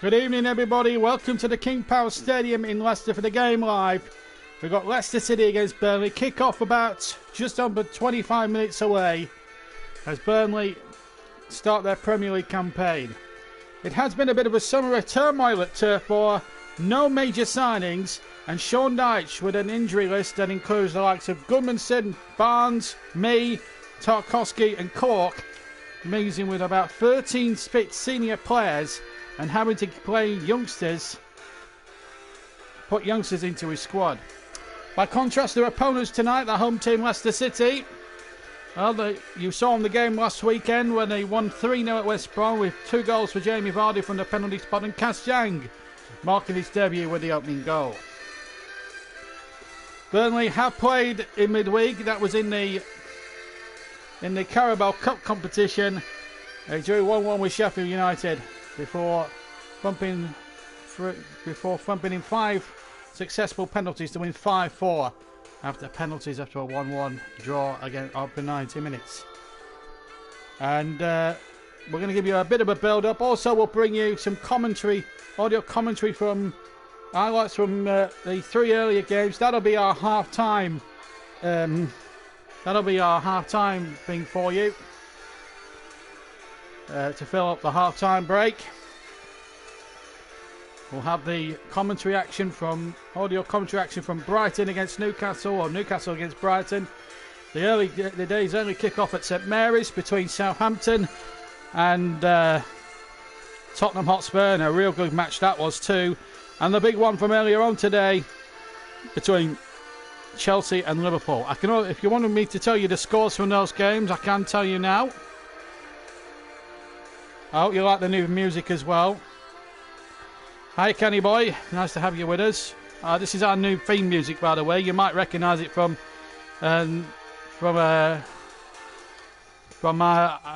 Good evening, everybody. Welcome to the King Power Stadium in Leicester for the game live. We've got Leicester City against Burnley. Kick off about just under 25 minutes away as Burnley start their Premier League campaign. It has been a bit of a summer of turmoil at Turf Moor. No major signings, and Sean Dyche with an injury list that includes the likes of Gudmundsson, Barnes, me, Tarkowski and Cork, amazing, with about 13 fit senior players and having to play youngsters, put youngsters into his squad. By contrast, their opponents tonight, the home team Leicester City. Well, you saw in the game last weekend when they won 3-0 at West Brom with 2 goals for Jamie Vardy from the penalty spot and Cass Jang marking his debut with the opening goal. Burnley have played in midweek. That was in the Carabao Cup competition. They drew 1-1 with Sheffield United before thumping in 5 successful penalties to win 5-4 after penalties after a 1-1 draw again after 90 minutes. And we're going to give you a bit of a build-up. Also, we'll bring you some commentary, audio commentary from highlights from the 3 earlier games. That'll be our half-time. That'll be our half-time thing for you to fill up the half-time break. We'll have the commentary action from audio commentary action from Brighton against Newcastle, or Newcastle against Brighton. The day's early kick-off at St Mary's between Southampton and Tottenham Hotspur, and a real good match that was too. And the big one from earlier on today between Chelsea and Liverpool. If you wanted me to tell you the scores from those games, I can tell you now. I hope you like the new music as well. Hi Kenny boy, nice to have you with us. This is our new theme music, by the way. You might recognise it from my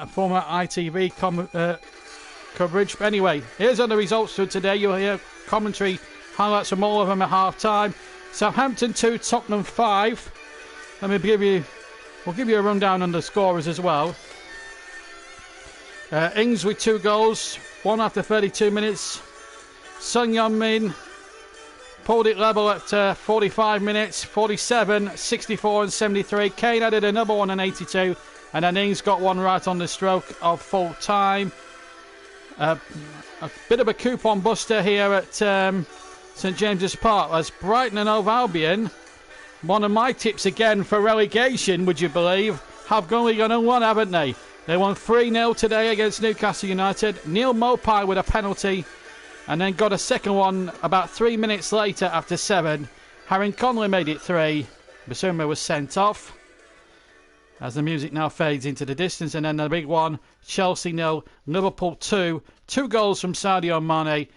former ITV coverage. But anyway, here's all the results for today. You'll hear commentary highlights from all of them at half time. Southampton 2, Tottenham 5. We'll give you a rundown on the scorers as well. Ings with 2 goals, 1 after 32 minutes. Son Heung-min pulled it level at 45 minutes, 47, 64 and 73. Kane added another one in 82, and then Ings got one right on the stroke of full time. A bit of a coupon buster here at St James's Park as Brighton and Hove Albion, one of my tips again for relegation, would you believe, have only gone on one, haven't they? They won 3-0 today against Newcastle United. Neil Mopai with a penalty, and then got a second one about 3 minutes later after 7. Harry Conley made it 3. Basuma was sent off as the music now fades into the distance. And then the big one, Chelsea 0, Liverpool 2. 2 goals from Sadio Mane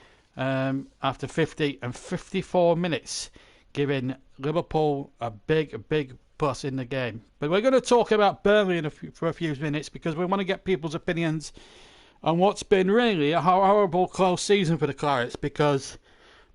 after 50 and 54 minutes, giving Liverpool a big plus in the game. But we're going to talk about Burnley for a few minutes because we want to get people's opinions on what's been really a horrible close season for the Clarets, because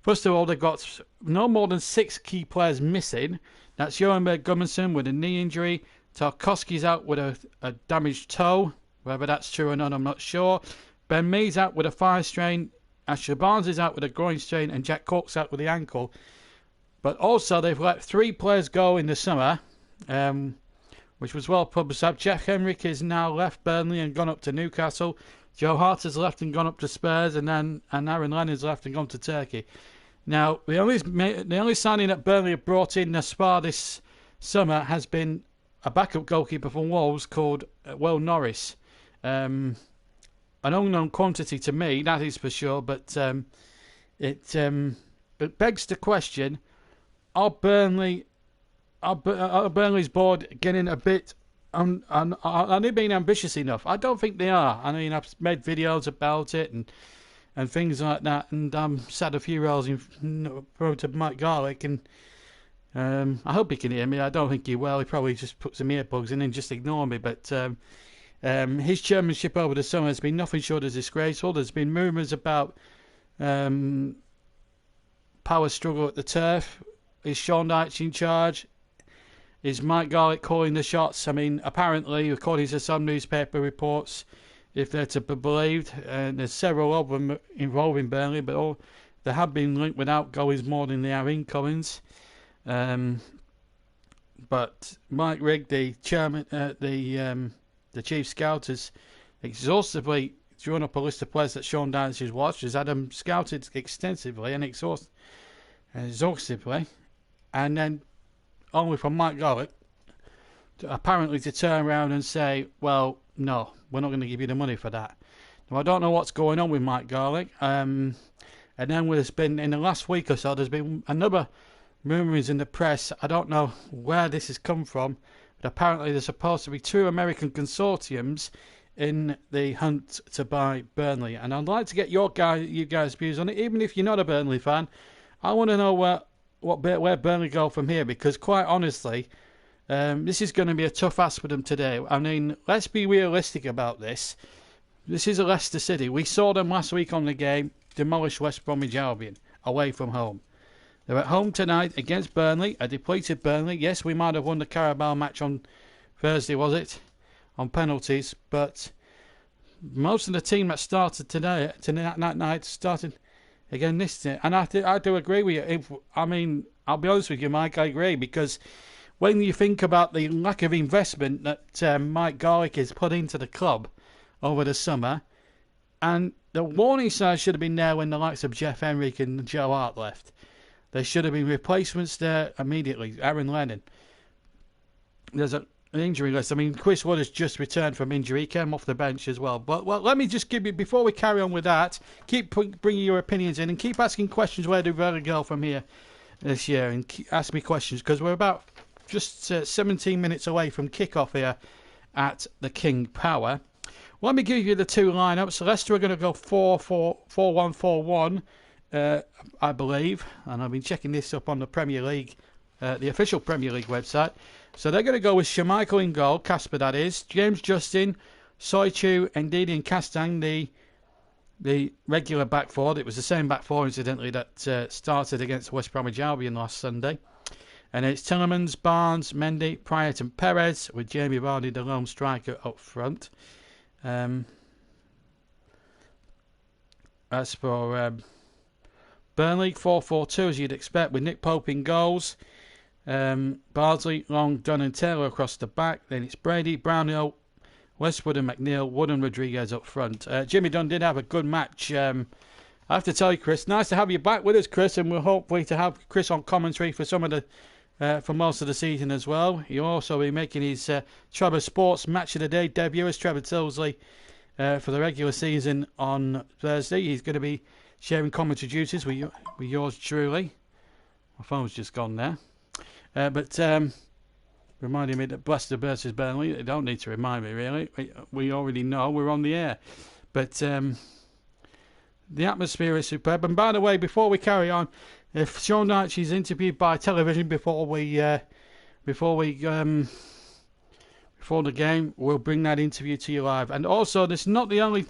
first of all, they've got no more than 6 key players missing. That's Johan Gudmundsson with a knee injury, Tarkowski's out with a damaged toe, whether that's true or not I'm not sure. Ben Mee's out with a thigh strain, Ashley Barnes is out with a groin strain, and Jack Cork's out with the ankle. But also they've let 3 players go in the summer, which was well publicised. Jeff Henrik has now left Burnley and gone up to Newcastle. Joe Hart has left and gone up to Spurs, and Aaron Lennon's left and gone to Turkey. Now, the only signing that Burnley have brought in thus far this summer has been a backup goalkeeper from Wolves called Will Norris. An unknown quantity to me, that is for sure, but it begs the question, are Burnley's board getting a bit... are they being ambitious enough? I don't think they are. I mean, I've made videos about it and things like that, and sat a few rows in front of Mike Garlick, and I hope he can hear me. I don't think he will. He probably just put some earplugs in and just ignore me. But his chairmanship over the summer has been nothing short of disgraceful. There's been rumours about power struggle at the turf. Is Sean Dyche in charge? Is Mike Garlick calling the shots? I mean, apparently, according to some newspaper reports, if they're to be believed. And there's several of them involving Burnley, but they have been linked with outgoings more than they are incomings. But Mike Rigg, the chairman, the chief scout, has exhaustively drawn up a list of players that Sean Dyche has watched. Has had them scouted extensively and exhaustively, and then only for Mike Garlick apparently to turn around and say, well, no, we're not going to give you the money for that. Now, I don't know what's going on with Mike Garlick. And then there's been, in the last week or so, there's been another murmurings in the press. I don't know where this has come from, but apparently there's supposed to be 2 American consortiums in the hunt to buy Burnley. And I'd like to get you guys' views on it, even if you're not a Burnley fan. I want to know where Burnley go from here, because quite honestly, this is going to be a tough ask for them today. I mean, let's be realistic about this. This is a Leicester City. We saw them last week on the game demolish West Bromwich Albion away from home. They're at home tonight against Burnley, a depleted Burnley. Yes, we might have won the Carabao match on Thursday, was it? On penalties, but most of the team that started tonight started again this day. And I do agree with you. I'll be honest with you, Mike, I agree, because when you think about the lack of investment that Mike Garlick has put into the club over the summer, and the warning signs should have been there when the likes of Jeff Henrique and Joe Hart left. There should have been replacements there immediately. Aaron Lennon. There's an injury list. I mean, Chris Wood has just returned from injury. He came off the bench as well. But let me just give you, before we carry on with that, keep bringing your opinions in and keep asking questions. Where do we go from here this year? And ask me questions, because we're about just 17 minutes away from kickoff here at the King Power. Let me give you the 2 lineups. Leicester are going to go 4-1-4-1. I believe, and I've been checking this up on the Premier League, the official Premier League website. So they're going to go with Schmeichel in goal, Casper that is, James Justin, Soichu, Ndidi and Castang, the regular back four. It was the same back four, incidentally, that started against West Bromwich Albion last Sunday. And it's Tielemans, Barnes, Mendy, Pryor and Perez, with Jamie Vardy, the lone striker, up front. As for Burnley, 4-4-2 as you'd expect, with Nick Pope in goals. Bardsley, Long, Dunn and Taylor across the back. Then it's Brady, Brownhill, Westwood and McNeil, Wood and Rodriguez up front. Jimmy Dunn did have a good match. I have to tell you, Chris, nice to have you back with us, Chris, and we're hopefully to have Chris on commentary for some of the for most of the season as well. He'll also be making his Trevor Sports Match of the Day debut as Trevor Tilsley for the regular season on Thursday. He's going to be sharing commentary duties with yours truly. My phone's just gone there. But reminding me that Leicester versus Burnley, they don't need to remind me, really. We already know we're on the air. But the atmosphere is superb. And by the way, before we carry on, if Sean Dyche is interviewed by television before the game, we'll bring that interview to you live. And also, this is not the only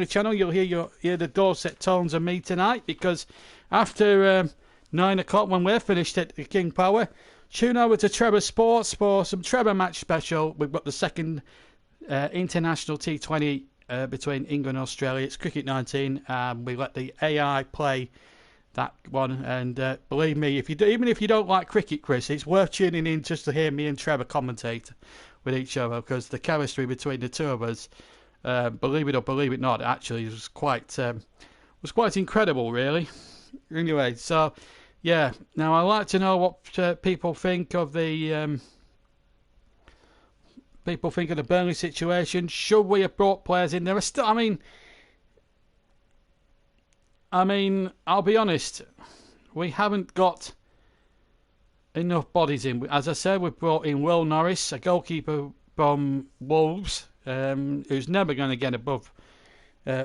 channel you'll hear the Dorset tones of me tonight, because after 9 o'clock, when we're finished at the King Power, tune over to Trevor Sports for some Trevor match special. We've got the second international T20 between England and Australia. It's Cricket 19. We let the AI play that one, and believe me, even if you don't like cricket, Chris, it's worth tuning in just to hear me and Trevor commentate with each other, because the chemistry between the two of us, believe it or believe it not, actually was quite incredible, really. Anyway, so yeah, now I'd like to know what people think of the Burnley situation. Should we have brought players in? There are still, I mean, I'll be honest, we haven't got enough bodies in. As I said, we've brought in Will Norris, a goalkeeper from Wolves, who's never going to get above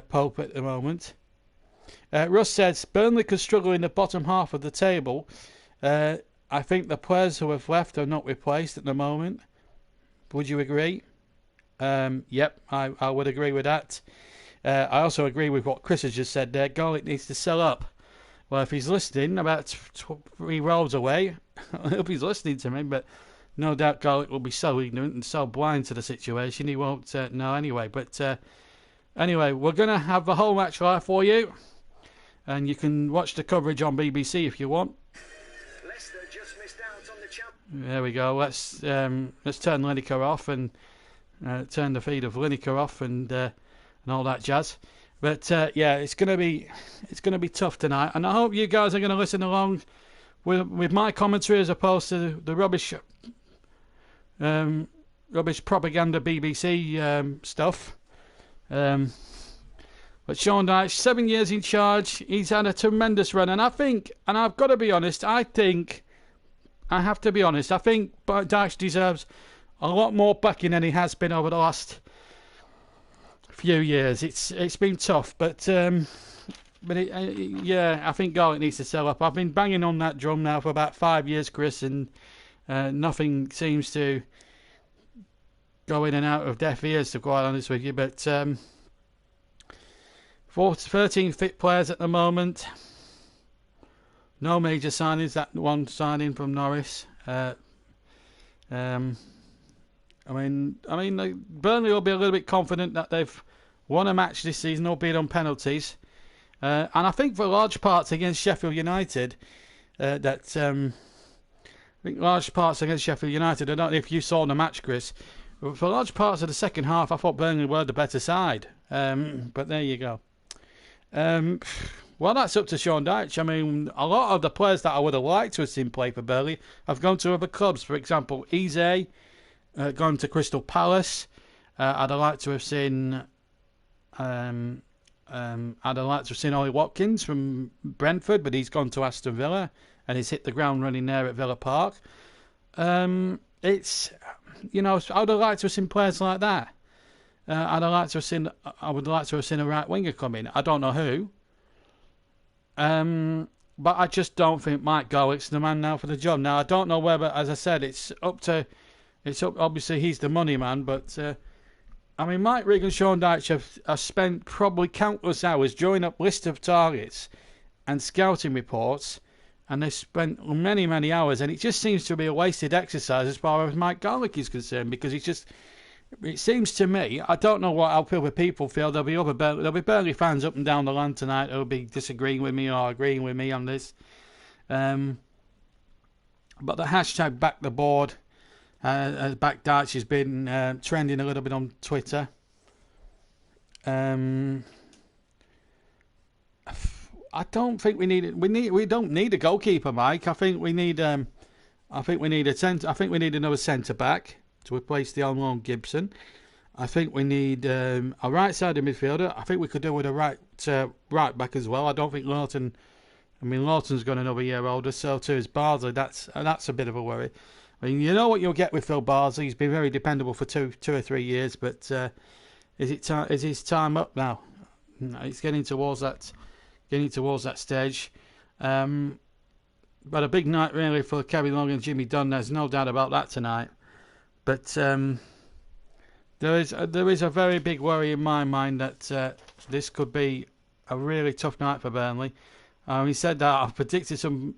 Pope at the moment. Russ says Burnley could struggle in the bottom half of the table. I think the players who have left are not replaced at the moment. Would you agree? Yep, I would agree with that. I also agree with what Chris has just said there. Garlick needs to sell up. Well, if he's listening, about 3 rows away, I hope he's listening to me, but no doubt Garlick will be so ignorant and so blind to the situation, he won't know anyway. But Anyway, we're going to have the whole match live for you, and you can watch the coverage on BBC if you want. Leicester just missed out on the champ. There we go. Let's turn Lineker off and turn the feed of Lineker off and all that jazz. But yeah, it's gonna be tough tonight, and I hope you guys are going to listen along with my commentary as opposed to the rubbish propaganda BBC stuff. But Sean Dyche, 7 years in charge, he's had a tremendous run, and I think, and I've got to be honest, I think Dyche deserves a lot more backing than he has been over the last few years. It's been tough, but yeah, I think Garlick needs to sell up. I've been banging on that drum now for about 5 years, Chris, and nothing seems to go in and out of deaf ears, to be quite honest with you. But 13 fit players at the moment. No major signings. That one signing from Norris. I mean, Burnley will be a little bit confident that they've won a match this season, albeit on penalties. And I think for large parts against Sheffield United, I think large parts against Sheffield United, I don't know if you saw the match, Chris, but for large parts of the second half, I thought Burnley were the better side. But there you go. Well, that's up to Sean Dyche. I mean, a lot of the players that I would have liked to have seen play for Burnley have gone to other clubs. For example, Eze gone to Crystal Palace. I'd have liked to have seen Ollie Watkins from Brentford, but he's gone to Aston Villa and he's hit the ground running there at Villa Park. It's, you know, I would have liked to have seen players like that. I would like to have seen a right winger come in. I don't know who. But I just don't think Mike Garlick's the man now for the job. Now I don't know whether, as I said, it's up. Obviously he's the money man, but I mean, Mike Rigg and Sean Dyche have spent probably countless hours drawing up lists of targets and scouting reports, and they've spent many hours, and it just seems to be a wasted exercise as far as Mike Garlick is concerned, because it seems to me, I don't know how other people feel. There'll be Burnley fans up and down the land tonight who'll be disagreeing with me or agreeing with me on this. But the hashtag back the board, back Dyche, has been trending a little bit on Twitter. I don't think we don't need a goalkeeper, Mike. I think we need another centre back to replace the on loan Gibson. I think we need a right-sided midfielder. I think we could do with a right back as well. I don't think Lawton. I mean, Lawton's got another year older, so too is Bardsley. That's a bit of a worry. I mean, you know what you'll get with Phil Bardsley. He's been very dependable for two or 3 years, but is his time up now? It's getting towards that stage. But a big night really for Kevin Long and Jimmy Dunn. There's no doubt about that tonight. But there is a very big worry in my mind that this could be a really tough night for Burnley. He said that I've predicted some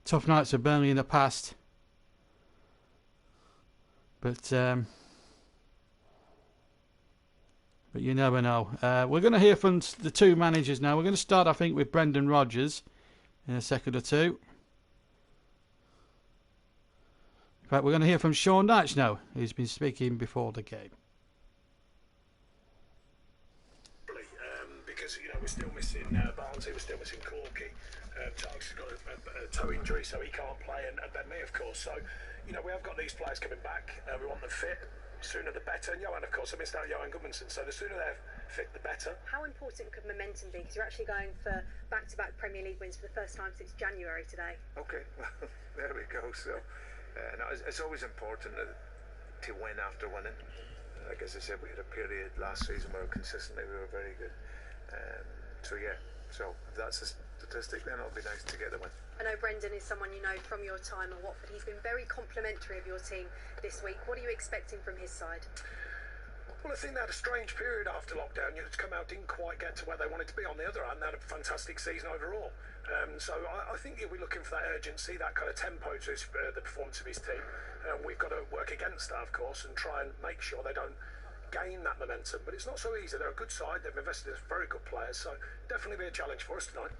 tough nights for Burnley in the past, but you never know. We're going to hear from the two managers now. We're going to start, I think, with Brendan Rodgers in a second or two. In fact, we're going to hear from Sean Dyche now, who's been speaking before the game. Because, you know, we're still missing Barnsley, we're still missing Corky. Tarks has got a toe injury, so he can't play, and Ben Mee, of course. So, you know, we have got these players coming back. We want them fit. Sooner the better. And Johan, of course, I missed out Johan Goodmanson, so the sooner they're fit, the better. How important could momentum be? Because you're actually going for back-to-back Premier League wins for the first time since January today. Okay, well, there we go. So, no, it's always important to win after winning. Like as I said, we had a period last season where consistently we were very good. So yeah, so if that's a statistic, then it'll be nice to get the win. I know Brendan is someone you know from your time at Watford. He's been very complimentary of your team this week. What are you expecting from his side? Well, I think they had a strange period after lockdown. You know, to come out, didn't quite get to where they wanted to be. On the other hand, they had a fantastic season overall. So I think he'll be looking for that urgency, that kind of tempo to the performance of his team. We've got to work against that, of course, and try and make sure they don't gain that momentum. But it's not so easy. They're a good side. They've invested in very good players, so definitely be a challenge for us tonight.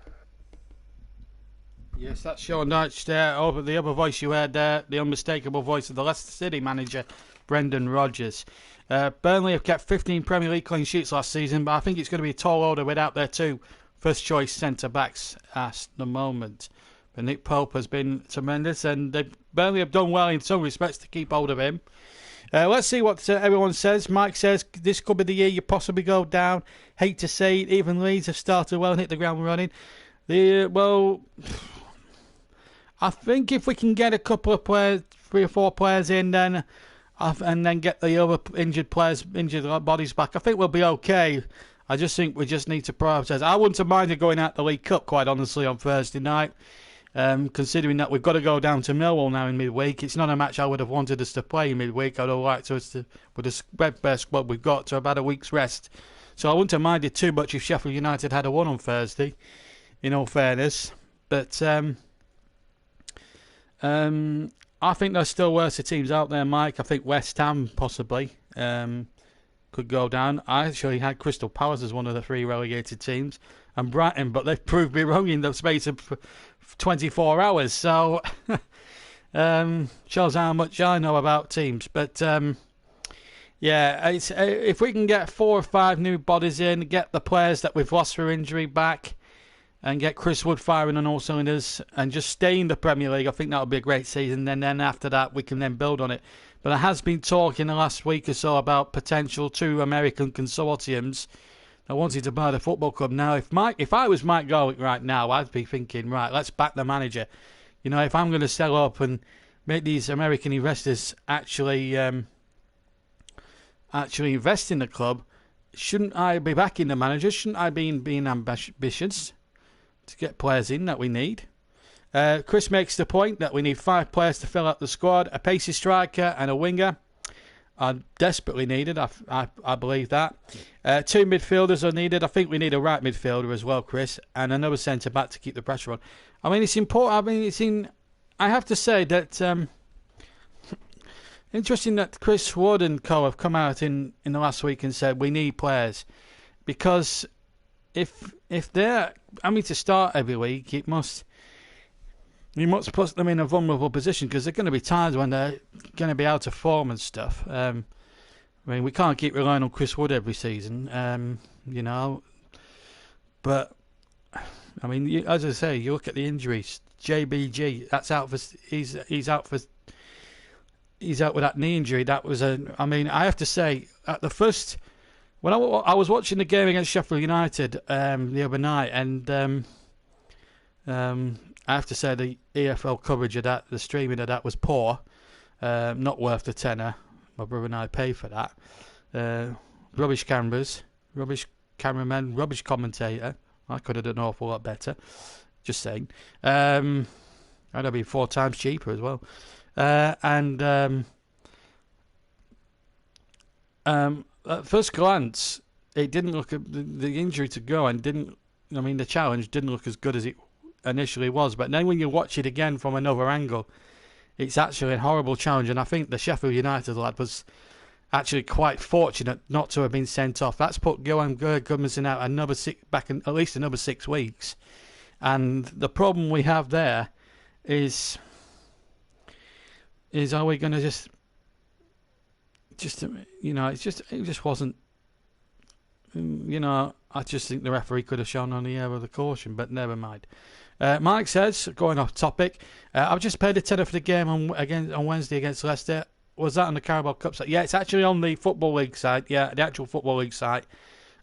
Yes, that's Sean Dyche there. Over the other voice you heard there, the unmistakable voice of the Leicester City manager, Brendan Rodgers. Burnley have kept 15 Premier League clean sheets last season, but I think it's going to be a tall order without their two first-choice centre-backs at the moment. But Nick Pope has been tremendous, and Burnley have done well in some respects to keep hold of him. Let's see what everyone says. Mike says, this could be the year you possibly go down. Hate to say it, even Leeds have started well and hit the ground running. Well, I think if we can get a couple of players, 3 or 4 players in, then and then get the other injured bodies back, I think we'll be okay. I just think we just need to prioritise. I wouldn't have minded going out the League Cup, quite honestly, on Thursday night. Considering that we've got to go down to Millwall now in midweek. It's not a match I would have wanted us to play in midweek. I'd have liked us to, with the best squad we've got, to have had a week's rest. So I wouldn't have minded too much if Sheffield United had a won on Thursday, in all fairness. But I think there's still worse teams out there, Mike. I think West Ham possibly could go down. I actually had Crystal Palace as one of the 3 relegated teams, and Brighton, but they've proved me wrong in the space of 24 hours. So shows how much I know about teams. But yeah, if we can get 4 or 5 new bodies in, get the players that we've lost through injury back, and get Chris Wood firing on all cylinders, and just stay in the Premier League, I think that would be a great season. And then after that, we can then build on it. But there has been talk in the last week or so about potential 2 American consortiums that wanted to buy the football club. Now, if I was Mike Garlick right now, I'd be thinking, right, let's back the manager. You know, if I'm going to sell up and make these American investors actually invest in the club, shouldn't I be backing the manager? Shouldn't I be being ambitious to get players in that we need? Chris makes the point that we need 5 players to fill out the squad. A pacey striker and a winger are desperately needed. I believe that. 2 midfielders are needed. I think we need a right midfielder as well, Chris, and another centre-back to keep the pressure on. I mean, it's important. I have to say that interesting that Chris Wood and co have come out in the last week and said we need players, because if they're having to start every week, you must put them in a vulnerable position, because there are going to be times when they're going to be out of form and stuff. I mean, we can't keep relying on Chris Wood every season, you know. But I mean, as I say, you look at the injuries. JBG, that's out for he's out with that knee injury. That was I mean, I have to say, at the first, when I was watching the game against Sheffield United the other night, and I have to say the EFL coverage of that, the streaming of that, was poor. Not worth the tenner. My brother and I paid for that. Rubbish cameras, rubbish cameraman, rubbish commentator. I could have done an awful lot better. Just saying. I'd have been 4 times cheaper as well. At first glance, it didn't look, the injury to go, and the challenge didn't look as good as it initially was. But then when you watch it again from another angle, it's actually a horrible challenge. And I think the Sheffield United lad was actually quite fortunate not to have been sent off. That's put Johan Gudmundsson out at least another 6 weeks. And the problem we have there is are we going to just you know, it just wasn't, you know, I just think the referee could have shown on the air of the caution, but never mind. Mike says, going off topic, I've just paid a tenner for the game on Wednesday against Leicester. Was that on the Carabao Cup site? Yeah, it's actually on the Football League site. Yeah, the actual Football League site.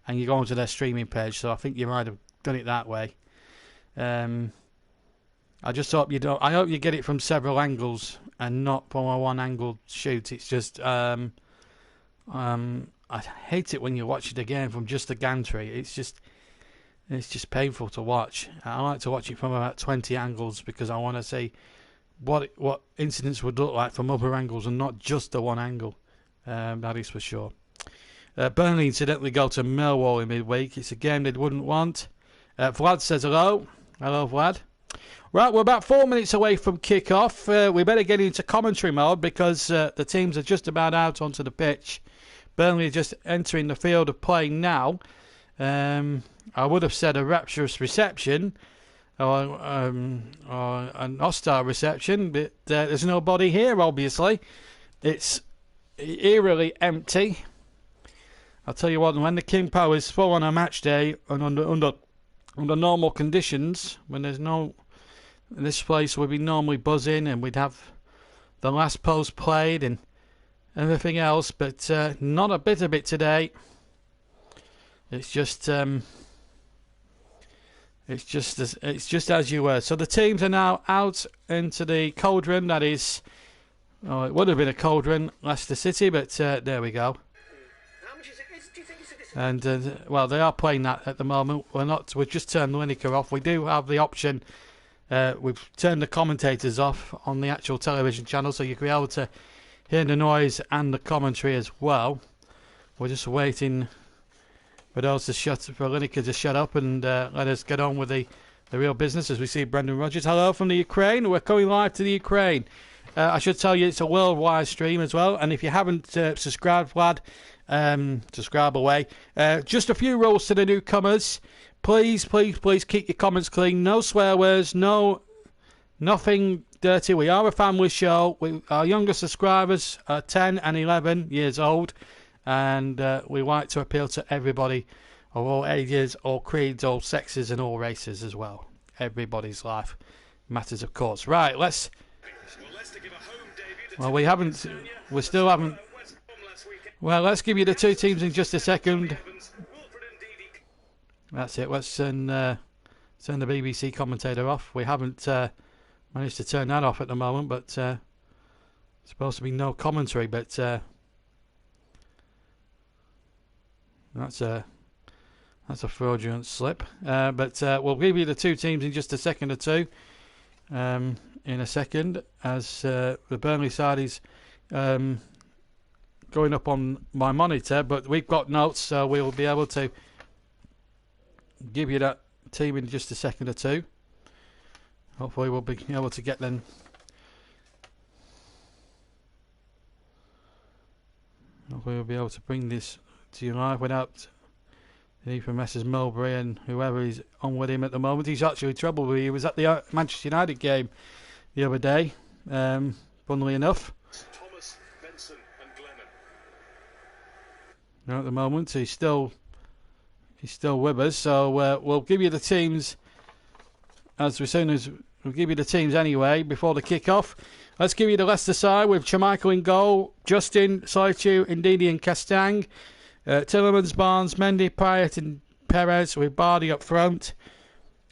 And you go onto their streaming page, so I think you might have done it that way. I just hope I hope you get it from several angles and not from a one-angle shoot. It's just, I hate it when you watch it again from just the gantry. It's just painful to watch. I like to watch it from about 20 angles, because I want to see what incidents would look like from other angles and not just the one angle. That is for sure. Burnley incidentally go to Millwall in midweek. It's a game they wouldn't want. Vlad says hello. Hello, Vlad. Right, we're about 4 minutes away from kick-off. We better get into commentary mode, because the teams are just about out onto the pitch. Burnley are just entering the field of play now. I would have said a rapturous reception or an hostile reception, but there's nobody here, obviously. It's eerily empty. I'll tell you what, when the King Power is full on a match day and under normal conditions, when there's no... This place would be normally buzzing and we'd have the last post played and everything else, but not a bit of it today. It's just as you were. So the teams are now out into the cauldron. That is, it would have been a cauldron, Leicester City, but there we go. How much is it? Do you think it's a dis- And well, they are playing that at the moment. We've just turned Lineker off. We do have the option. We've turned the commentators off on the actual television channel, so you can be able to hear the noise and the commentary as well. We're just waiting for those to for Lineker to shut up and let us get on with the real business as we see Brendan Rodgers. Hello from the Ukraine. We're coming live to the Ukraine. I should tell you it's a worldwide stream as well, and if you haven't subscribed, Vlad, subscribe away. Just a few rules to the newcomers. Please keep your comments clean. No swear words, nothing dirty. We are a family show. Our younger subscribers are 10 and 11 years old, and we like to appeal to everybody of all ages, all creeds, all sexes, and all races as well. Everybody's life matters, of course. Right, let's... Well, we still haven't... Well, let's give you the two teams in just a second. That's it. Let's turn the BBC commentator off. We haven't managed to turn that off at the moment, but it's supposed to be no commentary, but that's a fraudulent slip. But we'll give you the two teams in just a second or two. In a second, as the Burnley side is going up on my monitor, but we've got notes, so we'll be able to give you that team in just a second or two. Hopefully we'll be able to get them. Hopefully we'll be able to bring this to you live without the need for Messrs Mulberry and whoever is on with him at the moment. He's actually trouble. He was at the Manchester United game the other day, funnily enough. Thomas, Benson, and Glennon. Now at the moment he's still with us, so we'll give you the teams we'll give you the teams anyway before the kick-off. Let's give you the Leicester side with Schmeichel in goal, Justin, Soitu, Ndidi and Castang, Tillemans, Barnes, Mendy, Payet and Perez, with Bardi up front.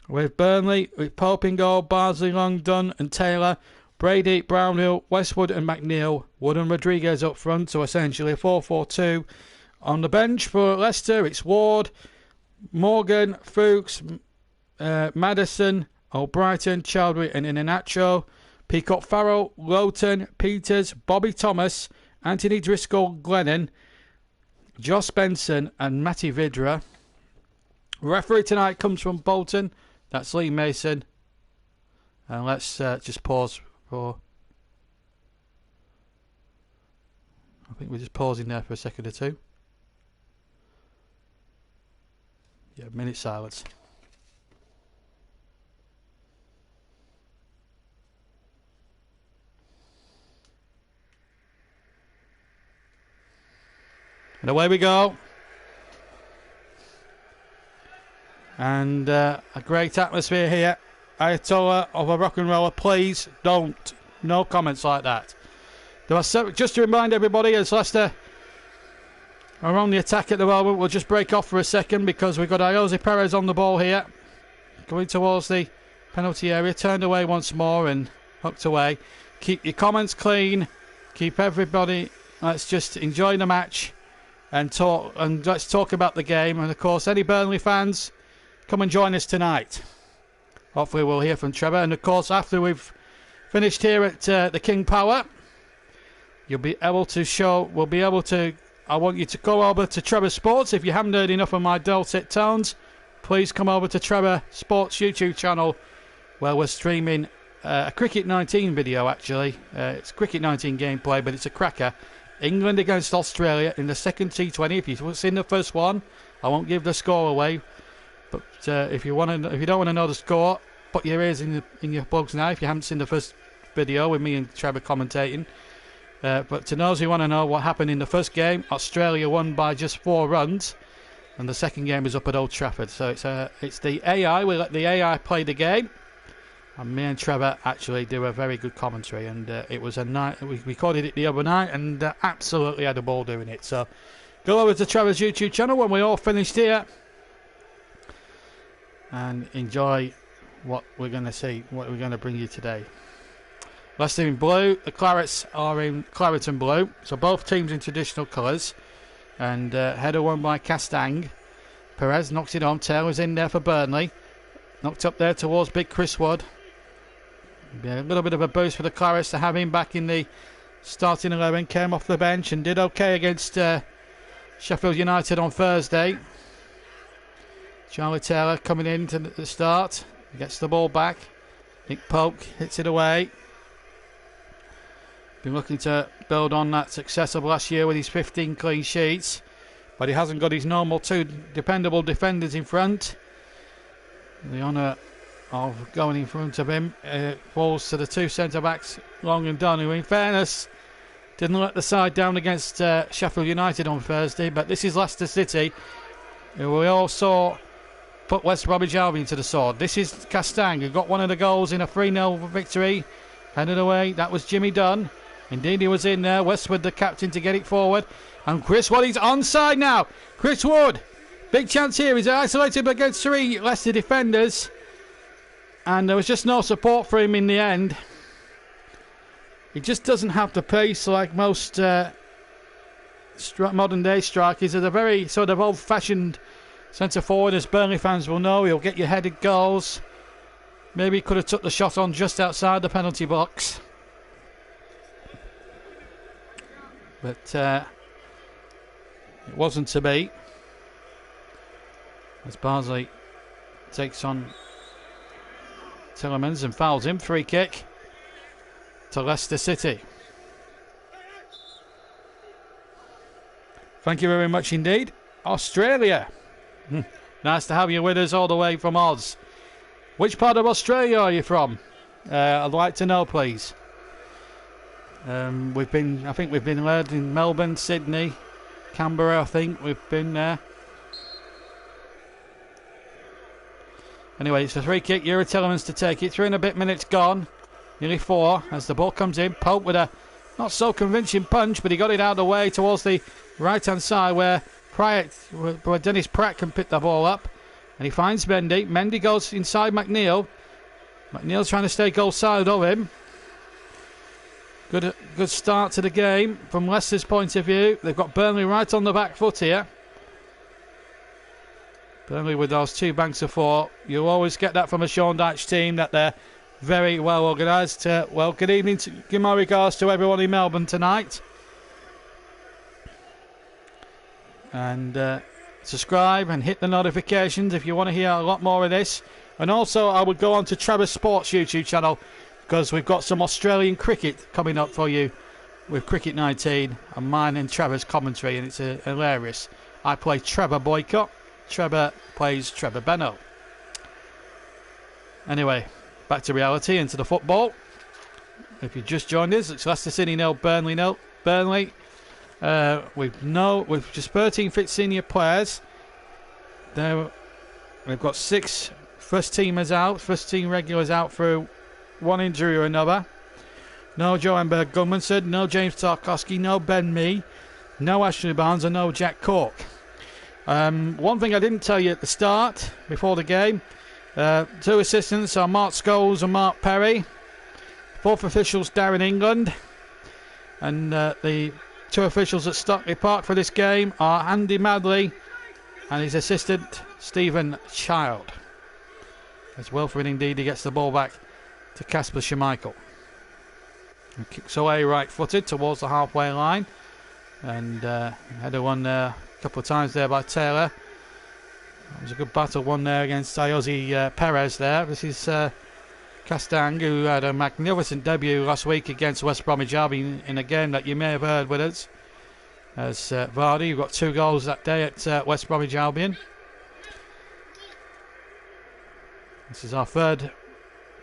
With Burnley, with Pope in goal, Barnsley, Long, Dunn and Taylor, Brady, Brownhill, Westwood and McNeil, Wood and Rodriguez up front, so essentially a 4-4-2. On the bench for Leicester, it's Ward, Morgan, Fuchs, Madison, O'Brighton, Chowdhury and Iheanacho, Peacock Farrell, Lowton, Peters, Bobby Thomas, Anthony Driscoll, Glennon, Josh Benson and Matty Vidra. Referee tonight comes from Bolton. That's Lee Mason. And let's just pause for... I think we're just pausing there for a second or two. Yeah, a minute silence. And away we go. And a great atmosphere here. Ayatollah of a rock and roller, please don't. No comments like that. There are just to remind everybody, as Leicester are on the attack at the moment, we'll just break off for a second because we've got Jose Perez on the ball here. Going towards the penalty area. Turned away once more and hooked away. Keep your comments clean. Keep everybody... Let's just enjoy the match and talk. And let's talk about the game. And of course, any Burnley fans... come and join us tonight. Hopefully we'll hear from Trevor. And of course, after we've finished here at the King Power, you'll be able to I want you to go over to Trevor Sports. If you haven't heard enough of my dulcet tones, please come over to Trevor Sports YouTube channel, where we're streaming a Cricket 19 video, actually. It's Cricket 19 gameplay, but it's a cracker. England against Australia in the second T20. If you've seen the first one, I won't give the score away. But if you don't want to know the score, put your ears in your plugs now. If you haven't seen the first video with me and Trevor commentating. But to those who want to know what happened in the first game, Australia won by just 4 runs, and the second game was up at Old Trafford. So it's the AI. We let the AI play the game, and me and Trevor actually do a very good commentary. And it was a night. We recorded it the other night, and absolutely had a ball doing it. So go over to Trevor's YouTube channel when we're all finished here, and enjoy what we're going to see, what we're going to bring you today. Leicester in blue, the Clarets are in claret and blue, so both teams in traditional colours. And header won by Castang. Perez knocks it on. Taylor's in there for Burnley. Knocked up there towards big Chris Wood. A little bit of a boost for the Clarets to have him back in the starting 11. Came off the bench and did okay against Sheffield United on Thursday. Charlie Taylor coming in to the start. Gets the ball back. Nick Pope hits it away. Been looking to build on that success of last year with his 15 clean sheets, but he hasn't got his normal 2 dependable defenders in front. The honour of going in front of him falls to the 2 centre-backs, Long and Dunn, who in fairness didn't let the side down against Sheffield United on Thursday, but this is Leicester City, who we all saw put West Bromwich Albion to the sword. This is Castang, who got one of the goals in a 3-0 victory, headed away. That was Jimmy Dunn. Indeed, he was in there. Westwood, the captain, to get it forward. And Chris Wood, he's onside now. Chris Wood, big chance here. He's isolated against 3 Leicester defenders. And there was just no support for him in the end. He just doesn't have the pace like most modern-day strikers. He's a very sort of old-fashioned centre-forward, as Burnley fans will know. He'll get you headed goals. Maybe he could have took the shot on just outside the penalty box. But it wasn't to be, as Barnsley takes on Tillemans and fouls him. Free kick to Leicester City. Thank you very much indeed. Australia. Nice to have you with us all the way from Oz. Which part of Australia are you from? I'd like to know, please. I think we've been led in Melbourne, Sydney, Canberra. I think we've been there. Anyway, it's a free kick. Yuri Tillemans to take it. 3 and a bit minutes gone. Nearly 4 as the ball comes in. Pope with a not so convincing punch, but he got it out of the way towards the right-hand side where Dennis Pratt can pick the ball up. And he finds Mendy. Mendy goes inside McNeil. McNeil's trying to stay goal side of him. Good start to the game from Leicester's point of view. They've got Burnley right on the back foot here. Burnley with those 2 banks of 4. You always get that from a Sean Dyche team, that they're very well organised. Well, good evening. Give my regards to everyone in Melbourne tonight. And subscribe and hit the notifications if you want to hear a lot more of this. And also, I would go on to Trevor Sports YouTube channel, because we've got some Australian cricket coming up for you with Cricket 19 and mine and Trevor's commentary, and it's hilarious. I play Trevor Boycott. Trevor plays Trevor Benno. Anyway, back to reality, into the football. If you've just joined us, it's Leicester City 0, Burnley 0. Burnley, with just 13 fit senior players. We've got 6 first teamers out, first team regulars out through one injury or another. No Johan Berg-Gudmundsson, no James Tarkowski, no Ben Mee, no Ashley Barnes, and no Jack Cork. One thing I didn't tell you at the start, before the game, 2 assistants are Mark Scholes and Mark Perry. 4th officials Darren England. And the 2 officials at Stockley Park for this game are Andy Madley and his assistant Stephen Child. As Wilfred Indeed, he gets the ball back to Kasper Schmeichel. He kicks away right-footed towards the halfway line. And header one a couple of times there by Taylor. That was a good battle one there against Ayoze Perez there. This is Castang, who had a magnificent debut last week against West Bromwich Albion in a game that you may have heard with us. as Vardy, who got 2 goals that day at West Bromwich Albion. This is our 3rd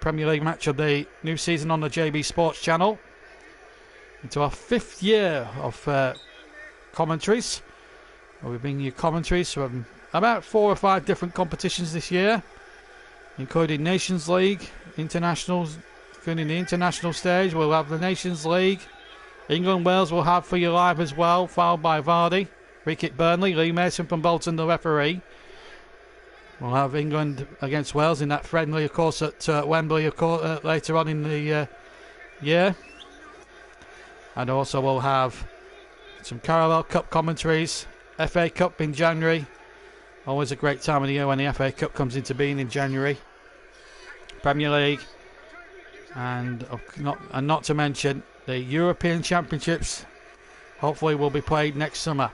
Premier League match of the new season on the JB Sports channel. Into our 5th year of commentaries. We'll be bringing you commentaries from about 4 or 5 different competitions this year, including Nations League, internationals, including the international stage. We'll have the Nations League. England Wales will have for you live as well, fouled by Vardy. Free kick Burnley, Lee Mason from Bolton, the referee. We'll have England against Wales in that friendly, of course, at Wembley, of course, later on in the year. And also we'll have some Carabao Cup commentaries, FA Cup in January. Always a great time of the year when the FA Cup comes into being in January. Premier League, and not to mention the European Championships. Hopefully will be played next summer.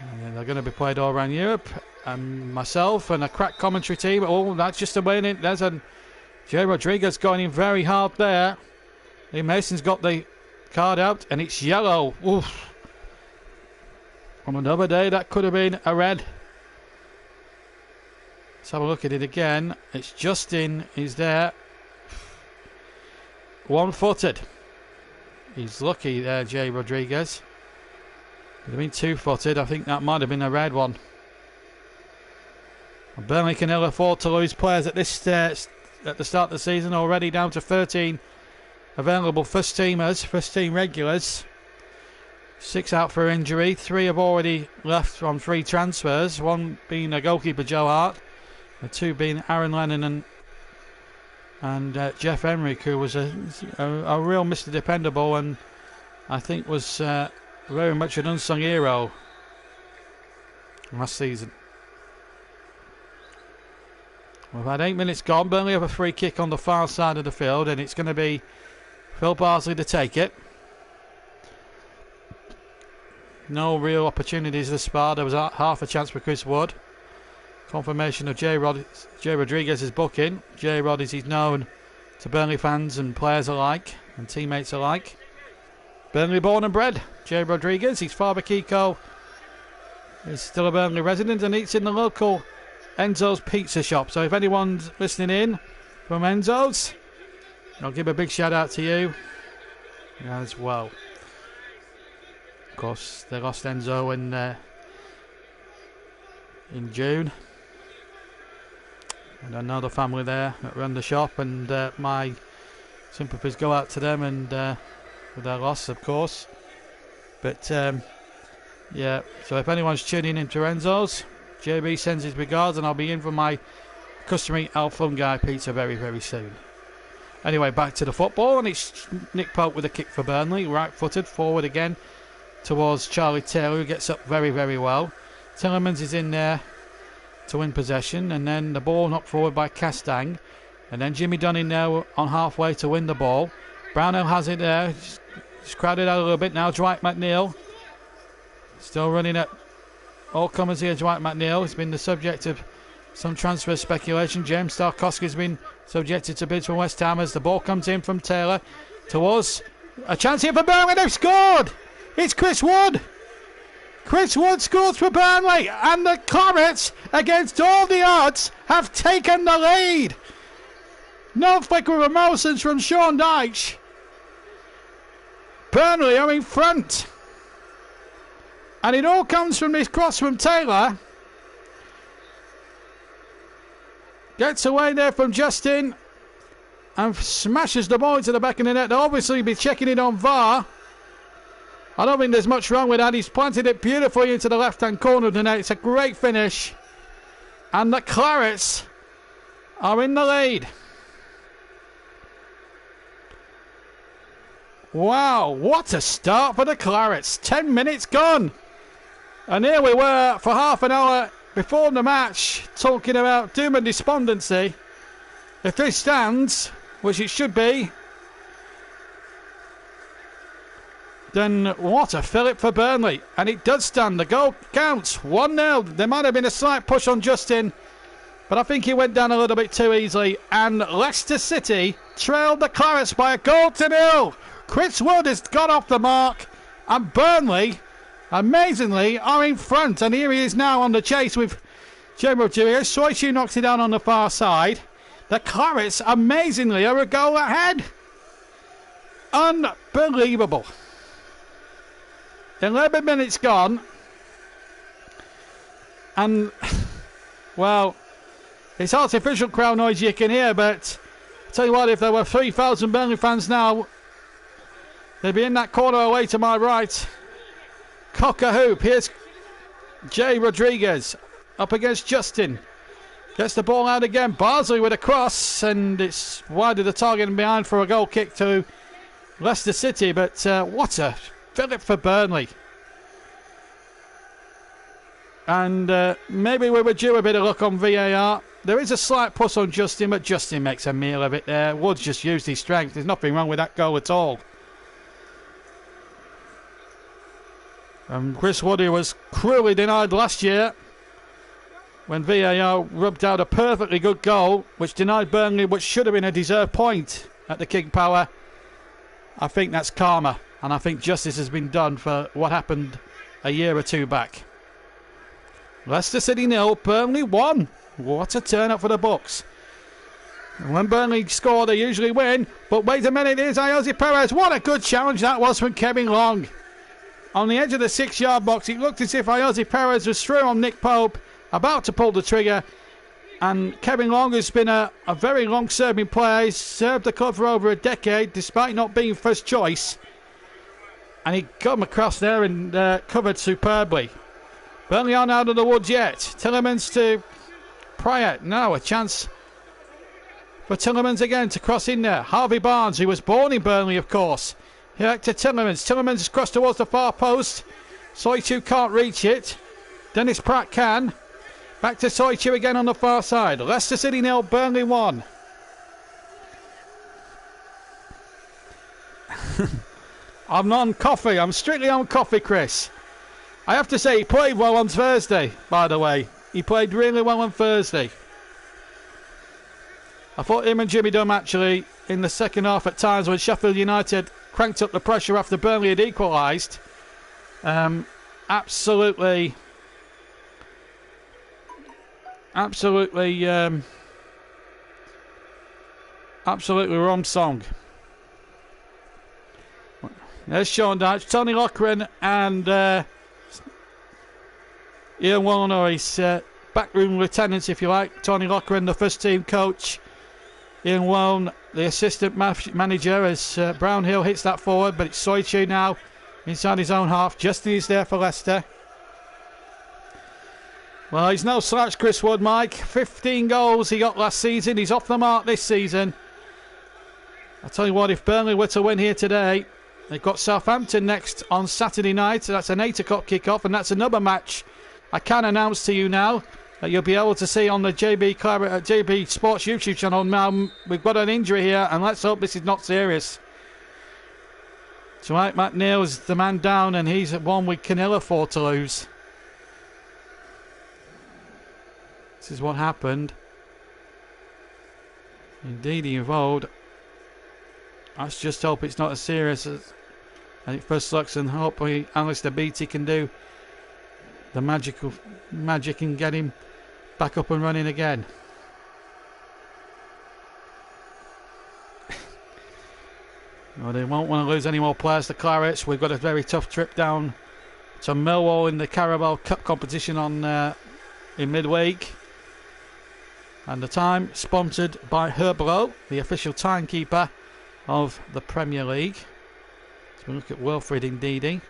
And they're going to be played all around Europe. And myself and a crack commentary team. Oh, that's just a way in. There's a Jay Rodriguez going in very hard there. Lee Mason's got the card out, and it's yellow. Oof. On another day, that could have been a red. Let's have a look at it again. It's Justin. He's there. 1-footed. He's lucky there, Jay Rodriguez. Could have been 2-footed. I think that might have been a red one. Burnley can ill afford to lose players at this at the start of the season, already down to 13 available first team regulars. 6 out for injury. 3 have already left on free transfers. 1 being a goalkeeper, Joe Hart, and 2 being Aaron Lennon and Jeff Emerick, who was a real Mr. Dependable, and I think was very much an unsung hero last season. We've had 8 minutes gone. Burnley have a free kick on the far side of the field, and it's going to be Phil Barsley to take it. No real opportunities this far. There was half a chance for Chris Wood. Confirmation of Jay Rodriguez's booking. Jay Rod, as he's known to Burnley fans and players alike and teammates alike. Burnley born and bred. Jay Rodriguez, his father Kiko is still a Burnley resident and eats in the local Enzo's Pizza Shop. So if anyone's listening in from Enzo's, I'll give a big shout out to you as well. Of course, they lost Enzo in June. And another family there that run the shop, and my sympathies go out to them and with their loss, of course. But yeah, so if anyone's tuning into Enzo's, JB sends his regards, and I'll be in for my customary Al Fungi pizza very, very soon. Anyway, back to the football, and it's Nick Pope with a kick for Burnley, right-footed, forward again towards Charlie Taylor, who gets up very, very well. Tillemans is in there to win possession, and then the ball knocked forward by Castang, and then Jimmy Dunn in there on halfway to win the ball. Brownhill has it there, just crowded out a little bit now. Dwight McNeil still running at all comers here. Dwight McNeil has been the subject of some transfer speculation. James Tarkowski has been subjected to bids from West Ham as the ball comes in from Taylor towards a chance here for Burnley. They've scored! It's Chris Wood! Chris Wood scores for Burnley, and the Clarets, against all the odds, have taken the lead. No flicker of emotions from Sean Dyche. Burnley are in front. And it all comes from this cross from Taylor. Gets away there from Justin and smashes the ball into the back of the net. They'll obviously be checking it on VAR. I don't think there's much wrong with that. He's planted it beautifully into the left-hand corner of the net. It's a great finish. And the Clarets are in the lead. Wow, what a start for the Clarets. 10 minutes gone. And here we were for half an hour before the match talking about doom and despondency. If this stands, which it should be, then what a fillip for Burnley. And it does stand. The goal counts. 1-0. There might have been a slight push on Justin, but I think he went down a little bit too easily. And Leicester City trailed the Clarets by a goal to 0. Chris Wood has got off the mark. And Burnley, amazingly, are in front. And here he is now on the chase with Jamie Rodriguez. Soichu knocks it down on the far side. The Clarets, amazingly, are a goal ahead. Unbelievable. 11 minutes gone. And, well, it's artificial crowd noise you can hear, but I'll tell you what, if there were 3,000 Burnley fans now, they'd be in that corner away to my right. Cock a hoop. Here's Jay Rodriguez up against Justin. Gets the ball out again. Barsley with a cross, and it's wide of the target and behind for a goal kick to Leicester City. But what a fillip for Burnley. And maybe we were due a bit of luck on VAR. There is a slight push on Justin, but Justin makes a meal of it there. Woods just used his strength. There's nothing wrong with that goal at all. And Chris Woody was cruelly denied last year when VAR rubbed out a perfectly good goal, which denied Burnley, which should have been a deserved point at the King Power. I think that's karma, and I think justice has been done for what happened a year or two back. Leicester City 0, Burnley 1. What a turn up for the Bucks. And when Burnley score, they usually win. But wait a minute, here's Ayoze Perez. What a good challenge that was from Kevin Long. On the edge of the 6-yard box, it looked as if Ayoze Perez was through on Nick Pope, about to pull the trigger. And Kevin Long has been a very long-serving player. He's served the club for over a decade, despite not being first choice. And he got him across there and covered superbly. Burnley aren't out of the woods yet. Tillemans to Pryor. Now a chance for Tillemans again to cross in there. Harvey Barnes, who was born in Burnley, of course. Here to Tillemans. Tillemans has crossed towards the far post. Soichu can't reach it. Dennis Pratt can. Back to Soichu again on the far side. Leicester City 0, Burnley 1. I'm on coffee. I'm strictly on coffee, Chris. I have to say, he played well on Thursday, by the way. He played really well on Thursday. I thought him and Jimmy Dunn, actually, in the second half at times when Sheffield United cranked up the pressure after Burnley had equalised. Absolutely wrong song. There's Sean Dyche, Tony Loughran and Ian Wallen are his backroom lieutenants, if you like. Tony Loughran, the first team coach. Ian Wallen, the assistant manager, as Brownhill hits that forward, but it's Soichu now inside his own half. Justin is there for Leicester. Well, he's no slouch, Chris Wood, Mike. 15 goals he got last season. He's off the mark this season. I'll tell you what, if Burnley were to win here today, they've got Southampton next on Saturday night. That's an 8 o'clock kick-off, and that's another match I can announce to you now that you'll be able to see on the JB Sports YouTube channel. Now, we've got an injury here, and let's hope this is not serious. So, Mike McNeil is the man down, and he's at one with Canilla for to lose. This is what happened. Indeed, he involved. Let's just hope it's not as serious as it first looks, and hopefully Alistair Beattie can do the magic and get him back up and running again. Well, they won't want to lose any more players to Clarets. We've got a very tough trip down to Millwall in the Carabao Cup competition in midweek. And the time sponsored by Herblo, the official timekeeper of the Premier League. So we look at Wilfred Ndidi.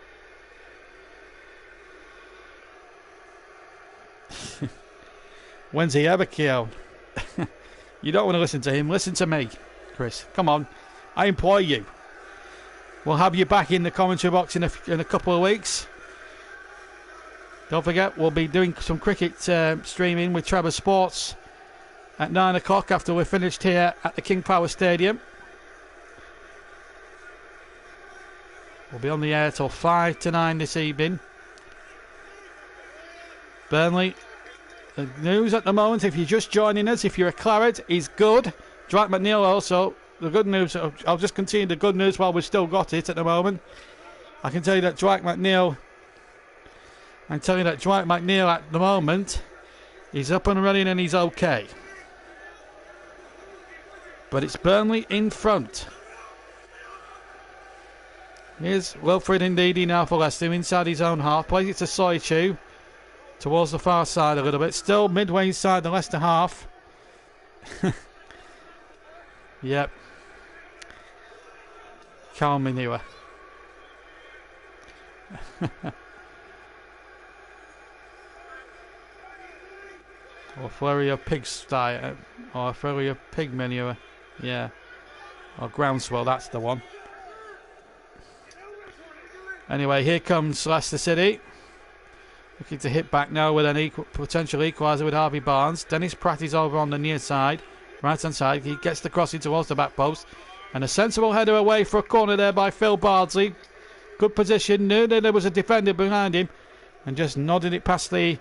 When's he ever killed? You don't want to listen to him. Listen to me, Chris. Come on. I implore you. We'll have you back in the commentary box in a couple of weeks. Don't forget, we'll be doing some cricket streaming with Trevor Sports at 9 o'clock after we're finished here at the King Power Stadium. We'll be on the air till 5 to 9 this evening. Burnley, the news at the moment, if you're just joining us, if you're a Claret, is good. Dwight McNeil also, the good news, I'll just continue the good news while we've still got it at the moment. I can tell you that Dwight McNeil at the moment, he's up and running and he's okay. But it's Burnley in front. Here's Wilfred Ndidi now for Leicester inside his own half. Plays it to Soichu towards the far side a little bit. Still midway inside the Leicester half. Yep. Calm manure. Or flurry of pig style, or flurry of pig manure. Yeah. Or groundswell, that's the one. Anyway, here comes Leicester City. Looking to hit back now with an potential equaliser with Harvey Barnes. Dennis Pratt is over on the near side, right hand side. He gets the crossing towards the back post. And a sensible header away for a corner there by Phil Bardsley. Good position. Knew that there was a defender behind him. And just nodded it past the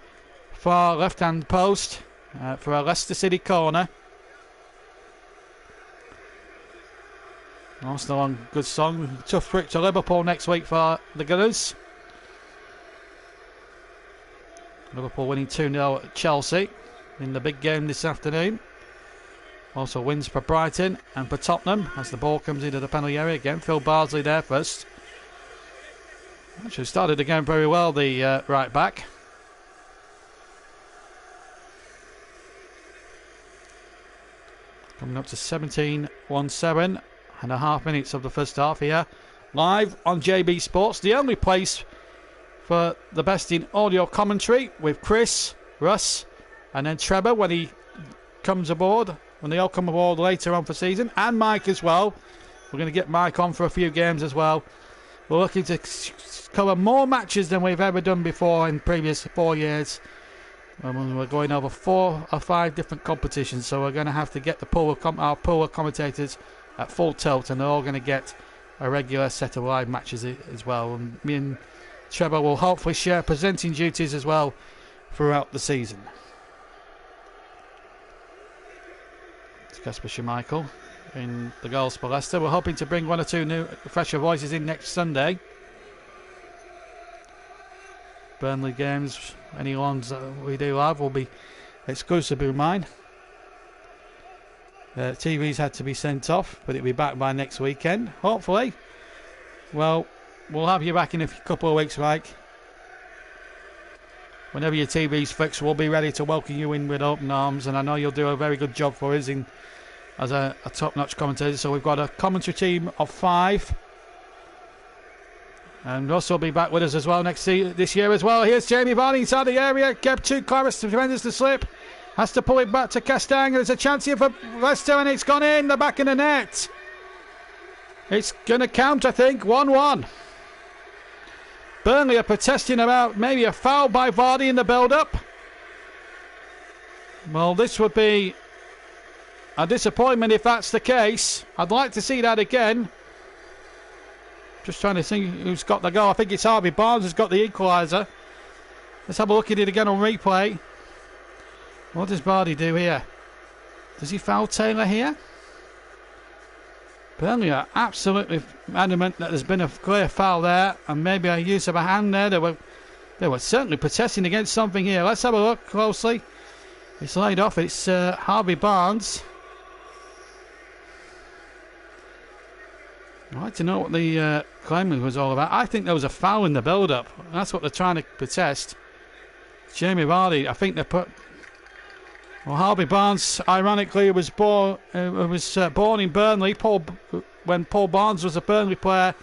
far left hand post for a Leicester City corner. Arsenal on good song. Tough trip to Liverpool next week for the Gunners. Liverpool winning 2-0 at Chelsea in the big game this afternoon. Also wins for Brighton and for Tottenham as the ball comes into the penalty area again. Phil Bardsley there first. Actually started the game very well, the right back. Coming up to 17-17 and a half minutes of the first half here. Live on JB Sports, the only place for the best in audio commentary with Chris, Russ and then Trevor when he comes aboard. When they all come aboard later on for season. And Mike as well. We're going to get Mike on for a few games as well. We're looking to cover more matches than we've ever done before in previous 4 years. We're going over 4 or 5 different competitions. So we're going to have to get our pool of commentators at full tilt. And they're all going to get a regular set of live matches as well. And me and Trevor will hopefully share presenting duties as well throughout the season. Kasper Schmeichel in the goals for Leicester. We're hoping to bring 1 or 2 new fresher voices in next Sunday. Burnley games, any ones that we do have will be exclusively mine. TV's had to be sent off, but it'll be back by next weekend, hopefully. Well, we'll have you back in a couple of weeks, Mike. Whenever your TV's fixed, we'll be ready to welcome you in with open arms, and I know you'll do a very good job for us as a top-notch commentator. So we've got a commentary team of 5, and Russ will be back with us as well this year as well. Here's Jamie Varney inside the area, kept 2 Clarence defenders to slip, has to pull it back to Castang. There's a chance here for Leicester, and it's gone in the back of the net. It's going to count, I think, 1-1. Burnley are protesting about maybe a foul by Vardy in the build-up. Well, this would be a disappointment if that's the case. I'd like to see that again. Just trying to think who's got the goal. I think it's Harvey Barnes who's got the equaliser. Let's have a look at it again on replay. What does Vardy do here? Does he foul Taylor here? Burnley are absolutely adamant that there's been a clear foul there and maybe a use of a hand there. They were certainly protesting against something here. Let's have a look closely. It's laid off. It's Harvey Barnes. I'd like to know what the claiming was all about. I think there was a foul in the build-up. That's what they're trying to protest. Jamie Vardy, I think they put... Well, Harvey Barnes, ironically, was born in Burnley. When Paul Barnes was a Burnley player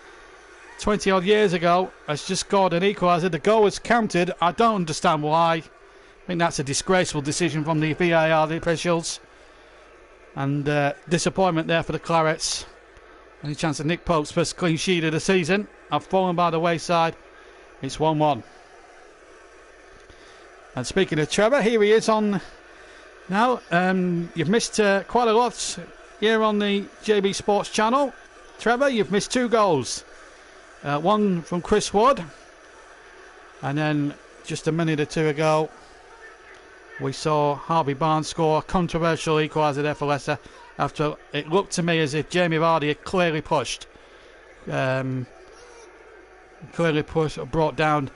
20-odd years ago, has just scored an equaliser. The goal was counted. I don't understand why. I think that's a disgraceful decision from the VAR officials. And disappointment there for the Clarets. Any chance of Nick Pope's first clean sheet of the season have fallen by the wayside. It's 1-1. And speaking of Trevor, here he is on... Now, you've missed quite a lot here on the JB Sports channel. Trevor, you've missed 2 goals. One from Chris Wood. And then just a minute or 2 ago, we saw Harvey Barnes score a controversial equaliser there for Leicester after it looked to me as if Jamie Vardy had clearly pushed Clearly brought down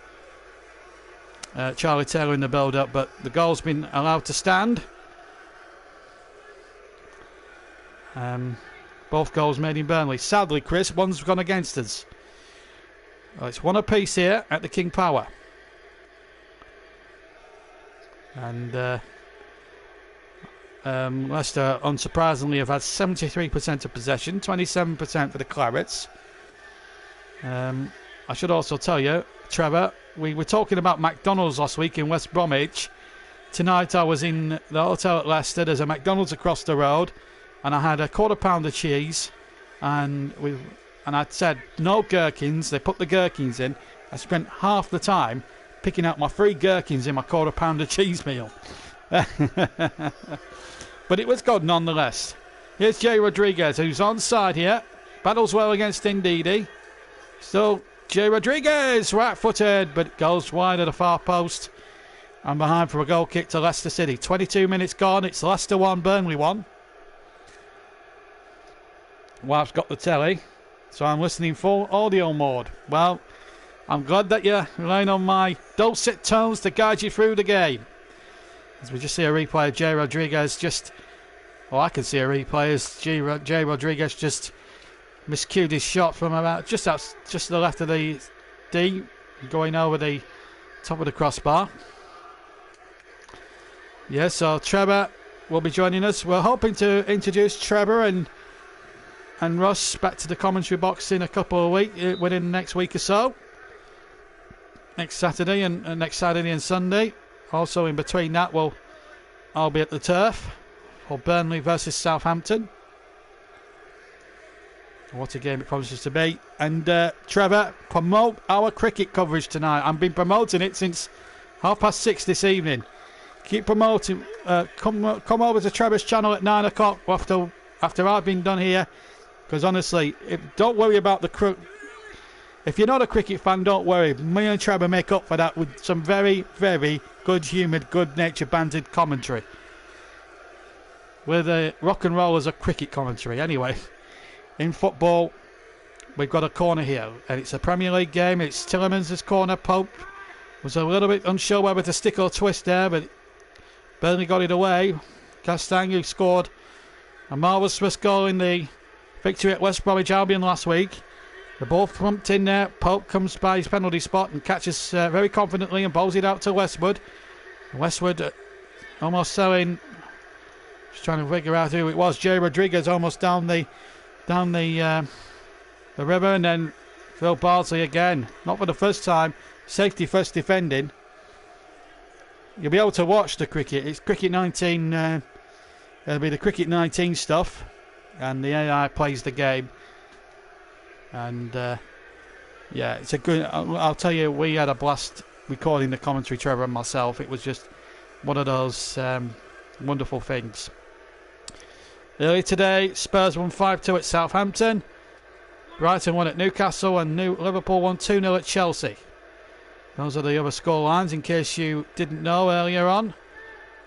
Charlie Taylor in the build-up, but the goal's been allowed to stand. Both goals made in Burnley. Sadly, Chris, one's gone against us. Well, it's one apiece here at the King Power. And Leicester, unsurprisingly, have had 73% of possession, 27% for the Clarets. I should also tell you, Trevor, we were talking about McDonald's last week in West Bromwich. Tonight I was in the hotel at Leicester. There's a McDonald's across the road, and I had a quarter pound of cheese, and I said no gherkins. They put the gherkins in. I spent half the time picking out my 3 gherkins in my quarter pound of cheese meal. But it was good nonetheless. Here's Jay Rodriguez, who's onside here. Battles well against Ndidi. Still Jay Rodriguez, right-footed, but goes wide at the far post. And behind for a goal kick to Leicester City. 22 minutes gone. It's Leicester 1, Burnley 1. Wife's got the telly, so I'm listening full audio mode. Well, I'm glad that you're relying on my dulcet tones to guide you through the game. As we just see a replay of Jay Rodriguez I can see a replay as Jay Rodriguez just miscued his shot from about just to the left of the D, going over the top of the crossbar. Yeah, so Trevor will be joining us. We're hoping to introduce Trevor and Russ back to the commentary box in a couple of weeks, within the next week or so. Next Saturday and Sunday. Also in between that, I'll be at the turf for Burnley versus Southampton. What a game it promises to be. And Trevor, promote our cricket coverage tonight. I've been promoting it since 6:30 this evening. Keep promoting. Come over to Trevor's channel at 9 o'clock after I've been done here. Because honestly, don't worry about the if you're not a cricket fan, don't worry. Me and Trevor make up for that with some very, very good-humoured, good-natured, bantered commentary. We're the rock and rollers of cricket commentary. Anyway, in football, we've got a corner here, and it's a Premier League game. It's Tillemans' corner. Pope was a little bit unsure whether to stick or twist there, but Burnley got it away. Castang, who scored a marvellous first goal in the victory at West Bromwich Albion last week. The ball thumped in there. Pope comes by his penalty spot and catches very confidently and bowls it out to Westwood. Westwood almost selling. Just trying to figure out who it was. Jay Rodriguez almost down the river, and then Phil Bardsley again. Not for the first time. Safety first defending. You'll be able to watch the cricket. It's Cricket 19. It'll be the Cricket 19 stuff, and the AI plays the game. And yeah, it's a good. I'll tell you, we had a blast recording the commentary, Trevor and myself. It was just one of those wonderful things. Earlier today, Spurs won 5-2 at Southampton. Brighton won at Newcastle, and Liverpool won 2-0 at Chelsea. Those are the other score lines, in case you didn't know earlier on.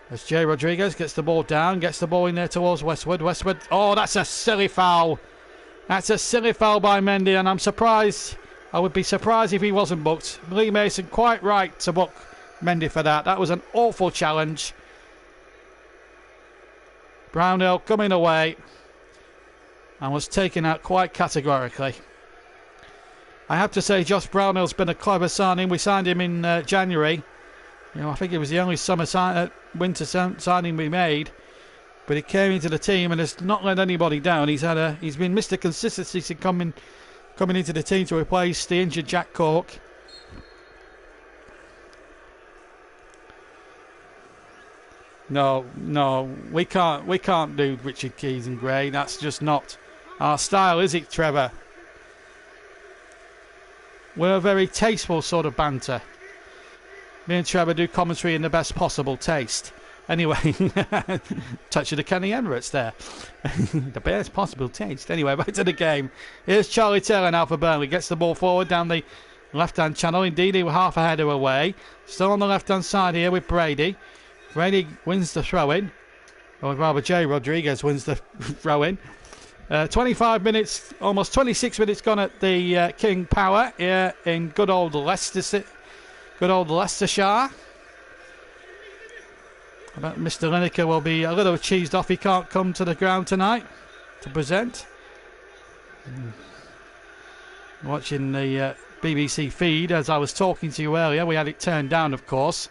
As Jay Rodriguez gets the ball down, gets the ball in there towards Westwood. Westwood, oh, that's a silly foul. That's a silly foul by Mendy, and I'm surprised. I would be surprised if he wasn't booked. Lee Mason quite right to book Mendy for that. That was an awful challenge. Brownhill coming away and was taken out quite categorically. I have to say, Josh Brownhill's been a clever signing. We signed him in January. You know, I think it was the only winter signing we made. But he came into the team and has not let anybody down. He's been Mr. Consistency coming into the team to replace the injured Jack Cork. No, we can't do Richard Keys and Gray. That's just not our style, is it, Trevor? We're a very tasteful sort of banter. Me and Trevor do commentary in the best possible taste. Anyway, touch of the Kenny Emirates there. The best possible taste. Anyway, back to the game. Here's Charlie Taylor now for Burnley. Gets the ball forward down the left-hand channel. Indeed, he was half a header away. Still on the left-hand side here with Brady. Brady wins the throw-in. Or rather, Jay Rodriguez wins the throw-in. 25 minutes, almost 26 minutes gone at the King Power here in good old Leicestershire. I bet Mr. Lineker will be a little cheesed off he can't come to the ground tonight to present. Watching the BBC feed as I was talking to you earlier, we had it turned down, of course.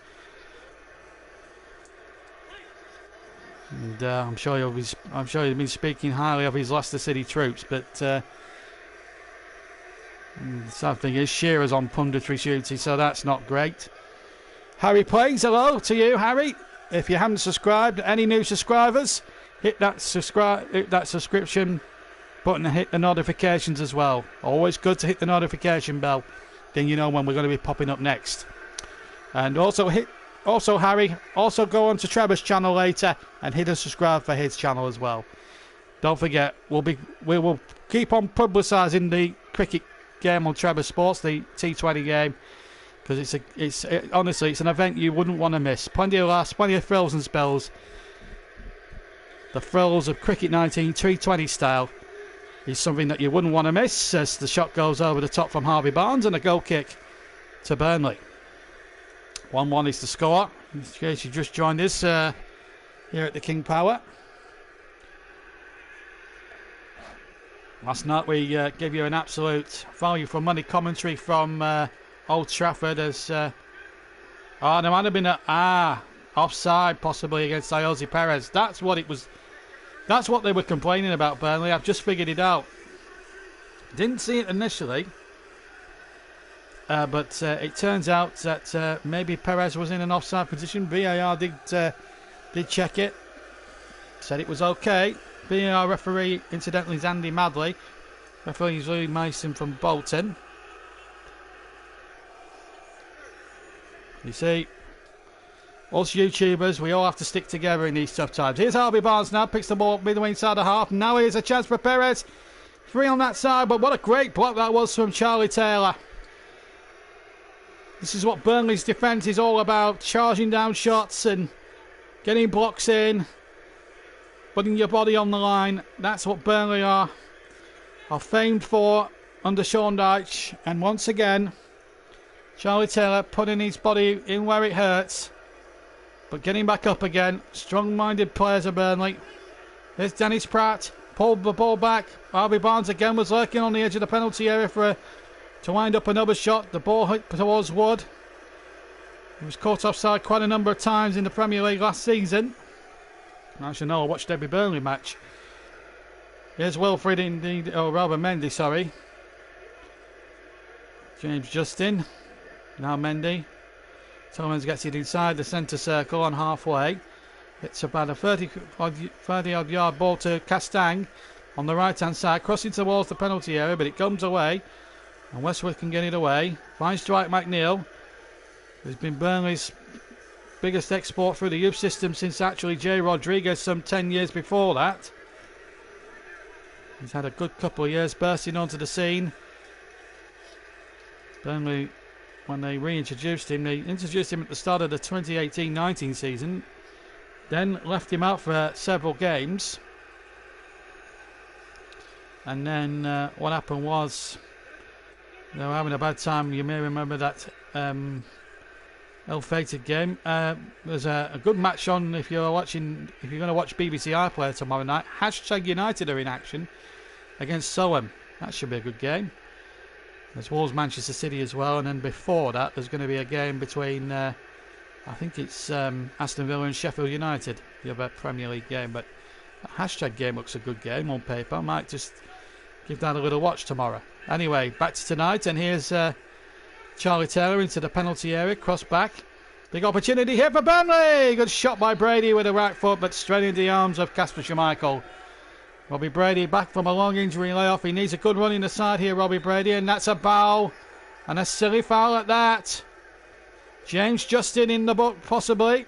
And I'm sure he'll been speaking highly of his Leicester City troops, but the sad thing is Shearer's on punditry duty, so that's not great. Harry Plays, hello to you, Harry. If you haven't subscribed, any new subscribers, hit that subscription button and hit the notifications as well. Always good to hit the notification bell, then you know when we're going to be popping up next. And also Harry, also go on to Trevor's channel later and hit and subscribe for his channel as well. Don't forget, we will keep on publicising the cricket game on Trevor Sports, the T20 game, because honestly it's an event you wouldn't want to miss. Plenty of laughs, plenty of thrills and spells. The thrills of Cricket 19 T20 style is something that you wouldn't want to miss, as the shot goes over the top from Harvey Barnes and a goal kick to Burnley. 1-1 is the score, in case you just joined us here at the King Power. Last night we gave you an absolute value for money commentary from Old Trafford, as there might have been offside possibly against Iosi Perez. That's what it was. That's what they were complaining about, Burnley. I've just figured it out. Didn't see it initially. But it turns out that maybe Perez was in an offside position. VAR did check it. Said it was okay. VAR referee, incidentally, is Andy Madley. Referee is Louis Mason from Bolton. You see, us YouTubers, we all have to stick together in these tough times. Here's Harvey Barnes now, picks the ball up midway inside the half. Now here's a chance for Perez. 3 on that side, but what a great block that was from Charlie Taylor. This is what Burnley's defence is all about. Charging down shots and getting blocks in. Putting your body on the line. That's what Burnley are famed for under Sean Dyche. And once again, Charlie Taylor putting his body in where it hurts, but getting back up again. Strong-minded players of Burnley. There's Dennis Pratt. Pulled the ball back. Harvey Barnes again was lurking on the edge of the penalty area to wind up another shot. The ball hit towards Wood. He was caught offside quite a number of times in the Premier League last season. Actually, no, I watched every Burnley match. Here's Wilfred, indeed. Oh, Robert Mendy, sorry. James Justin. Now Mendy. Tillmans gets it inside the centre circle on halfway. It's about a 30-odd yard ball to Castang on the right-hand side, crossing towards the penalty area, but it comes away. And Westwood can get it away. Finds Dwight McNeil, who's been Burnley's biggest export through the youth system since actually Jay Rodriguez some 10 years before that. He's had a good couple of years bursting onto the scene. Burnley, when they reintroduced him, they introduced him at the start of the 2018-19 season, then left him out for several games. And then what happened was they were having a bad time. You may remember that ill-fated game. There's a good match on if you're going to watch BBC iPlayer tomorrow night. #United are in action against Soham. That should be a good game. There's Wolves Manchester City as well, and then before that there's going to be a game between I think it's Aston Villa and Sheffield United, the other Premier League game. But that #game looks a good game on paper. I might just give that a little watch tomorrow. Anyway, back to tonight, and here's Charlie Taylor into the penalty area, cross back. Big opportunity here for Burnley. Good shot by Brady with the right foot, but straight into the arms of Kasper Schmeichel. Robbie Brady back from a long injury layoff. He needs a good run in the side here, Robbie Brady, and that's a foul, and a silly foul at that. James Justin in the book, possibly.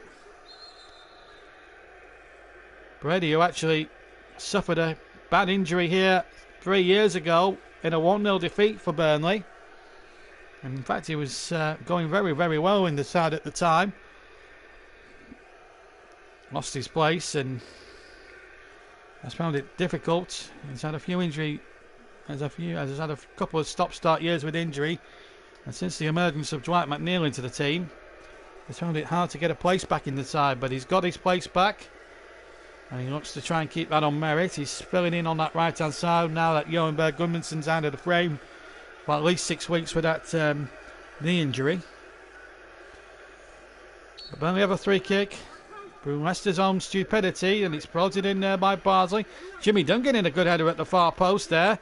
Brady, who actually suffered a bad injury here 3 years ago in a 1-0 defeat for Burnley. And in fact, he was going very, very well in the side at the time. Lost his place, and has found it difficult. He's had a few injury, has had a couple of stop-start years with injury, and since the emergence of Dwight McNeil into the team, he's found it hard to get a place back in the side. But he's got his place back, and he looks to try and keep that on merit. He's filling in on that right-hand side now that Johan Berg Gudmundsson's out of the frame for at least 6 weeks with that knee injury. But Burnley have a free kick through Leicester's own stupidity, and it's prodded in there by Bardsley. Jimmy Dunn getting a good header at the far post there,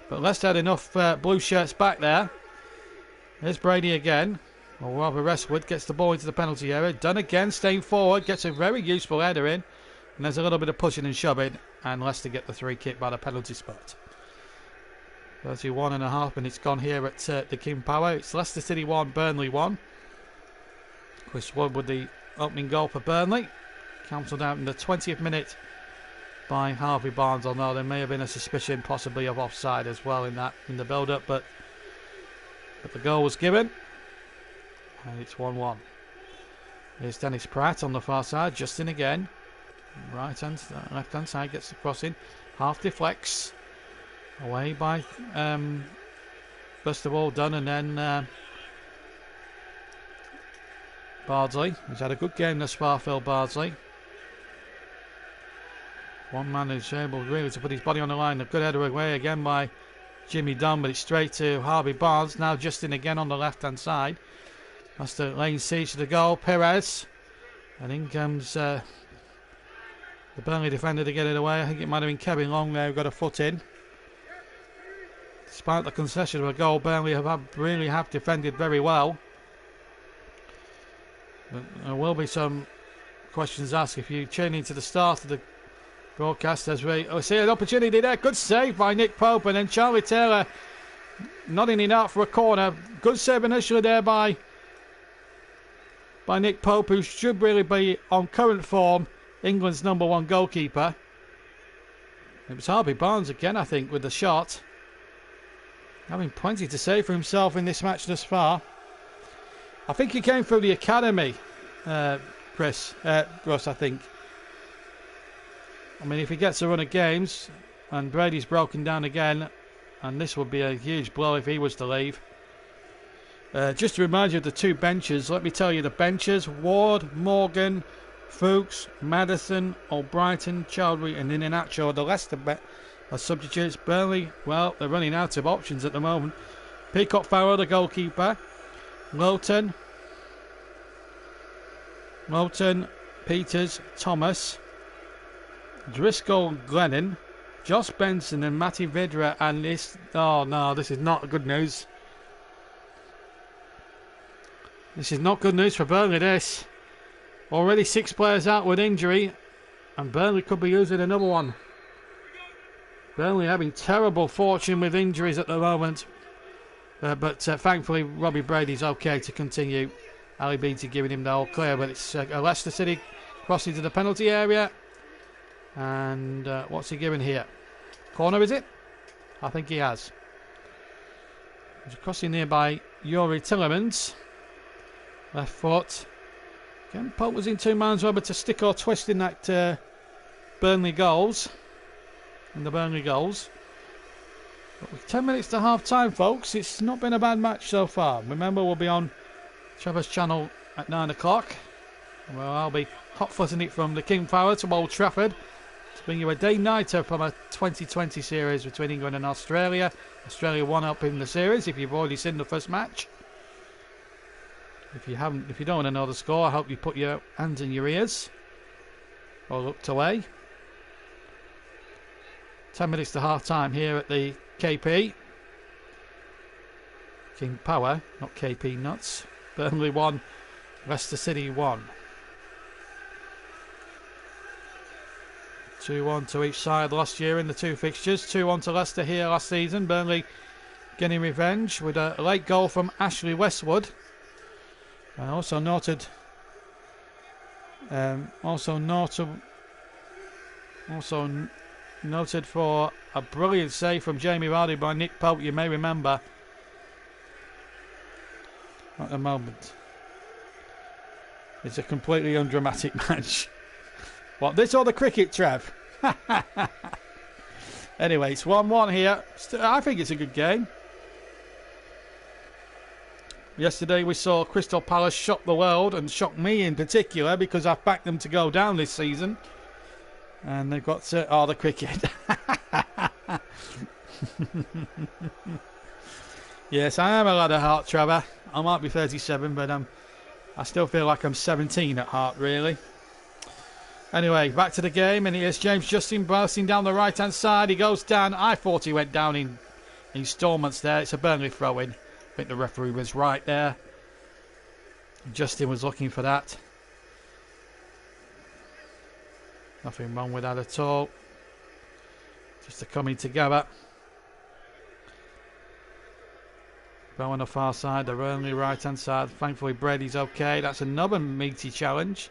but Leicester had enough blue shirts back there. Here's Brady again, or rather Westwood gets the ball into the penalty area. Dunn again, staying forward, gets a very useful header in, and there's a little bit of pushing and shoving, and Leicester get the free kick by the penalty spot. 31.5 minutes gone here at the King Power. It's Leicester City 1, Burnley 1. Chris Wood with the opening goal for Burnley. Cancelled out in the 20th minute by Harvey Barnes, although there may have been a suspicion possibly of offside as well in the build-up, but the goal was given, and it's 1-1. Here's Dennis Pratt on the far side, Justin again. Left-hand side gets the crossing, half deflects away by first of all Dunn, and then Bardsley. He's had a good game thus far, Phil Bardsley. One man who's able really to put his body on the line. A good header away again by Jimmy Dunn, but it's straight to Harvey Barnes. Now Justin again on the left-hand side. Leicester laying siege to the goal. Perez. And in comes the Burnley defender to get it away. I think it might have been Kevin Long there who got a foot in. Despite the concession of a goal, Burnley really have defended very well. But there will be some questions asked if you tune into the start of the broadcast as we see an opportunity there. Good save by Nick Pope, and then Charlie Taylor nodding it out for a corner. Good save initially there by Nick Pope, who should really be on current form England's #1 goalkeeper. It was Harvey Barnes again, I think, with the shot. Having plenty to say for himself in this match thus far. I think he came through the academy, Russ, I think. I mean, if he gets a run of games and Brady's broken down again, and this would be a huge blow if he was to leave. Just to remind you of the two benches, let me tell you the benches: Ward, Morgan, Fuchs, Madison, Albrighton, Chowdhury and Iheanacho. The Leicester are substitutes. Burnley, well, they're running out of options at the moment. Peacock Farrow, the goalkeeper. Lowton, Peters, Thomas, Driscoll, Glennon, Josh Benson and Matty Vidra, and this, oh no, this is not good news. This is not good news for Burnley, this. Already 6 players out with injury, and Burnley could be losing another one. Burnley having terrible fortune with injuries at the moment. But thankfully Robbie Brady's okay to continue. Ali Beattie giving him the all clear, but it's Leicester City crossing to the penalty area. And what's he giving here? Corner, is it? I think he has. He's crossing there by Yuri Tillemans. Left foot. Again, Pope was in two minds whether to stick or twist in that Burnley goals. In the Burnley goals. But with 10 minutes to half time, folks, it's not been a bad match so far. Remember, we'll be on Trevor's channel at 9 o'clock. Well, I'll be hot-footing it from the King Power to Old Trafford to bring you a day-nighter from a 2020 series between England and Australia. Australia won up in the series, if you've already seen the first match. If you don't want to know the score, I hope you put your hands in your ears or looked away. 10 minutes to half time here at the KP. King Power, not KP nuts. Burnley 1, Leicester City 1. 2-1 to each side last year in the two fixtures. 2-1 to Leicester here last season. Burnley getting revenge with a late goal from Ashley Westwood. Also noted for a brilliant save from Jamie Vardy by Nick Pope, you may remember. At the moment, it's a completely undramatic match. What, this or the cricket, Trev? Anyway, it's 1-1 here. I think it's a good game. Yesterday we saw Crystal Palace shock the world, and shock me in particular, because I've backed them to go down this season. And they've got the cricket. Yes, I am a lad of heart, Trevor. I might be 37, but I still feel like I'm 17 at heart, really. Anyway, back to the game, and here's James Justin bursting down the right-hand side. He goes down. I thought he went down in instalments there. It's a Burnley throw-in. I think the referee was right there. Justin was looking for that. Nothing wrong with that at all. Just a coming together. Bow on the far side, the Burnley right-hand side. Thankfully, Brady's okay. That's another meaty challenge.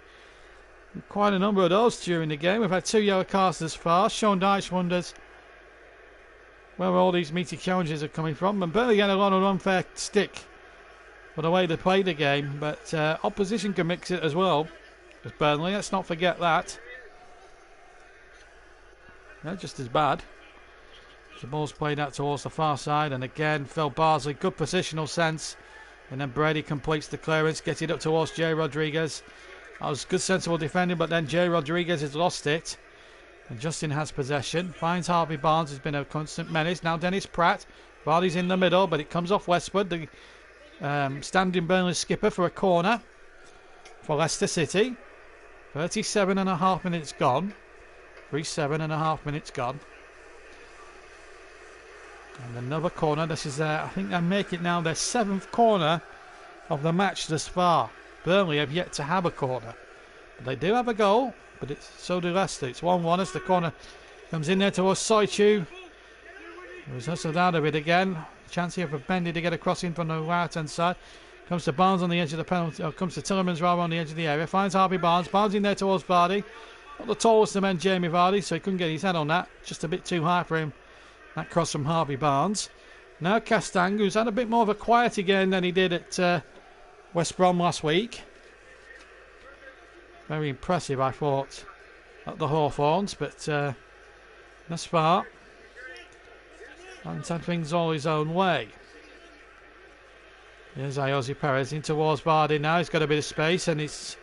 Quite a number of those during the game. We've had 2 yellow cards thus far. Sean Dyche wonders where all these meaty challenges are coming from. And Burnley get a lot of unfair stick for the way they play the game. But opposition can mix it as well as Burnley. Let's not forget that. They're just as bad. The ball's played out towards the far side. And again, Phil Bardsley, good positional sense. And then Brady completes the clearance, gets it up towards Jay Rodriguez. That was good, sensible defending, but then Jay Rodriguez has lost it. And Justin has possession. Finds Harvey Barnes, who's been a constant menace. Now Dennis Pratt. Vardy's in the middle, but it comes off Westwood, the standing Burnley skipper, for a corner for Leicester City. 37.5 minutes gone. 37.5 minutes gone. And another corner. This is, I think they make it now their 7th corner of the match thus far. Burnley have yet to have a corner. But they do have a goal, but so do Leicester. It's 1-1 as the corner comes in there towards Soichu. It was hustled out of it again. Chance here for Bendy to get across in from the right-hand side. Comes to Barnes on the edge of the penalty. Comes to Tillemans rather on the edge of the area. Finds Harvey Barnes. Barnes in there towards Vardy. Not the tallest of men, Jamie Vardy, so he couldn't get his head on that. Just a bit too high for him. That cross from Harvey Barnes. Now Castang, who's had a bit more of a quieter game than he did at West Brom last week. Very impressive, I thought, at the Hawthorns, but thus far, hasn't had things all his own way. Here's Iosi Perez in towards Vardy now. He's got a bit of space, and it's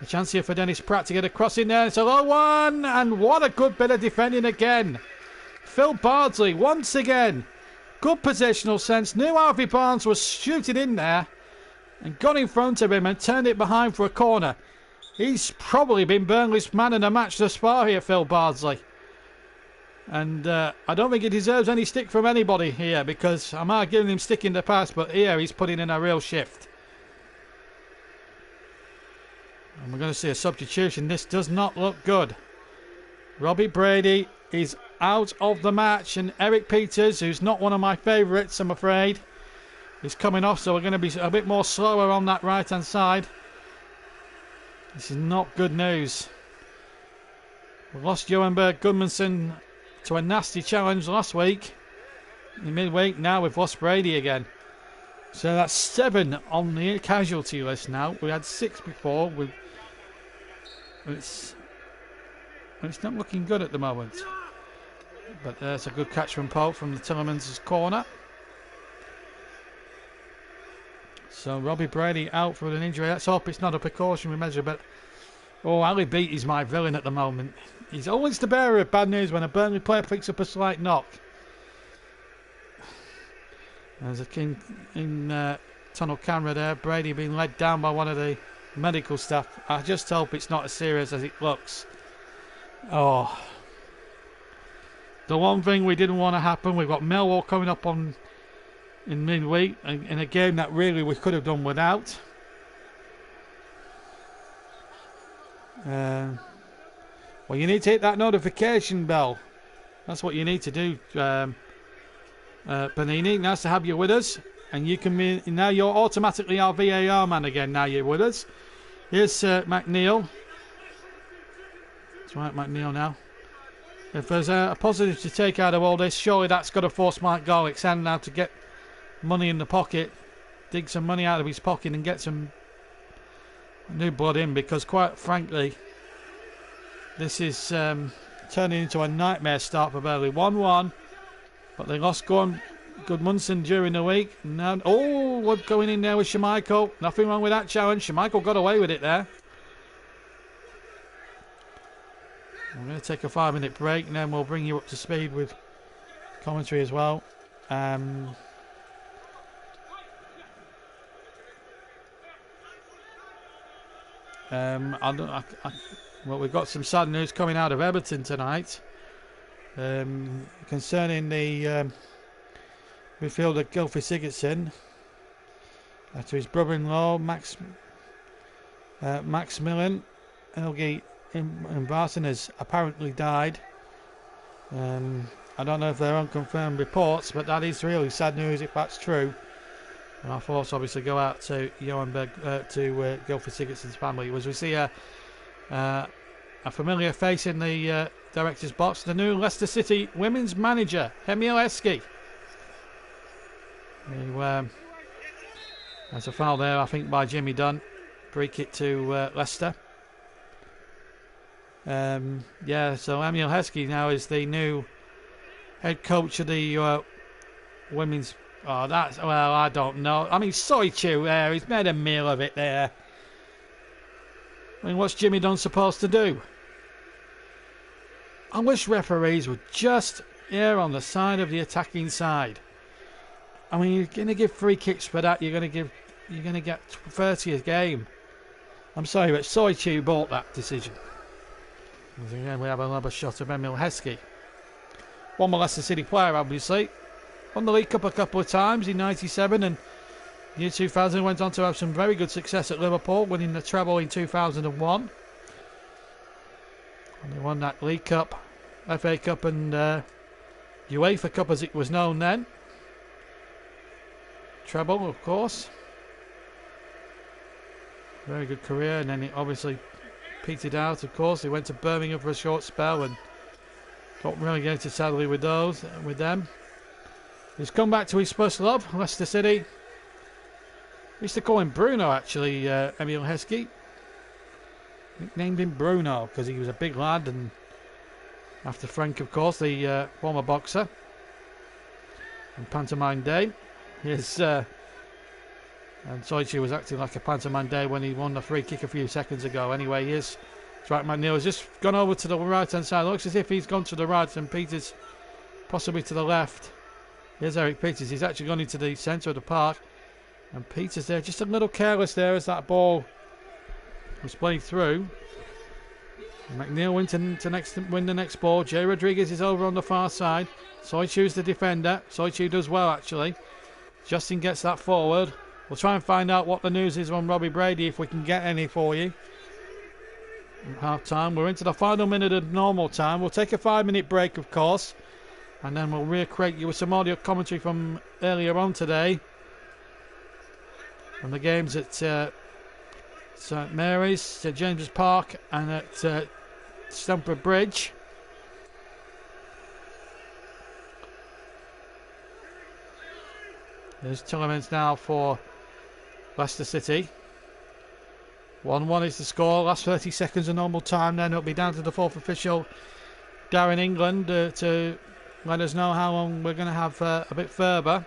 a chance here for Dennis Pratt to get a cross in there. It's a low one, and what a good bit of defending again. Phil Bardsley, once again, good positional sense. Knew Harvey Barnes was shooting in there, and got in front of him and turned it behind for a corner. He's probably been Burnley's man in the match thus far here, Phil Bardsley. And I don't think he deserves any stick from anybody here, because I might have given him stick in the past, but here he's putting in a real shift. And we're going to see a substitution. This does not look good. Robbie Brady is out of the match, and Eric Peters, who's not one of my favourites, I'm afraid, is coming off, so we're going to be a bit more slower on that right-hand side. This is not good news. We lost Johanberg Gudmundsson to a nasty challenge last week. In midweek, now we've lost Brady again. So that's 7 on the casualty list now. We had 6 before. It's not looking good at the moment. But there's a good catch from Pope from the Tillemans' corner. So Robbie Brady out for an injury. Let's hope it's not a precautionary measure. But Ali Beat is my villain at the moment. He's always the bearer of bad news when a Burnley player picks up a slight knock. There's a king in tunnel camera there. Brady being led down by one of the medical staff. I just hope it's not as serious as it looks. Oh, the one thing we didn't want to happen. We've got Millwall coming up in midweek in a game that really we could have done without. Well, you need to hit that notification bell. That's what you need to do, Panini. Nice to have you with us, and you can be, now you're automatically our VAR man again. Now you're with us. Here's McNeil. That's right, McNeil now. If there's a positive to take out of all this, surely that's got to force Mike Garlick's hand now to get money in the pocket, dig some money out of his pocket and get some new blood in, because quite frankly this is turning into a nightmare start for Burnley. 1-1, but they lost Goodmunson during the week. Now, what's going in there with Schmeichel? Nothing wrong with that challenge. Schmeichel got away with it there. We're going to take a 5-minute break, and then we'll bring you up to speed with commentary as well. Well, we've got some sad news coming out of Everton tonight concerning the midfielder Gylfi Sigurdsson. To his brother-in-law Maximilian Helgi Imbarson has apparently died. I don't know if they're unconfirmed reports, but that is really sad news if that's true. And our thoughts obviously go out to Johan Gylfi Sigurdsson's family. As we see a familiar face in the director's box, the new Leicester City women's manager, Emil Heskey. There's a foul there, I think, by Jimmy Dunn. Free kick to Leicester. So Emil Heskey now is the new head coach of the women's. Oh, I don't know. I mean, Soichu there, he's made a meal of it there. I mean, what's Jimmy Dunn supposed to do? I wish referees would just err on the side of the attacking side. I mean, you're going to give free kicks for that. You're going to get 30 a game. I'm sorry, but Soichu bought that decision. And again, we have another shot of Emil Heskey. One more Leicester City player, obviously. Won the League Cup a couple of times in '97 and year 2000. Went on to have some very good success at Liverpool, winning the treble in 2001. And they won that League Cup, FA Cup and UEFA Cup as it was known then. Treble, of course. Very good career, and then it obviously petered out, of course. He went to Birmingham for a short spell and got relegated sadly with them. He's come back to his first love, Leicester City. We used to call him Bruno, actually, Emil Heskey. Nicknamed him Bruno because he was a big lad, and after Frank, of course, the former boxer. And Pantomime Day. And Soichi was acting like a Pantomime Day when he won the free kick a few seconds ago. Anyway, here's Dwight McNeil has just gone over to the right-hand side. Looks as if he's gone to the right and Peters possibly to the left. Here's Eric Peters. He's actually gone into the centre of the park. And Peters there, just a little careless there as that ball was played through. McNeil went to win the next ball. Jay Rodriguez is over on the far side. Soichu's the defender. Soichu does well, actually. Justin gets that forward. We'll try and find out what the news is on Robbie Brady if we can get any for you. Half time. We're into the final minute of normal time. We'll take a 5-minute break, of course. And then we'll reacquaint you with some audio commentary from earlier on today. From the games at St Mary's, St James's Park and at Stamford Bridge. There's Tillemans now for Leicester City. 1-1 is the score. Last 30 seconds of normal time. Then it'll be down to the fourth official, Darren England, to let us know how long we're going to have a bit further.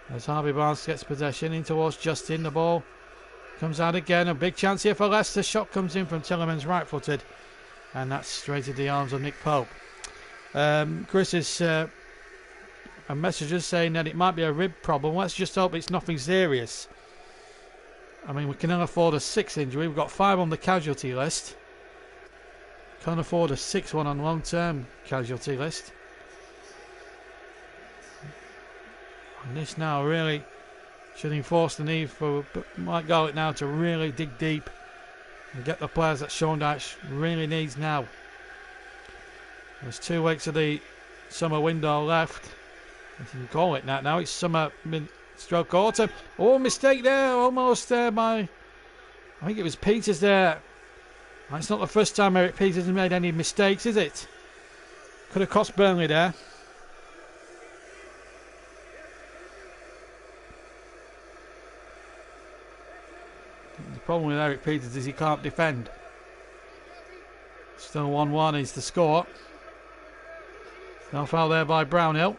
As Harvey Barnes gets possession in towards Justin. The ball comes out again. A big chance here for Leicester. Shot comes in from Tillemans, right-footed. And that's straight into the arms of Nick Pope. Chris is a message saying that it might be a rib problem. Let's just hope it's nothing serious. I mean, we can only afford a 6th injury. We've got 5 on the casualty list. Can't afford a 6th one on long-term casualty list. And this now really should enforce the need for Mike Garlick now to really dig deep and get the players that Sean Dyche really needs now. There's 2 weeks of the summer window left. If you can call it that now. It's summer stroke autumn. Oh, mistake there. Almost there by, I think it was Peters there. It's not the first time Eric Peters has made any mistakes, is it? Could have cost Burnley there. The problem with Eric Peters is he can't defend. Still 1-1 is the score. Now foul there by Brownhill.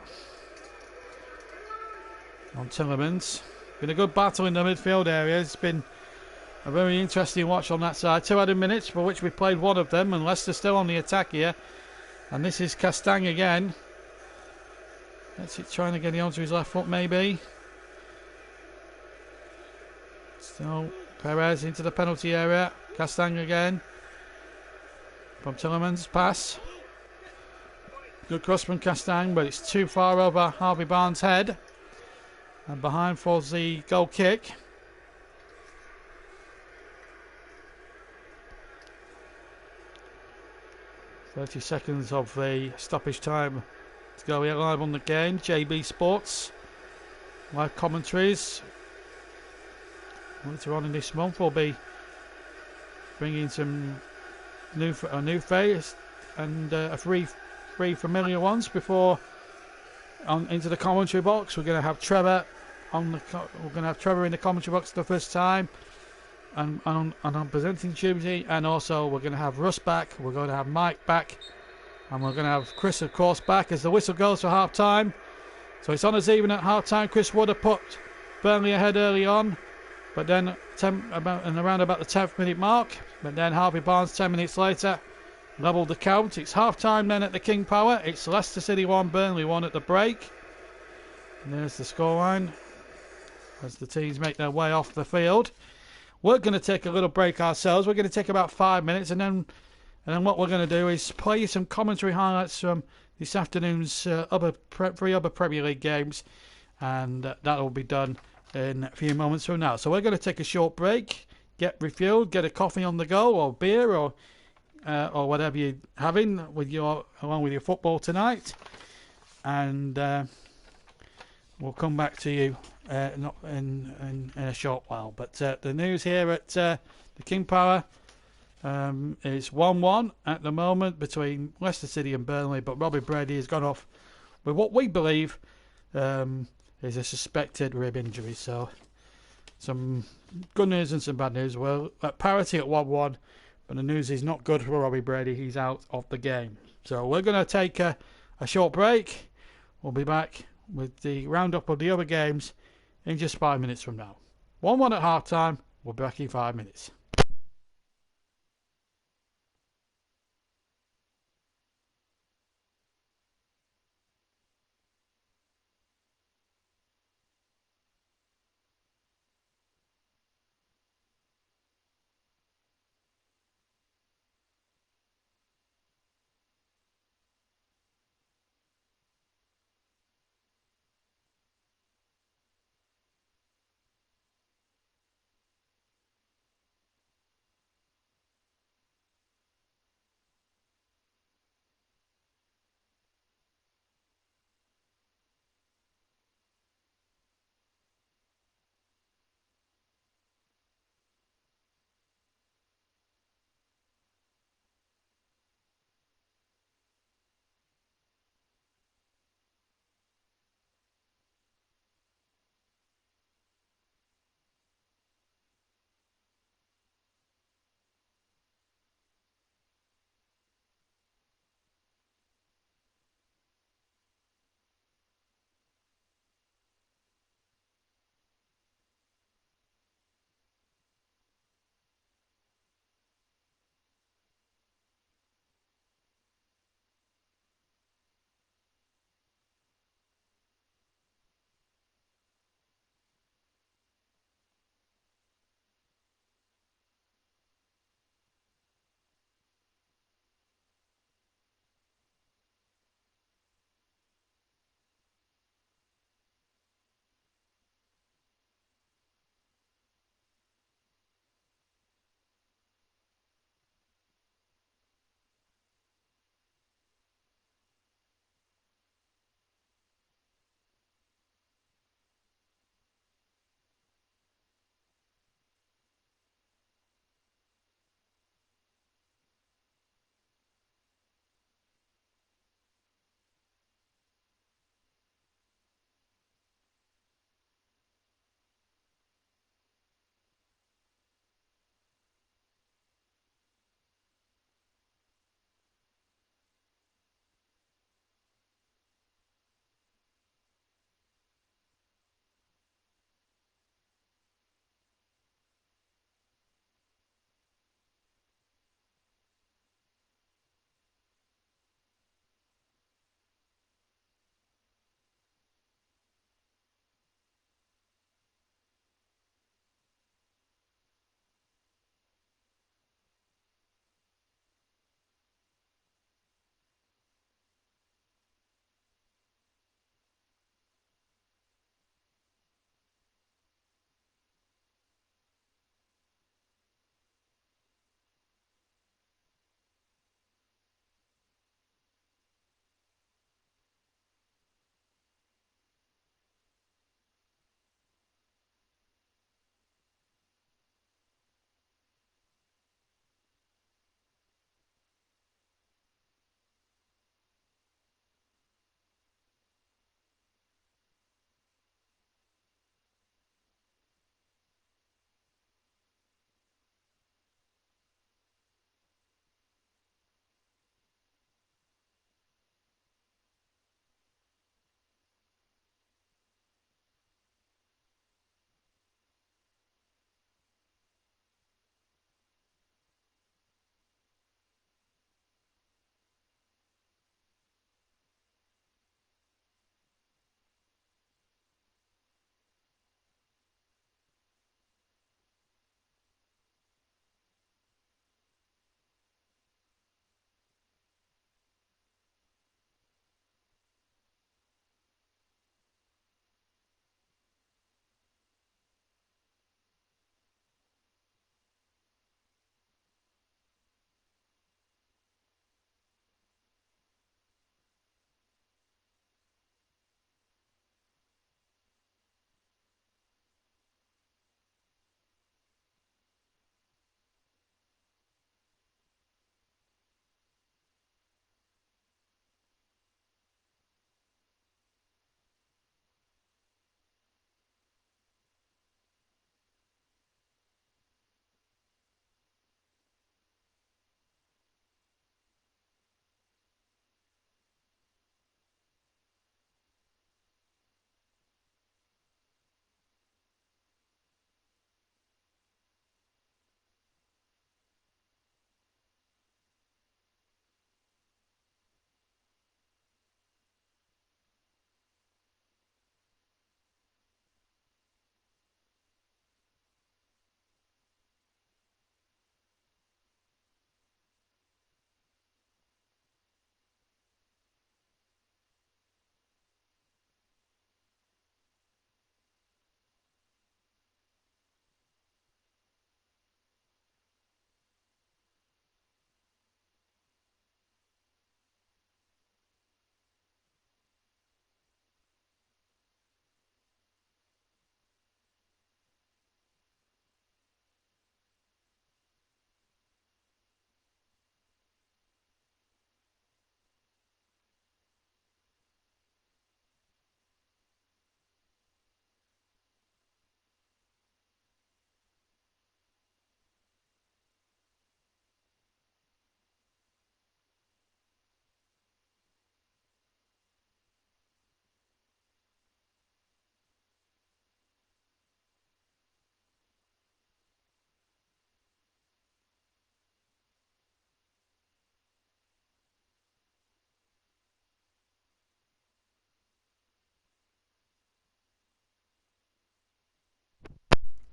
On Tillemans. Been a good battle in the midfield area. It's been a very interesting watch on that side. 2 added minutes, for which we played one of them, and Leicester still on the attack here. And this is Castang again. That's it, trying to get it onto his left foot maybe. Still Perez into the penalty area. Castang again. From Tillemans, pass. Good cross from Castang, but it's too far over Harvey Barnes' head. And behind falls the goal kick. "30 seconds of the stoppage time to go here live on the game. JB Sports. Live commentaries. Later on in this month we'll be bringing some new face and three familiar ones before into the commentary box. We're going to have Trevor we're going to have Trevor in the commentary box for the first time, and on presenting duty, and also we're going to have Russ back. We're going to have Mike back, and we're going to have Chris, of course, back as the whistle goes for half time. So it's on us even at half time. Chris would have put Burnley ahead early on, but then around about the 10th minute mark. But then Harvey Barnes 10 minutes later levelled the count. It's half time then at the King Power. It's Leicester City 1, Burnley 1 at the break. And there's the scoreline as the teams make their way off the field. We're going to take a little break ourselves. We're going to take about 5 minutes, and then what we're going to do is play some commentary highlights from this afternoon's three other Premier League games, and that will be done in a few moments from now. So we're going to take a short break, get refueled, get a coffee on the go, or beer, or whatever you're having along with your football tonight, and we'll come back to you not in a short while. But the news here at the King Power is 1-1 at the moment between Leicester City and Burnley, but Robbie Brady has gone off with what we believe is a suspected rib injury. So some good news and some bad news. Well, at parity at 1-1, but the news is not good for Robbie Brady. He's out of the game. So we're going to take a short break. We'll be back with the roundup of the other games in just 5 minutes from now. 1-1 at half time. We'll be back in 5 minutes.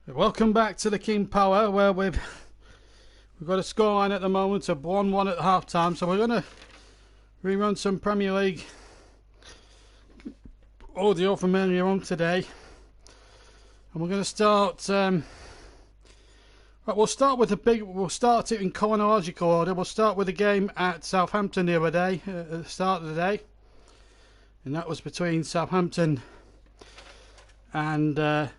Welcome back to the King Power, where we've got a scoreline at the moment of 1-1 at half time. So we're going to rerun some Premier League audio from earlier on today, and we're going to start. Right, we'll start with We'll start it in chronological order. We'll start with the game at Southampton the other day, at the start of the day, and that was between Southampton and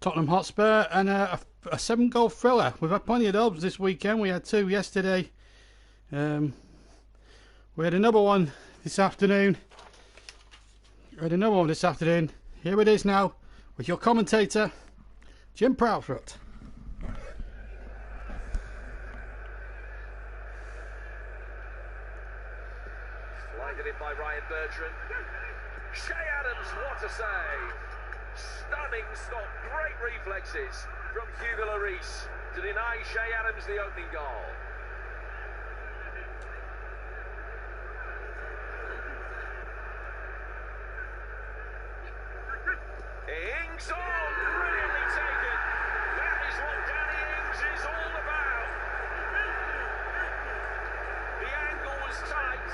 Tottenham Hotspur, and a 7-goal thriller. We've had plenty of those this weekend. We had 2 yesterday. We had another one this afternoon. Here it is now with your commentator, Jim Proudfoot. Flagged in by Ryan Bertrand. Shea Adams, what a save! Stunning stop, great reflexes from Hugo Lloris to deny Shea Adams the opening goal. Ings on, brilliantly taken. That is what Danny Ings is all about. The angle was tight.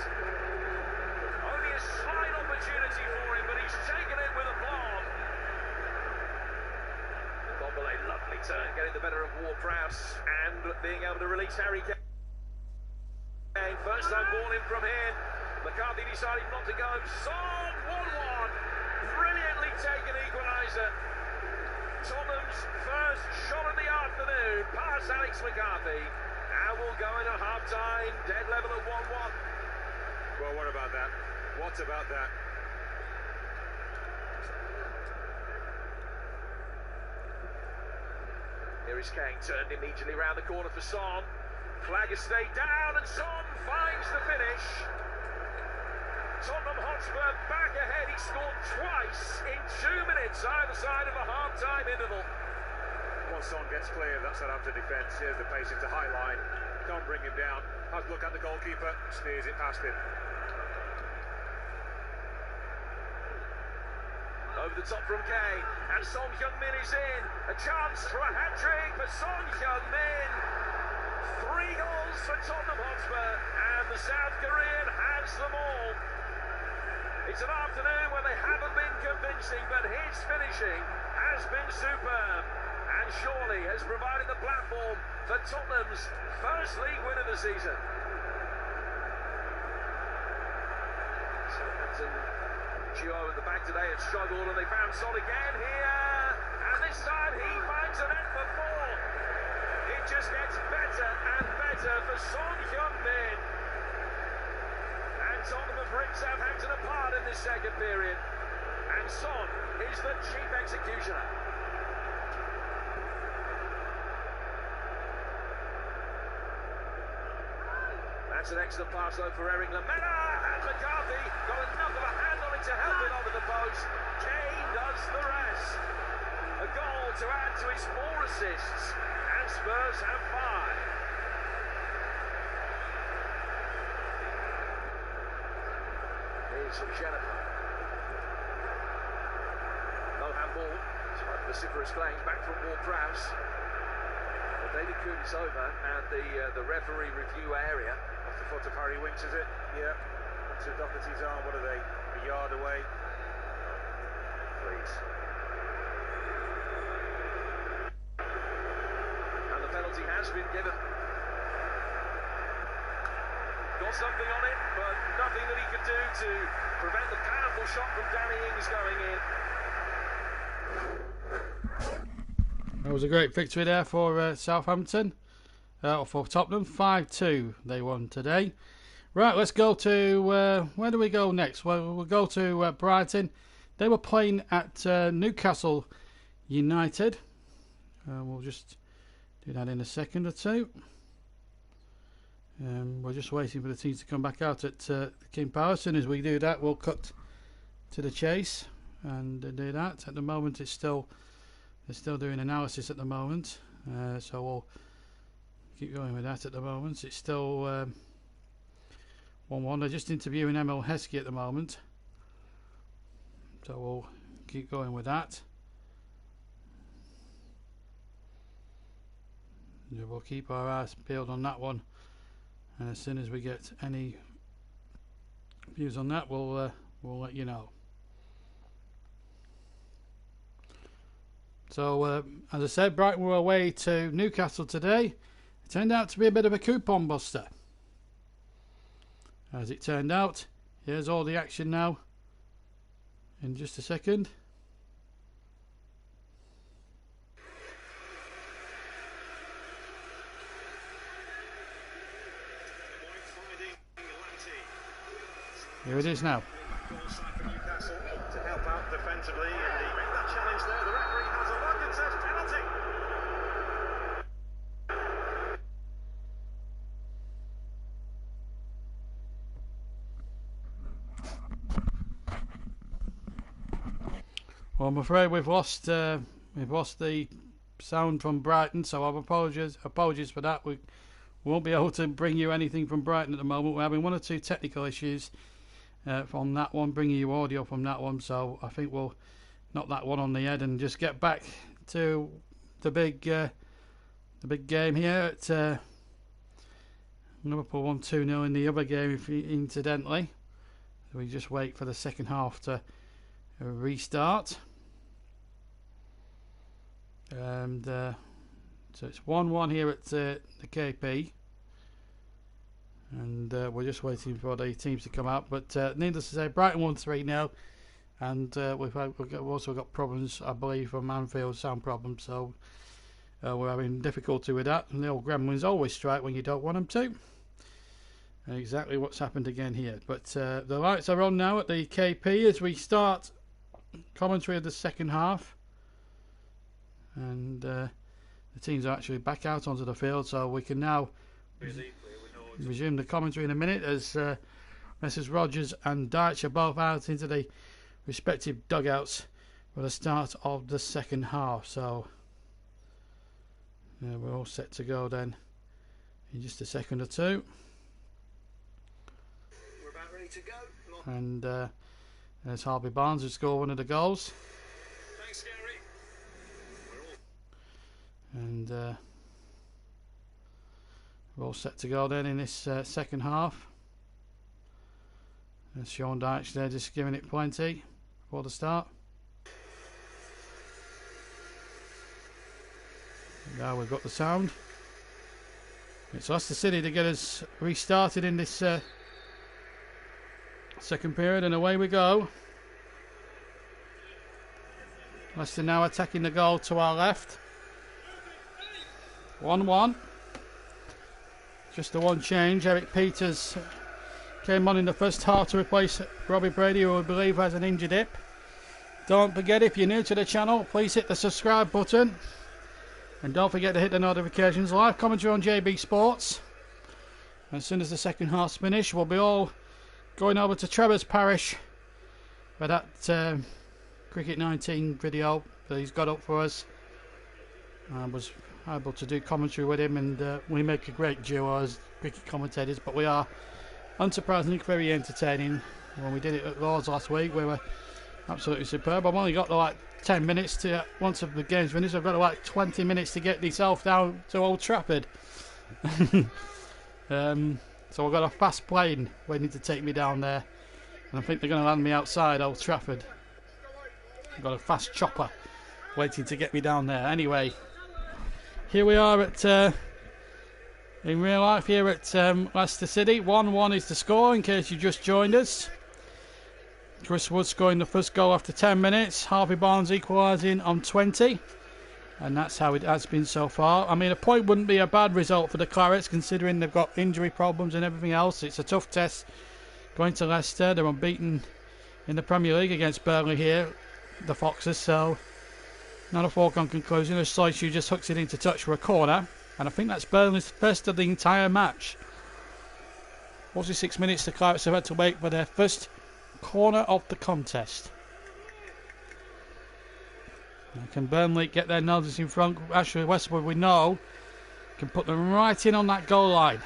Only a slight opportunity for him, but he's taken it with aplomb. A lovely turn, getting the better of Ward-Prowse and being able to release Harry Kane. First time ball in from him. McCarthy decided not to go. Son, 1-1. Brilliantly taken equaliser. Tottenham's first shot of the afternoon past Alex McCarthy. And we'll go in at half-time, dead level at 1-1. Well, what about that? What about that? Here is Kane, turned immediately round the corner for Son. Flag has stayed down and Son finds the finish. Tottenham Hotspur back ahead. He scored twice in 2 minutes either side of a half-time interval. Once Son gets clear, that's Southampton defence. Here's the pace into high line. Can't bring him down. Has a look at the goalkeeper. Steers it past him. Over the top from Kane, and Son Heung-min is in. A chance for a hat-trick for Son Heung-min. 3 goals for Tottenham Hotspur, and the South Korean has them all. It's an afternoon where they haven't been convincing, but his finishing has been superb, and surely has provided the platform for Tottenham's first league win of the season. Southampton duo at the back today had struggled, and they found Son again here, and this time he finds a net for 4. It just gets better and better for Son Heung-min, and Tottenham have ripped Southampton apart in this second period, and Son is the chief executioner. That's an excellent pass though for Eric Lamela, and McCarthy got enough of a hand on it to help it over the post. Kane does the rest. A goal to add to his 4 assists, and Spurs have 5. Here's Jennifer. No handball, despite vociferous claims back from Ward-Prowse. David Kuhn is over, and the referee review area. Off the foot of Harry Winks, is it? Yeah. Onto Doherty's arm. What are they? A yard away. Please. And the penalty has been given. Got something on it, but nothing that he could do to prevent the powerful shot from Danny Ings going in. That was a great victory there for Southampton, for Tottenham. 5-2 they won today. Right, let's go to, where do we go next? Well, we'll go to Brighton. They were playing at Newcastle United. We'll just do that in a second or two. We're just waiting for the teams to come back out at the King Power. As soon as we do that, we'll cut to the chase and do that. At the moment, they're still doing analysis at the moment, so we'll keep going with that at the moment. It's still 1-1. They're just interviewing Emil Heskey at the moment, so we'll keep going with that. We'll keep our eyes peeled on that one, and as soon as we get any views on that, we'll let you know. So as I said, Brighton were away to Newcastle today. It turned out to be a bit of a coupon buster. As it turned out, here's all the action now in just a second. Here it is now. To help out defensively and they make that challenge there. The referee has a look and says penalty. Well, I'm afraid we've lost the sound from Brighton, so I've apologies for that. We won't be able to bring you anything from Brighton at the moment. We're having one or two technical issues from that one, bringing you audio from that one, so I think we'll knock that one on the head and just get back to the big game here at Liverpool won 2-0 in the other game, incidentally. So we just wait for the second half to restart. And so it's 1-1 here at the KP, and we're just waiting for the teams to come out. But needless to say, Brighton won 3-0, and we've also got problems, I believe, from Anfield, sound problems. So we're having difficulty with that. And the old gremlins always strike when you don't want them to. And exactly what's happened again here. But the lights are on now at the KP as we start commentary of the second half. And the teams are actually back out onto the field, so we can now resume the commentary in a minute as Messrs Rogers and Dyche are both out into the respective dugouts for the start of the second half. So we're all set to go then in just a second or two. We're about ready to go. And there's Harvey Barnes who scored one of the goals. Thanks, Gary. And we're all set to go then in this second half. And Sean Dyche there just giving it plenty before the start. Now we've got the sound. It's Leicester City to get us restarted in this second period, and away we go. Leicester now attacking the goal to our left. 1-1. Just the one change. Eric Peters came on in the first half to replace Robbie Brady, who I believe has an injured hip. Don't forget, if you're new to the channel, please hit the subscribe button. And don't forget to hit the notifications. Live commentary on JB Sports. As soon as the second half's finished, we'll be all going over to Trevor's Parish for that Cricket 19 video that he's got up for us. I was able to do commentary with him, and we make a great duo as cricket commentators, but we are unsurprisingly very entertaining. When we did it at Lord's last week, we were absolutely superb. I've only got like 10 minutes to, once the game's finished, I've got like 20 minutes to get myself down to Old Trafford. So I've got a fast plane waiting to take me down there, and I think they're going to land me outside Old Trafford. I've got a fast chopper waiting to get me down there. Anyway, here we are at in real life here at Leicester City. 1-1 is the score, in case you just joined us. Chris Wood scoring the first goal after 10 minutes. Harvey Barnes equalising on 20. And that's how it has been so far. I mean, a point wouldn't be a bad result for the Clarets, considering they've got injury problems and everything else. It's a tough test going to Leicester. They're unbeaten in the Premier League against Burnley here, the Foxes. So not a foregone conclusion. As Soichu just hooks it into touch for a corner. And I think that's Burnley's first of the entire match. 46 minutes the Clarets have had to wait for their first corner of the contest. Now, can Burnley get their noses in front? Actually, Westwood, we know, can put them right in on that goal line.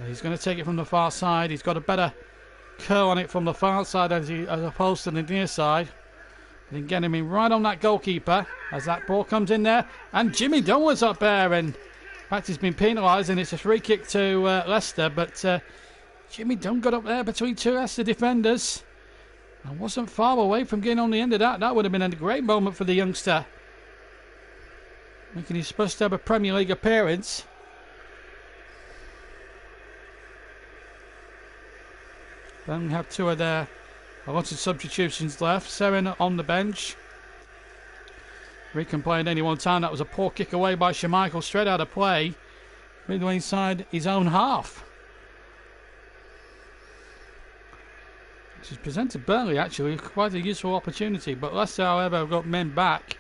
He's going to take it from the far side. He's got a better curl on it from the far side as opposed to the near side. Then get him in right on that goalkeeper as that ball comes in there. And Jimmy Dunn was up there, and in fact he's been penalised, and it's a free kick to Leicester. But Jimmy Dunn got up there between two Leicester defenders and wasn't far away from getting on the end of that. That would have been a great moment for the youngster, making his first ever Premier League appearance. Then we have two of their lots of substitutions left. Seren on the bench. We can play at any one time. That was a poor kick away by Schmeichel, straight out of play, midway inside his own half. Which has presented Burnley actually quite a useful opportunity. But Leicester, however, have got men back.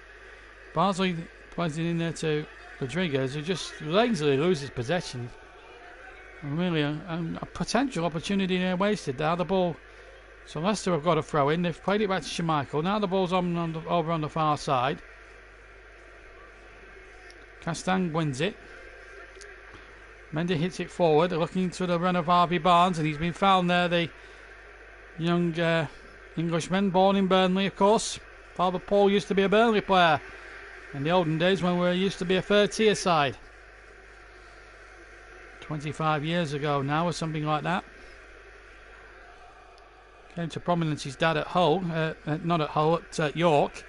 Barnsley plays it in there to Rodriguez, who just lazily loses possession. Really a potential opportunity there wasted. Now the ball, so Leicester have got a throw in. They've played it back to Schmeichel. Now the ball's over on the far side. Castang wins it. Mendy hits it forward, looking to the run of Harvey Barnes, and he's been fouled there. The young Englishman, born in Burnley, of course. Father Paul used to be a Burnley player in the olden days when we used to be a third-tier side. 25 years ago now, or something like that. Came to prominence his dad at Hull, not at Hull, at York.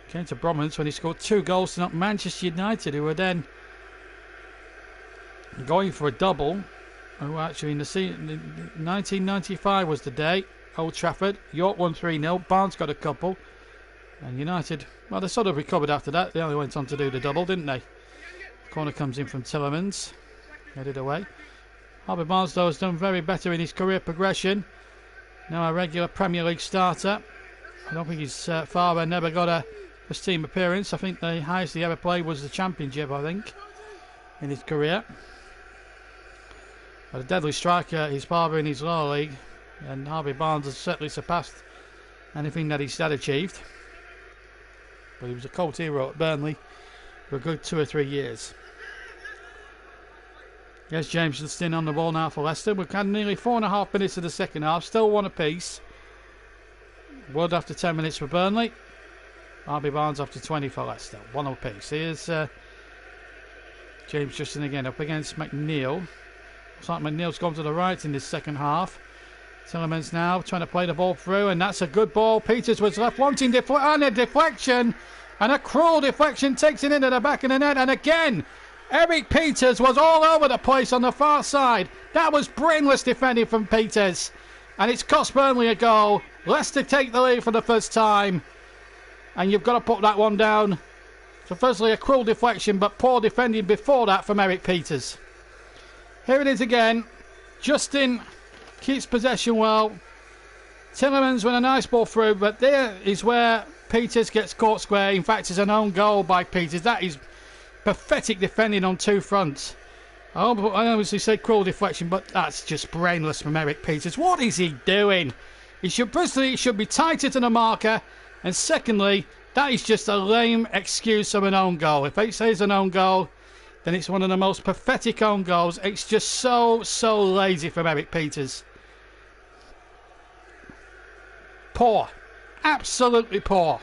Came to prominence when he scored 2 goals to knock Manchester United, who were then going for a double. Who actually in the season, 1995 was the day. Old Trafford, York won 3-0. Barnes got a couple, and United, well, they sort of recovered after that. They only went on to do the double, didn't they? Corner comes in from Tillemans. Headed away. Harvey Barnes, though, has done very better in his career progression. Now a regular Premier League starter. I don't think his father never got a first team appearance. I think the highest he ever played was the Championship, I think, in his career. But a deadly striker, his father in his lower league. And Harvey Barnes has certainly surpassed anything that his dad achieved. But he was a cult hero at Burnley for a good 2 or 3 years. Yes, James Justin on the ball now for Leicester. We've had nearly 4.5 minutes of the second half. Still one apiece. Wood after 10 minutes for Burnley. Harvey Barnes after 20 for Leicester. One apiece. Here's James Justin again up against McNeil. Looks like McNeil's gone to the right in this second half. Tillemans now trying to play the ball through, and that's a good ball. Peters was left wanting and a deflection. And a cruel deflection takes it into the back of the net. And again, Eric Peters was all over the place on the far side. That was brainless defending from Peters. And it's cost Burnley a goal. Leicester take the lead for the first time. And you've got to put that one down. So firstly, a cruel deflection, but poor defending before that from Eric Peters. Here it is again. Justin keeps possession well. Tillemans with a nice ball through, but there is where Peters gets caught square. In fact, it's an own goal by Peters. That is pathetic defending on 2 fronts. I obviously say cruel deflection, but that's just brainless from Eric Peters. What is he doing? Firstly, it should be tighter to the marker, and secondly, that is just a lame excuse of an own goal. If it says an own goal, then it's one of the most pathetic own goals. It's just so lazy from Eric Peters. Poor. Absolutely poor.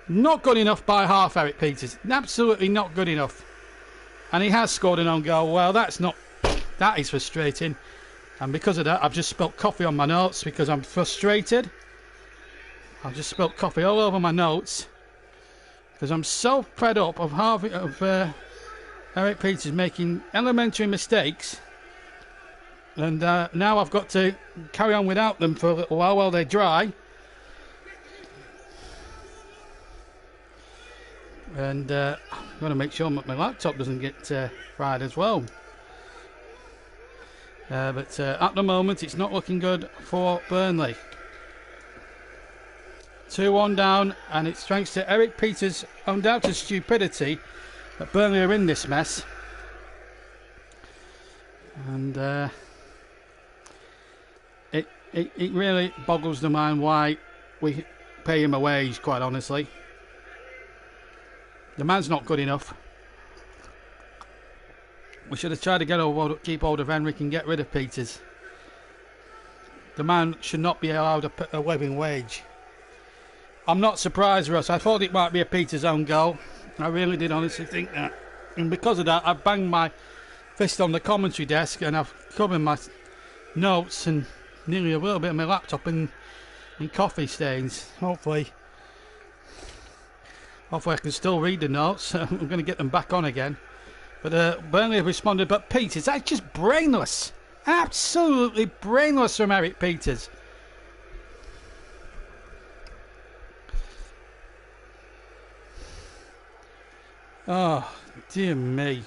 Not good enough by half, Eric Peters. Absolutely not good enough. And he has scored an own goal. Well, that is frustrating. And because of that, I've just spilt coffee on my notes because I'm frustrated. I've just spilt coffee all over my notes because I'm so fed up of Eric Peters making elementary mistakes. And now I've got to carry on without them for a little while they dry. And I'm going to make sure my laptop doesn't get fried as well. But at the moment, it's not looking good for Burnley. 2-1 down, and it's thanks to Eric Peters' undoubted stupidity that Burnley are in this mess. And it really boggles the mind why we pay him a wage, quite honestly. The man's not good enough. We should have tried to keep hold of Henrik and get rid of Peters. the man should not be allowed a living wage. I'm not surprised, Russ. I thought it might be a Peters own goal. I really did honestly think that. And because of that, I've banged my fist on the commentary desk and I've covered my notes and nearly a little bit of my laptop in coffee stains. Hopefully I can still read the notes. I'm going to get them back on again. But Burnley have responded. But Peters, that's just brainless. Absolutely brainless from Eric Peters. Oh, dear me.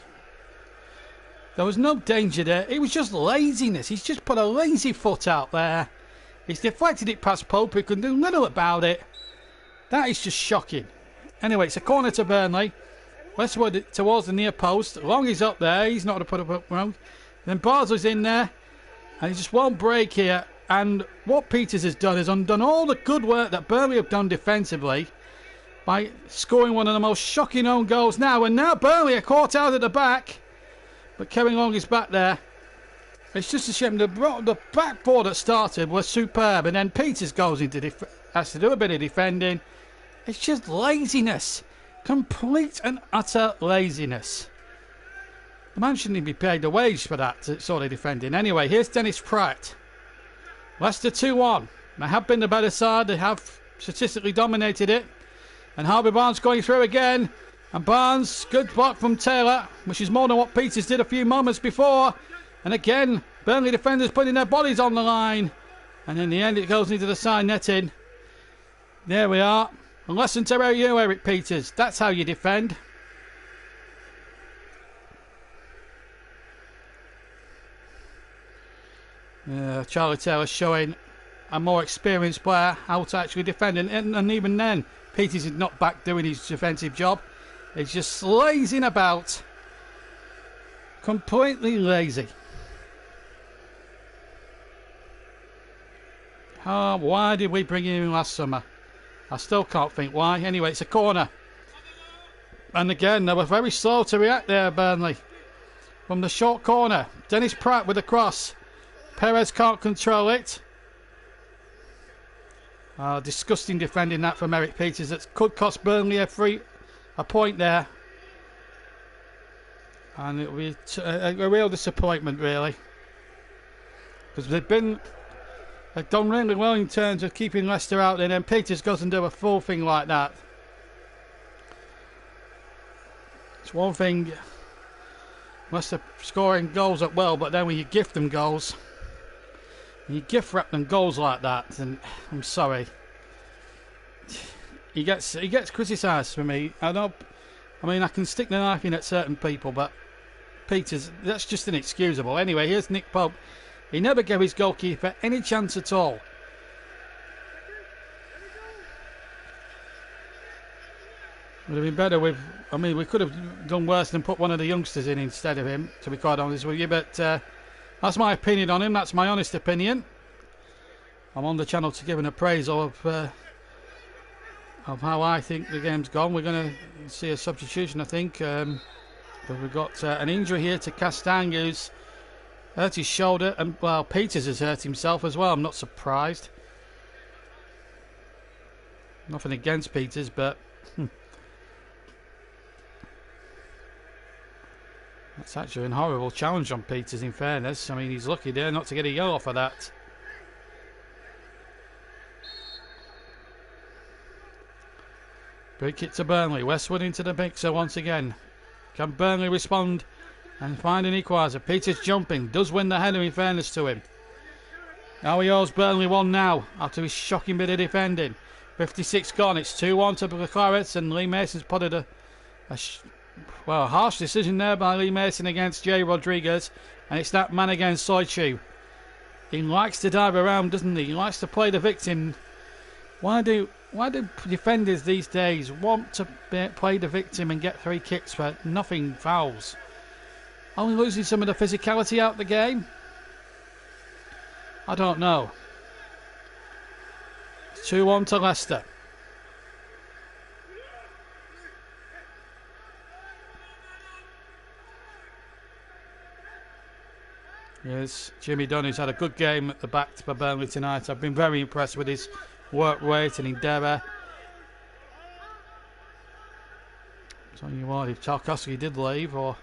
There was no danger there. It was just laziness. He's just put a lazy foot out there. He's deflected it past Pope, who can do little about it. That is just shocking. Anyway, it's a corner to Burnley. Westwood towards the near post. Long is up there. He's not going to put up wrong. Then Bardsley's in there. And he just won't break here. And what Peters has done is undone all the good work that Burnley have done defensively by scoring one of the most shocking own goals now. And now Burnley are caught out at the back. But Kevin Long is back there. It's just a shame. The back four that started was superb. And then Peters goes into has to do a bit of defending. It's just laziness. Complete and utter laziness. The man shouldn't even be paid a wage for that sort of defending. Anyway, here's Dennis Pratt. Leicester 2-1. They have been the better side. They have statistically dominated it. And Harvey Barnes going through again. And Barnes, good block from Taylor, which is more than what Peters did a few moments before. And again, Burnley defenders putting their bodies on the line. And in the end, it goes into the side netting. There we are. A lesson to you, Eric Peters. That's how you defend. Charlie Taylor showing a more experienced player how to actually defend. And even then, Peters is not back doing his defensive job. He's just lazing about. Completely lazy. Oh, why did we bring him in last summer? I still can't think why. Anyway, it's a corner. And again, they were very slow to react there, Burnley. From the short corner. Dennis Pratt with a cross. Perez can't control it. Disgusting defending that from Eric Peters. That could cost Burnley a point there. And it will be a real disappointment, really. Because they've done really well in terms of keeping Leicester out there, and then Peters goes and do a full thing like that. It's one thing, Leicester scoring goals at will, but then when you gift them goals, when you gift wrap them goals like that, then I'm sorry. He gets criticised for me. I mean, I can stick the knife in at certain people, but Peters, that's just inexcusable. Anyway, here's Nick Pope. He never gave his goalkeeper any chance at all. Would have been better with... I mean, we could have done worse than put one of the youngsters in instead of him, to be quite honest with you. But that's my opinion on him. That's my honest opinion. I'm on the channel to give an appraisal of how I think the game's gone. We're going to see a substitution, I think. But we've got an injury here to Castang, who's hurt his shoulder, and well, Peters has hurt himself as well. I'm not surprised. Nothing against Peters, but that's actually a horrible challenge on Peters, in fairness. I mean, he's lucky there not to get a yellow for that. Big kick to Burnley. Westwood into the mixer once again. Can Burnley respond and find an equaliser? Peters jumping, does win the header in fairness to him. Now he owes Burnley one now after his shocking bit of defending. 56 gone, it's 2-1 to the Clarets, and Lee Mason's put a harsh decision there by Lee Mason against Jay Rodriguez, and it's that man against Soichu. He likes to dive around, doesn't he? He likes to play the victim. Why do defenders these days want to play the victim and get 3 kicks for nothing fouls? Only losing some of the physicality out the game? I don't know. 2-1 to Leicester. Yes, Jimmy Dunn, who's had a good game at the back for Burnley tonight. I've been very impressed with his work rate and endeavour. Tell you what, if Tarkowski did leave or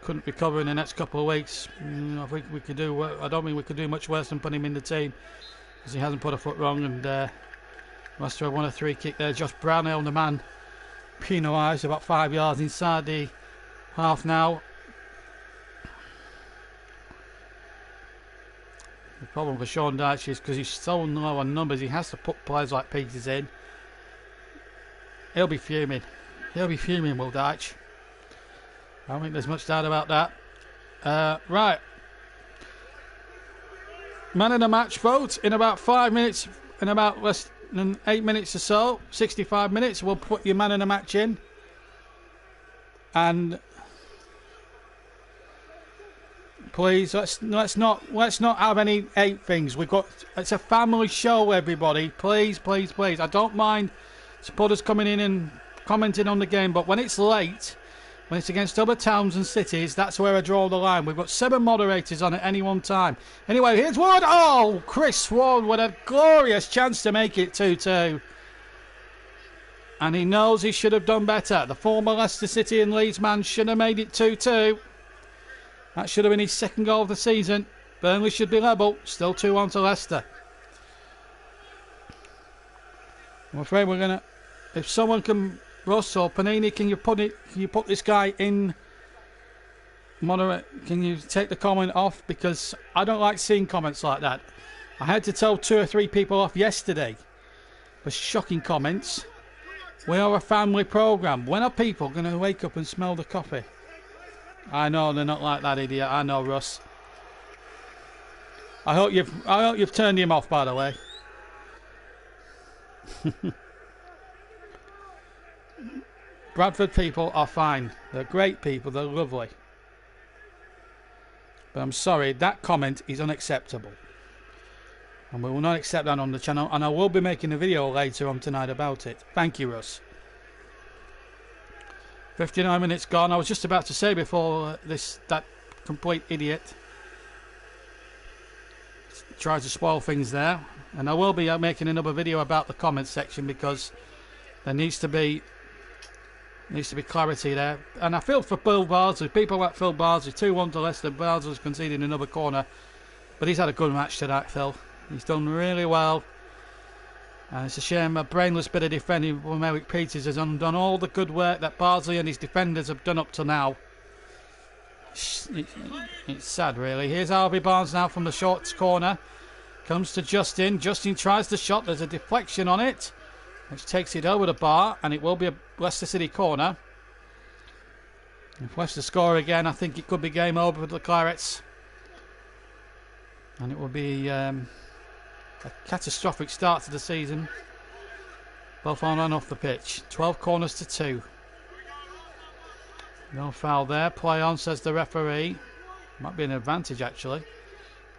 couldn't recover in the next couple of weeks, I think we could do. I don't think we could do much worse than put him in the team, because he hasn't put a foot wrong. And Leicester have won a free kick there. Josh Brownhill, the man, penalised about 5 yards inside the half now. The problem for Sean Dyche is because he's so low on numbers, he has to put players like Peters in. He'll be fuming. He'll be fuming, Will Dyche. I don't think there's much doubt about that. Right. Man of the match vote in about 5 minutes, in about less than 8 minutes or so, 65 minutes. We'll put your man of the match in. And please, let's not have any hate things. It's a family show, everybody. Please, please, please. I don't mind supporters coming in and commenting on the game, but when it's late, when it's against other towns and cities, that's where I draw the line. We've got 7 moderators on at any one time. Anyway, here's Ward. Oh, Chris Ward with a glorious chance to make it 2-2. And he knows he should have done better. The former Leicester City and Leeds man should have made it 2-2. That should have been his second goal of the season. Burnley should be level. Still 2-1 to Leicester. I'm afraid we're going to... If someone can... Russ or Panini, can you put this guy in moderate? Can you take the comment off? Because I don't like seeing comments like that. I had to tell 2 or 3 people off yesterday for shocking comments. We are a family programme. When are people going to wake up and smell the coffee? I know they're not like that, idiot. I know, Russ. I hope you've turned him off, by the way. Bradford people are fine. They're great people. They're lovely. But I'm sorry, that comment is unacceptable. And we will not accept that on the channel. And I will be making a video later on tonight about it. Thank you, Russ. 59 minutes gone. I was just about to say before that complete idiot tried to spoil things there. And I will be making another video about the comments section, because there needs to be clarity there. And I feel for Bill Bardsley. People like Phil Bardsley, 2-1 to Leicester. Bardsley's conceded another corner, but he's had a good match tonight, Phil. He's done really well. And it's a shame a brainless bit of defending from Eric Peters has undone all the good work that Bardsley and his defenders have done up to now. It's sad, really. Here's Harvey Barnes now from the short corner. Comes to Justin. Justin tries the shot. There's a deflection on it, which takes it over the bar, and it will be a Leicester City corner. If Leicester score again, I think it could be game over with the Clarets. And it will be a catastrophic start to the season, both on and off the pitch. 12 corners to 2. No foul there. Play on, says the referee. Might be an advantage, actually.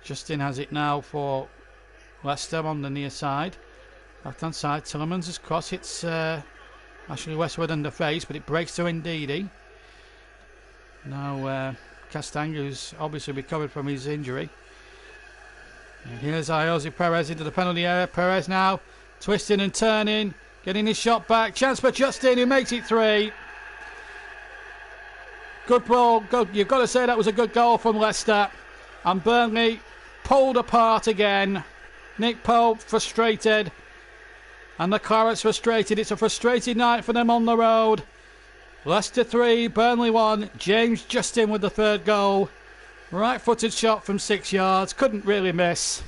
Justin has it now for Leicester on the near side. Left hand side, Tillemans' cross hits Ashley Westwood in the face, but it breaks to Ndidi. Now Castang, who's obviously recovered from his injury. And here's Jose Perez into the penalty area. Perez now twisting and turning, getting his shot back. Chance for Justin, who makes it 3. Good ball. Good. You've got to say that was a good goal from Leicester. And Burnley pulled apart again. Nick Pope frustrated. And the Clarets frustrated. It's a frustrated night for them on the road. Leicester 3, Burnley 1. James Justin with the 3rd goal. Right-footed shot from 6 yards. Couldn't really miss.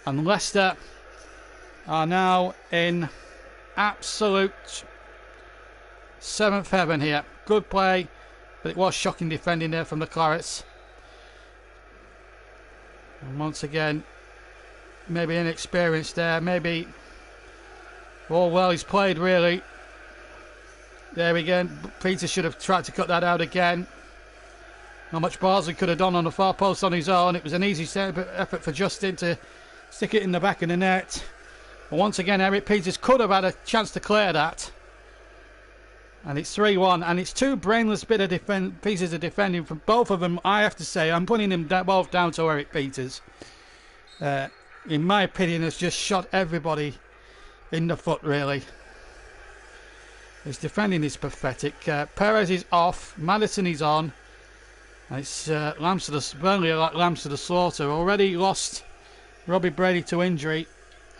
And Leicester are now in absolute 7th heaven here. Good play, but it was shocking defending there from the Clarets. And once again, maybe inexperienced there. Maybe all well he's played, really. There again. Peter should have tried to cut that out again. Not much Bardsley could have done on the far post on his own. It was an easy effort for Justin to stick it in the back of the net. But once again, Eric Peters could have had a chance to clear that. And it's 3-1, and it's two brainless pieces of defending from both of them. I have to say, I'm putting them both down to Eric Peters. In my opinion, has just shot everybody in the foot, really. His defending is pathetic. Perez is off, Maddison is on. And it's Burnley are like lambs to the slaughter. Already lost Robbie Brady to injury,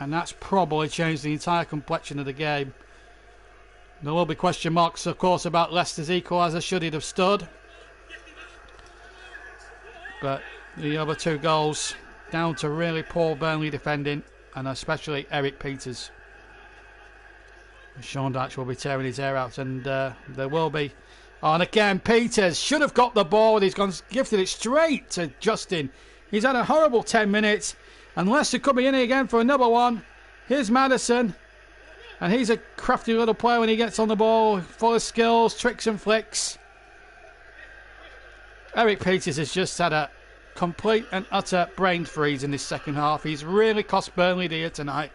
and that's probably changed the entire complexion of the game. There will be question marks, of course, about Leicester's equaliser. Should it have stood? But the other two goals down to really poor Burnley defending, and especially Eric Peters. Sean Dyche will be tearing his hair out, and there will be. Oh, and again, Peters should have got the ball. He's gifted it straight to Justin. He's had a horrible 10 minutes, and Leicester could be in again for another one. Here's Maddison. And he's a crafty little player when he gets on the ball, full of skills, tricks and flicks. Eric Peters has just had a complete and utter brain freeze in this second half. He's really cost Burnley dear tonight.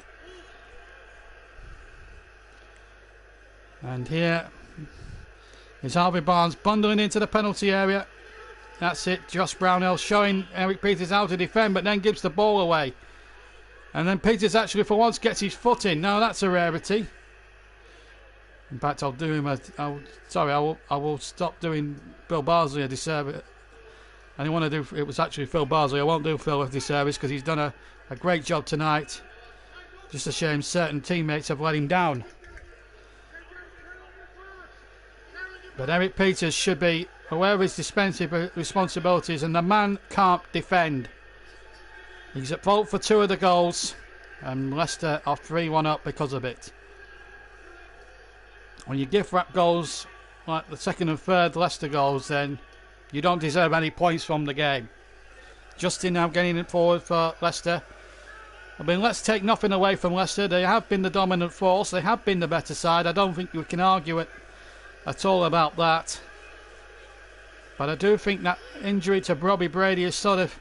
And here is Harvey Barnes bundling into the penalty area. That's it, Josh Brownhill showing Eric Peters how to defend, but then gives the ball away. And then Peters actually for once gets his foot in. Now that's a rarity. In fact, I'll do him I will stop doing Phil Barsley a disservice. I didn't want to do, it was actually Phil Barsley. I won't do Phil a disservice because he's done a great job tonight. Just a shame certain teammates have let him down. But Eric Peters should be aware of his defensive responsibilities, and the man can't defend. He's at fault for two of the goals, and Leicester are 3-1 up because of it. When you gift wrap goals like the second and third Leicester goals, then you don't deserve any points from the game. Justin now getting it forward for Leicester. I mean, let's take nothing away from Leicester. They have been the dominant force. They have been the better side. I don't think we can argue it at all about that. But I do think that injury to Robbie Brady has sort of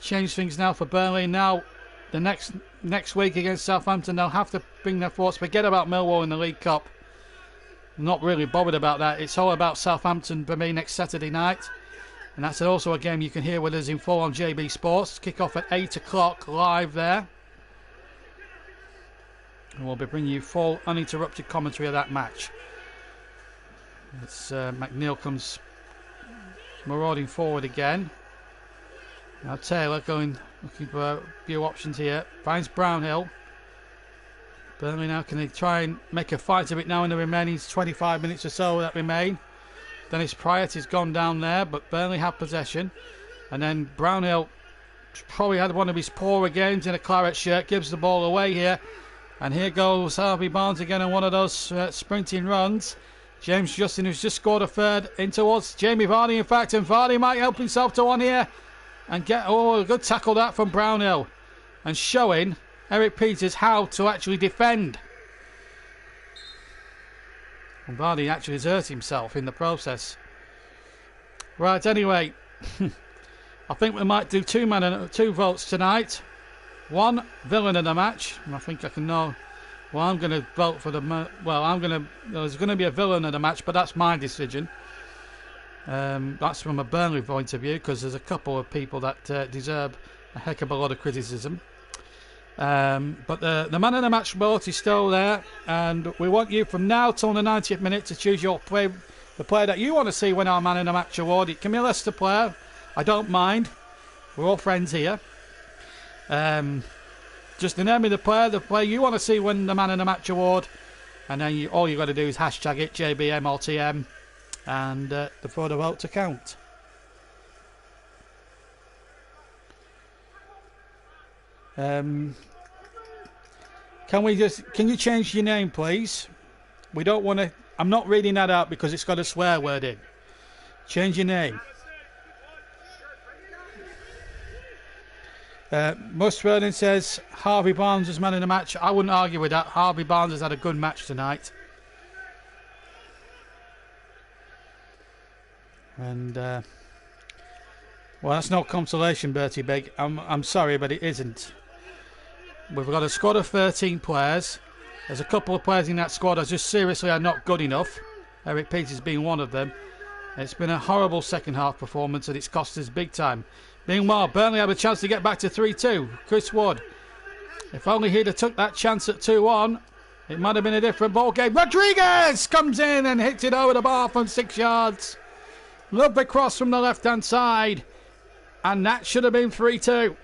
changed things now for Burnley. Now, the next week against Southampton, they'll have to bring their thoughts. Forget about Millwall in the League Cup. I'm not really bothered about that. It's all about Southampton for me next Saturday night. And that's also a game you can hear with us in full on JB Sports. Kick off at 8 o'clock live there. And we'll be bringing you full uninterrupted commentary of that match. It's McNeil comes marauding forward again. Now Taylor looking for a few options here. Finds Brownhill. Burnley now can they try and make a fight of it now in the remaining 25 minutes or so that remain. Dennis Pryor has gone down there, but Burnley have possession. And then Brownhill probably had one of his poorer games in a claret shirt. Gives the ball away here. And here goes Harvey Barnes again on one of those sprinting runs. James Justin, who's just scored a third, in towards Jamie Vardy, in fact. And Vardy might help himself to one here. And get, a good tackle that from Brownhill. And showing Eric Peters how to actually defend. And Vardy actually has hurt himself in the process. Right, anyway. I think we might do two votes tonight. One villain of the match. And I think I can know. Well, I'm going to vote for the... There's going to be a villain of the match, but that's my decision. That's from a Burnley point of view, because there's a couple of people that deserve a heck of a lot of criticism. But the man of the match vote is still there, and we want you from now till the 90th minute to choose the player that you want to see win our man of the match award. It can be a Leicester player. I don't mind. We're all friends here. Just name me the player you want to see win the man of the match award, and then all you got to do is hashtag it JBM or TM, and for the vote to count. Can you change your name, please? We don't want to. I'm not reading that out because it's got a swear word in. Change your name. Mus Vernon says Harvey Barnes is man of the match. I wouldn't argue with that. Harvey Barnes has had a good match tonight. And well, that's no consolation, Bertie Big. I'm sorry, but it isn't. We've got a squad of 13 players. There's a couple of players in that squad that just seriously are not good enough. Eric Peters being one of them. It's been a horrible second half performance and it's cost us big time. Meanwhile, Burnley have a chance to get back to 3-2. Chris Wood. If only he'd have took that chance at 2-1, it might have been a different ball game. Rodriguez comes in and hits it over the bar from 6 yards. Lovely cross from the left-hand side. And that should have been 3-2.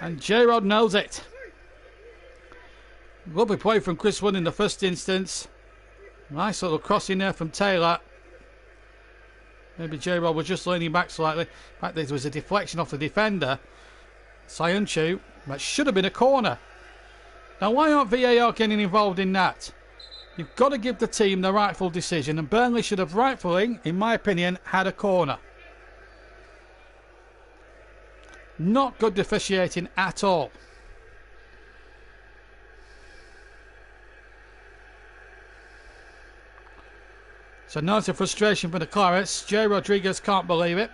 And J-Rod knows it. Lovely play from Chris Wood in the first instance. Nice little cross in there from Taylor. Maybe J-Rod was just leaning back slightly. In fact, there was a deflection off the defender. Sayunchu. That should have been a corner. Now, why aren't VAR getting involved in that? You've got to give the team the rightful decision, and Burnley should have rightfully, in my opinion, had a corner. Not good officiating at all. So note of frustration for the Clarets. Jay Rodriguez can't believe it.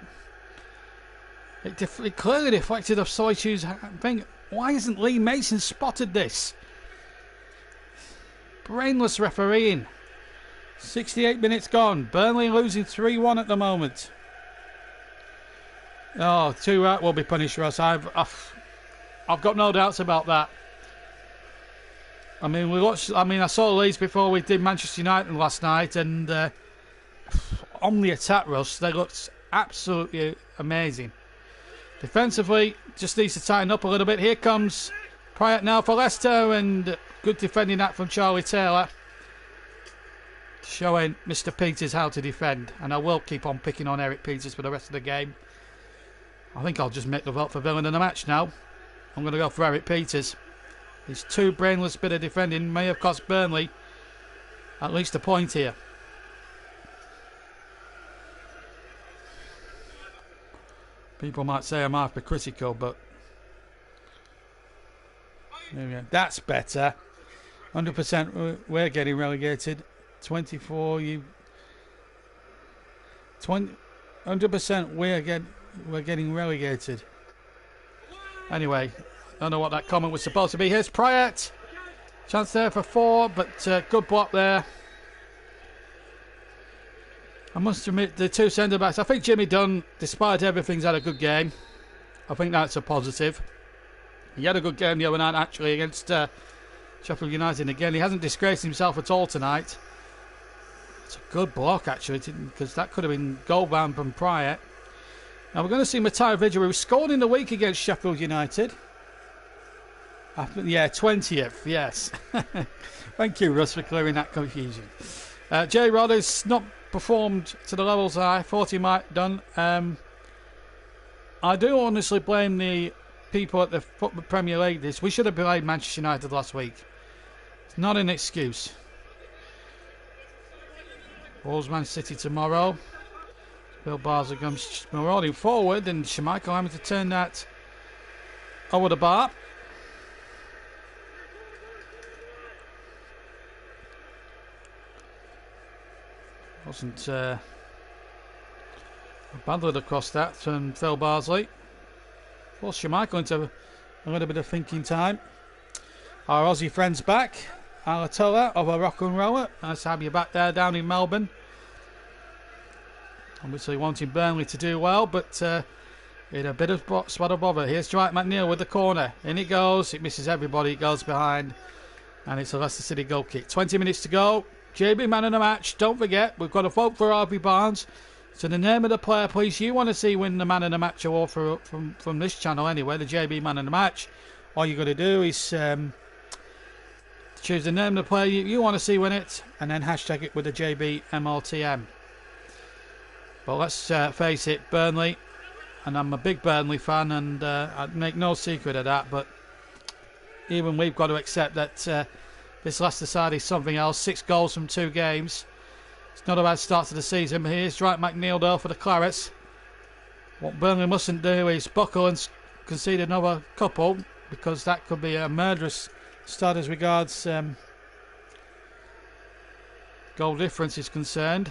It clearly deflected off Soichu's thing. Why hasn't Lee Mason spotted this? Brainless refereeing. 68 minutes gone. Burnley losing 3-1 at the moment. Oh, too right will be punished, Ross. I've got no doubts about that. I mean, I saw Leeds before we did Manchester United last night, and on the attack, Ross, they looked absolutely amazing. Defensively, just needs to tighten up a little bit. Here comes Pryor now for Leicester, and good defending that from Charlie Taylor. Showing Mr. Peters how to defend. And I will keep on picking on Eric Peters for the rest of the game. I think I'll just make the vote for villain of the match now. I'm going to go for Eric Peters. His too brainless bit of defending may have cost Burnley at least a point here. People might say I'm hypercritical, but there we go. That's better. 100% we're getting relegated. 24 you 100% we're getting relegated. Anyway, I don't know what that comment was supposed to be. Here's Pryatt. Chance there for 4, but good block there. I must admit, the two centre-backs, I think Jimmy Dunn, despite everything's had a good game. I think that's a positive. He had a good game the other night, actually, against Sheffield United. Again, he hasn't disgraced himself at all tonight. It's a good block, actually, because that could have been goal-bound from Pryatt. Now, we're going to see Matteo Vigil, who scored in the week against Sheffield United. Yeah, 20th, yes. Thank you, Russ, for clearing that confusion. J. Rod has not performed to the levels I thought he might have done. I do honestly blame the people at the Football Premier League. We should have played Manchester United last week. It's not an excuse. Wolves Man City tomorrow. Bill Barsley comes marauding forward, and Schmeichel having to turn that over the bar. Wasn't banded across that from Phil Barsley. Forced Schmeichel into a little bit of thinking time. Our Aussie friends back. Alatola of a rock and roller. Nice to have you back there down in Melbourne. Obviously wanting Burnley to do well, but in a bit of spot of bother. Here's Dwight McNeil with the corner. In it goes. It misses everybody. It goes behind. And it's a Leicester City goal kick. 20 minutes to go. JB man of the match. Don't forget, we've got a vote for Harvey Barnes. So the name of the player, please, you want to see win the man of the match award from this channel anyway, the JB man of the match. All you got to do is choose the name of the player you want to see win it, and then hashtag it with the JB MLTM. But let's face it, Burnley, and I'm a big Burnley fan, and I'd make no secret of that, but even we've got to accept that this Leicester side is something else. 6 goals from 2 games. It's not a bad start to the season, but here's Dwight McNeil though for the Clarets. What Burnley mustn't do is buckle and concede another couple, because that could be a murderous start as regards goal difference is concerned.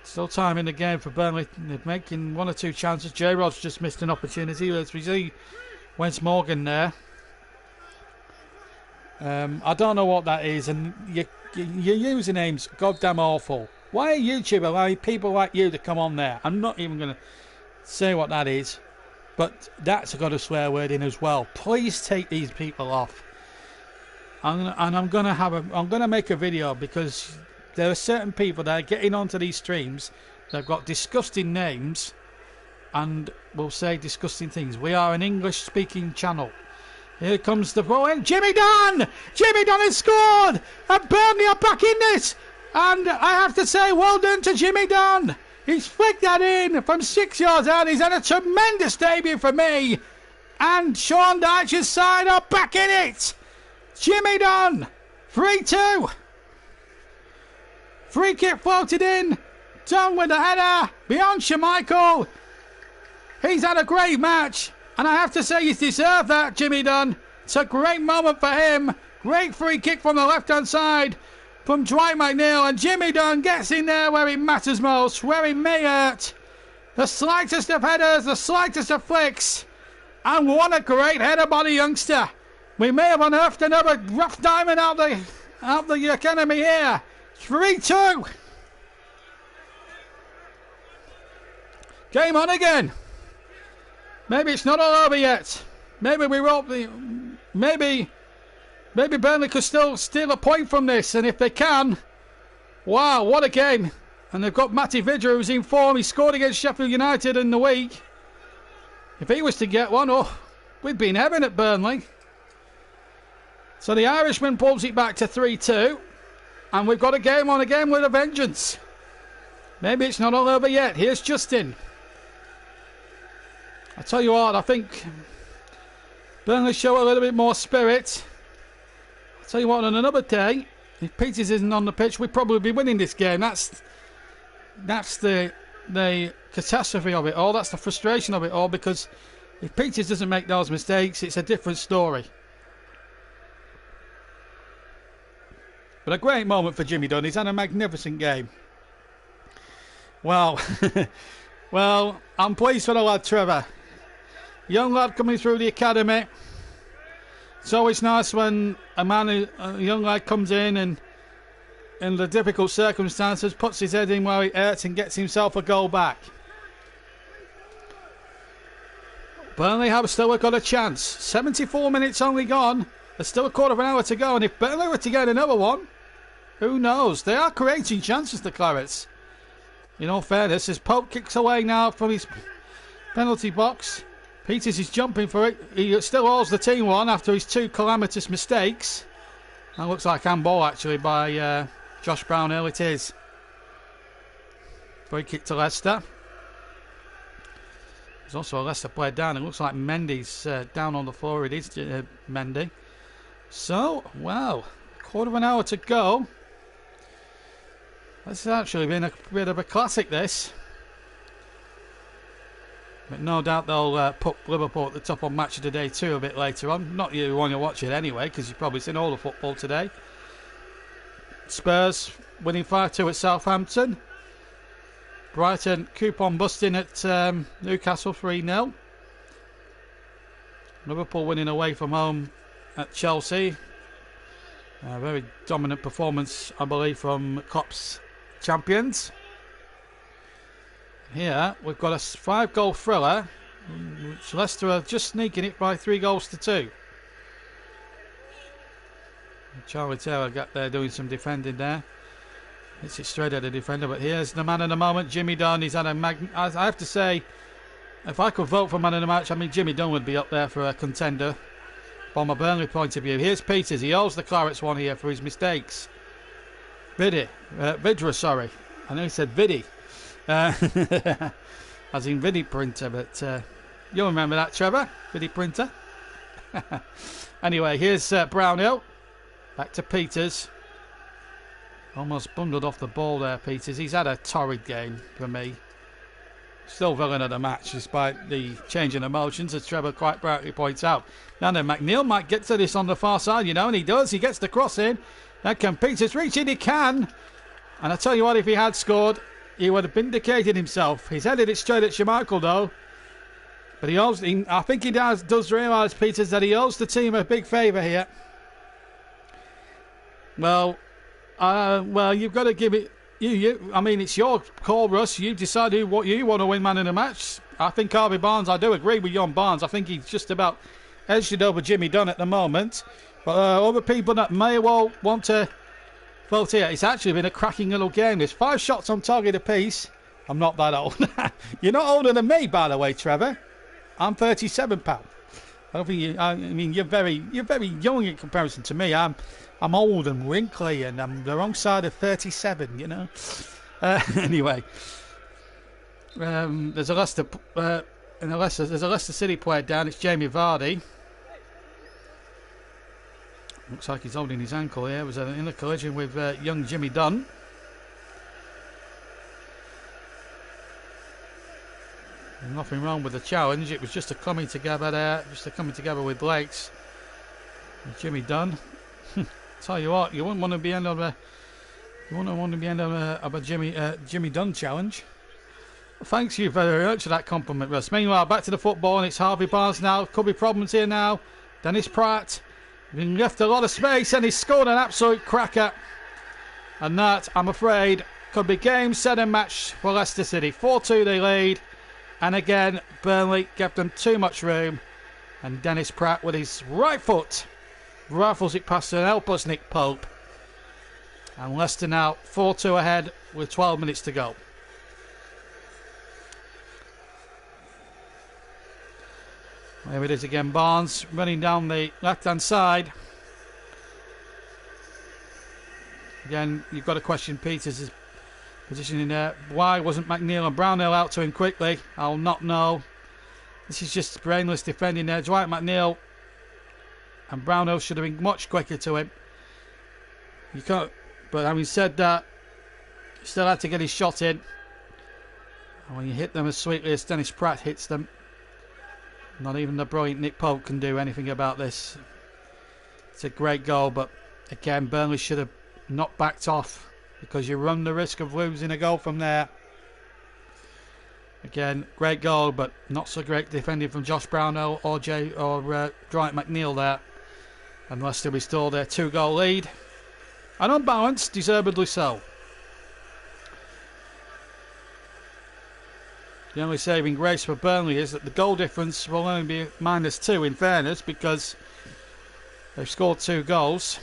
Still time in the game for Burnley. They're making 1 or 2 chances. J. Rod's just missed an opportunity. Let's see Wentz Morgan there. I don't know what that is, and your username's goddamn awful. Why are YouTube allowing people like you to come on there? I'm not even going to say what that is, but that's got a swear word in as well. Please take these people off. I'm going to make a video, because there are certain people that are getting onto these streams. They've got disgusting names and will say disgusting things. We are an English-speaking channel. Here comes the throw in. Jimmy Dunn! Jimmy Dunn has scored! And Burnley are back in this! And I have to say, well done to Jimmy Dunn! He's flicked that in from 6 yards out. He's had a tremendous debut for me. And Sean Dyche's side are back in it! Jimmy Dunn! 3-2! Free kick floated in. Dunn with the header. Beyond Schmeichel. He's had a great match. And I have to say, he's deserved that, Jimmy Dunn. It's a great moment for him. Great free kick from the left-hand side from Dwight McNeil. And Jimmy Dunn gets in there where it matters most, where it may hurt. The slightest of headers, the slightest of flicks. And what a great header by the youngster. We may have unearthed another rough diamond out the academy here. 3-2. Game on again. Maybe it's not all over yet. Maybe we won't be. Maybe Burnley could still steal a point from this, and if they can, wow, what a game! And they've got Matty Vidra, who's in form. He scored against Sheffield United in the week. If he was to get one, oh, we'd be in heaven at Burnley. So the Irishman pulls it back to 3-2, and we've got a game on again with a vengeance. Maybe it's not all over yet. Here's Justin. I tell you what, I think Burnley show a little bit more spirit. I tell you what, on another day, if Peters isn't on the pitch, we'd probably be winning this game. That's the catastrophe of it all. That's the frustration of it all, because if Peters doesn't make those mistakes, it's a different story. But a great moment for Jimmy Dunn. He's had a magnificent game. Well, well, I'm pleased for the lad Trevor. Young lad coming through the academy. It's always nice when a young lad comes in and, in the difficult circumstances, puts his head in where it hurts and gets himself a goal back. Burnley have still got a chance. 74 minutes only gone. There's still a quarter of an hour to go, and if Burnley were to get another one, who knows? They are creating chances, the Clarets. In all fairness, as Pope kicks away now from his penalty box, Peters is jumping for it. He still owes the team one after his two calamitous mistakes. That looks like handball actually by Josh Brownhill. It is. Free kick to Leicester. There's also a Leicester player down. It looks like Mendy's down on the floor. It is Mendy. So, well, quarter of an hour to go. This has actually been a bit of a classic, this. But no doubt they'll put Liverpool at the top on Match of the Day 2 a bit later on. Not you want to watch it anyway, because you've probably seen all the football today. Spurs winning 5-2 at Southampton. Brighton coupon busting at Newcastle 3-0. Liverpool winning away from home at Chelsea. A very dominant performance, I believe, from Klopp's champions. Here we've got a 5-goal thriller, which Leicester are just sneaking it by 3-2. Charlie Taylor got there doing some defending there. Hits it straight at the defender, but here's the man of the moment, Jimmy Dunn. He's had a I have to say, if I could vote for man of the match, I mean Jimmy Dunn would be up there for a contender from a Burnley point of view. Here's Peters. He owes the Clarets one here for his mistakes. Vidra, sorry. I know he said Viddy. As in Viddy Printer, but you'll remember that, Trevor. Viddy Printer. Anyway, here's Brownhill. Back to Peters. Almost bundled off the ball there, Peters. He's had a torrid game for me. Still villain of the match, despite the change in emotions, as Trevor quite brightly points out. Now then, McNeil might get to this on the far side, you know, and he does. He gets the cross in. Now can Peters reach it? He can. And I tell you what, if he had scored, he would have vindicated himself. He's headed it straight at Schmeichel, though. But I think he does realise, Peters, that he owes the team a big favour here. Well, Well, you've got to give it. I mean, it's your call, Russ. You decide what you want to win man in the match. I think Harvey Barnes. I do agree with you on Barnes. I think he's just about edged it over Jimmy Dunn at the moment. But other people that may well want to vote here. It's actually been a cracking little game. There's 5 shots on target apiece. I'm not that old. You're not older than me, by the way, Trevor. I'm 37, pal. I don't think I mean, you're very young in comparison to me. I'm old and wrinkly, and I'm the wrong side of 37. You know. Anyway, there's a Leicester there's a Leicester City player down. It's Jamie Vardy. Looks like he's holding his ankle here. It was in a collision with young Jimmy Dunn. Nothing wrong with the challenge. It was just a coming together there, with legs. And Jimmy Dunn. Tell you what, you wouldn't want to be end of a Jimmy Dunn challenge. Well, thanks you very much for that compliment, Russ. Meanwhile, back to the football, and it's Harvey Barnes now. Could be problems here now. Dennis Pratt. Been left a lot of space, and he's scored an absolute cracker. And that, I'm afraid, could be game, set and match for Leicester City. 4-2 they lead. And again, Burnley gave them too much room. And Dennis Pratt with his right foot rifles it past an helpless Nick Pope. And Leicester now 4-2 ahead with 12 minutes to go. There it is again, Barnes running down the left-hand side. Again, you've got to question Peters' position in there. Why wasn't McNeil and Brownhill out to him quickly? I'll not know. This is just brainless defending there. Dwight McNeil and Brownhill should have been much quicker to him. You can't. But having said that, he still had to get his shot in. And when you hit them as sweetly as Dennis Pratt hits them, not even the brilliant Nick Pope can do anything about this. It's a great goal, but again, Burnley should have not backed off, because you run the risk of losing a goal from there. Again, great goal, but not so great defending from Josh Brownhill or Dwight McNeil there. And Leicester restored their 2-goal lead. And unbalanced, deservedly so. The only saving grace for Burnley is that the goal difference will only be -2 in fairness, because they've scored 2 goals.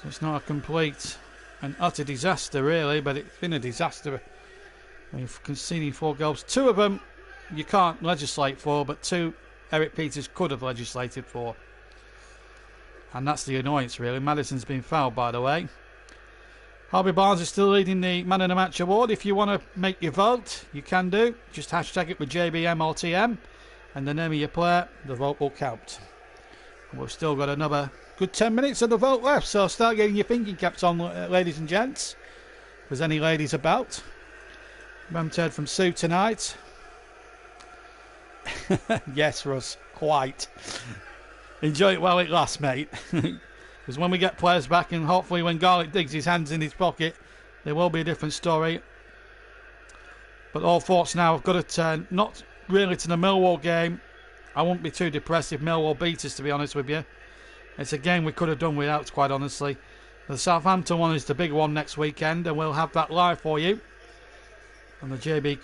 So it's not a complete and utter disaster really, but it's been a disaster. You've conceded 4 goals. 2 of them you can't legislate for, but 2 Eric Peters could have legislated for. And that's the annoyance really. Maddison's been fouled, by the way. Harvey Barnes is still leading the Man of the Match award. If you want to make your vote, you can do. Just hashtag it with JBMRTM and the name of your player. The vote will count. And we've still got another good 10 minutes of the vote left, so start getting your thinking caps on, ladies and gents. If there's any ladies about. We haven't heard from Sue tonight. Yes, Russ, quite. Enjoy it while it lasts, mate. Because when we get players back, and hopefully when Garlic digs his hands in his pocket, there will be a different story. But all thoughts now have got to turn, not really to the Millwall game. I won't be too depressed if Millwall beat us, to be honest with you. It's a game we could have done without, quite honestly. The Southampton one is the big one next weekend, and we'll have that live for you on the JB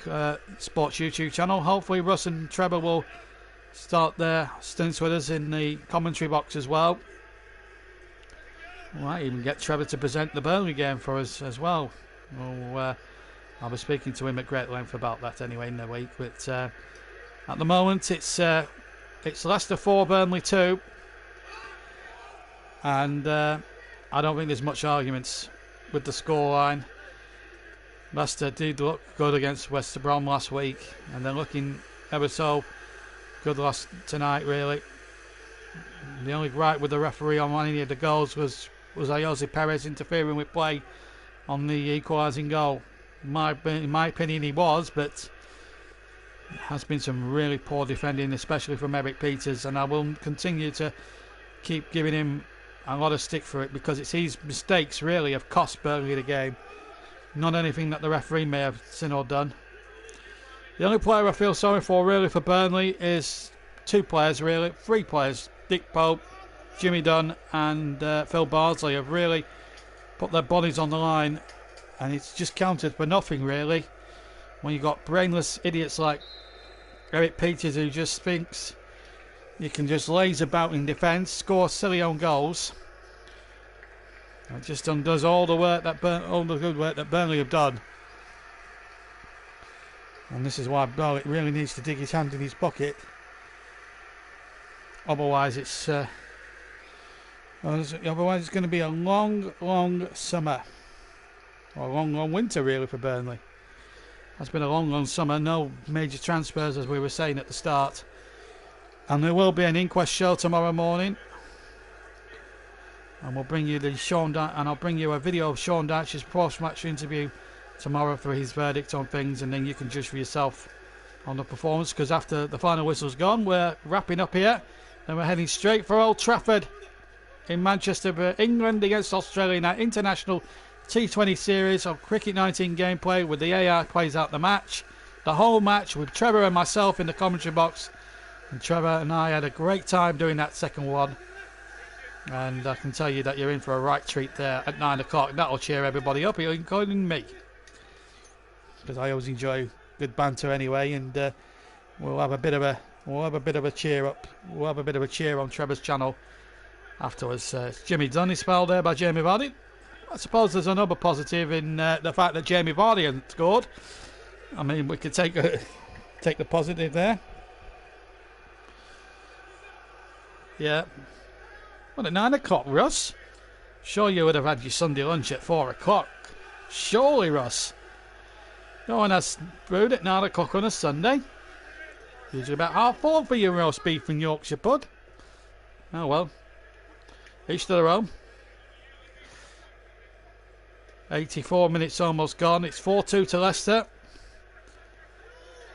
Sports YouTube channel. Hopefully Russ and Trevor will start their stints with us in the commentary box as well. We might even get Trevor to present the Burnley game for us as well. I'll be speaking to him at great length about that anyway in the week. But at the moment it's Leicester 4, Burnley 2. And I don't think there's much arguments with the scoreline. Leicester did look good against West Brom last week, and they're looking ever so good last tonight, really. The only gripe with the referee on any of the goals was Jose Perez interfering with play on the equalising goal. In my opinion, he was, but there has been some really poor defending, especially from Eric Peters, and I will continue to keep giving him a lot of stick for it, because it's his mistakes really have cost Burnley the game, not anything that the referee may have seen or done. The only player I feel sorry for really for Burnley is 2 players really, 3 players. Nick Pope, Jimmy Dunn and Phil Bardsley have really put their bodies on the line, and it's just counted for nothing really. When you've got brainless idiots like Eric Peters, who just thinks you can just laze about in defence, score silly own goals. It just undoes all the work that all the good work that Burnley have done. And this is why Burnley really needs to dig his hand in his pocket. Otherwise, it's going to be a long summer, or a long winter really for Burnley. It's been a long summer. No major transfers, as we were saying at the start. And there will be an inquest show tomorrow morning. And we'll bring you I'll bring you a video of Sean Dyche's post-match interview tomorrow for his verdict on things, and then you can judge for yourself on the performance. Because after the final whistle's gone, we're wrapping up here, and we're heading straight for Old Trafford in Manchester for England against Australia in our international T20 series of Cricket 19 gameplay, with the AI plays out the match, the whole match, with Trevor and myself in the commentary box. And Trevor and I had a great time doing that second one. And I can tell you that you're in for a right treat there at 9 o'clock. That'll cheer everybody up, including me, because I always enjoy good banter anyway. And we'll have a bit of a cheer up. We'll have a bit of a cheer on Trevor's channel afterwards. Jimmy Dunn is spelled there by Jamie Vardy. I suppose there's another positive in the fact that Jamie Vardy hasn't scored. I mean, we could take the positive there. Yeah. What, at 9 o'clock, Russ? Sure you would have had your Sunday lunch at 4 o'clock. Surely, Russ. No one has food at 9 o'clock on a Sunday. Usually about 4:30 for your roast beef and Yorkshire pud. Oh well. Each to their own. 84 minutes almost gone. It's 4-2 to Leicester.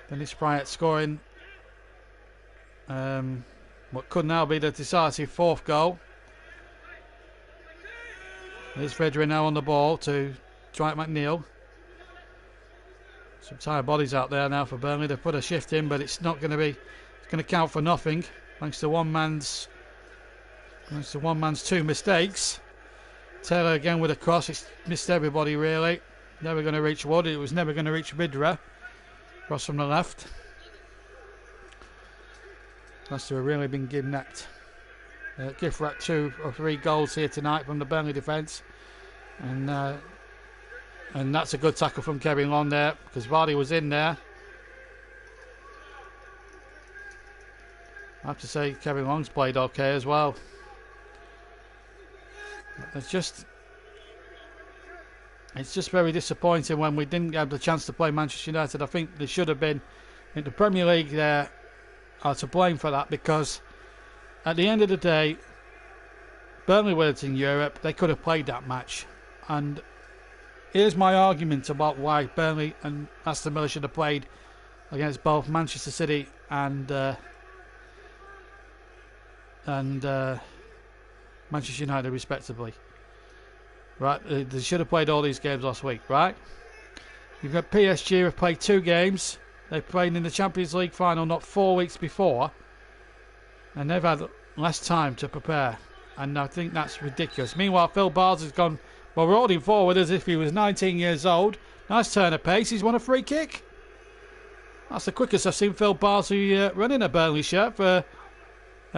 Dennis Bryant scoring what could now be the decisive fourth goal. There's Federer now on the ball to Dwight McNeil. Some tired bodies out there now for Burnley. They've put a shift in, but it's not going to be. It's going to count for nothing, thanks to one man's two mistakes. Taylor again with a cross. It's missed everybody really. Never going to reach Wood. It was never going to reach Vidra. Cross from the left. Leicester have really been kidnapped. Gift wrapped 2 or 3 goals here tonight from the Burnley defence, and that's a good tackle from Kevin Long there, because Vardy was in there. I have to say Kevin Long's played okay as well. It's just very disappointing when we didn't have the chance to play Manchester United. I think they should have been in the Premier League there. Are to blame for that, because at the end of the day, Burnley were in Europe. They could have played that match, and here's my argument about why Burnley and Aston Villa should have played against both Manchester City and Manchester United respectively. Right, they should have played all these games last week, right? You've got PSG have played 2 games. They played in the Champions League final not 4 weeks before, and they've had less time to prepare, and I think that's ridiculous. Meanwhile, Phil Barnes has gone rolling forward as if he was 19 years old. Nice turn of pace. He's won a free kick. That's the quickest I've seen Phil Barsley running a Burnley shirt for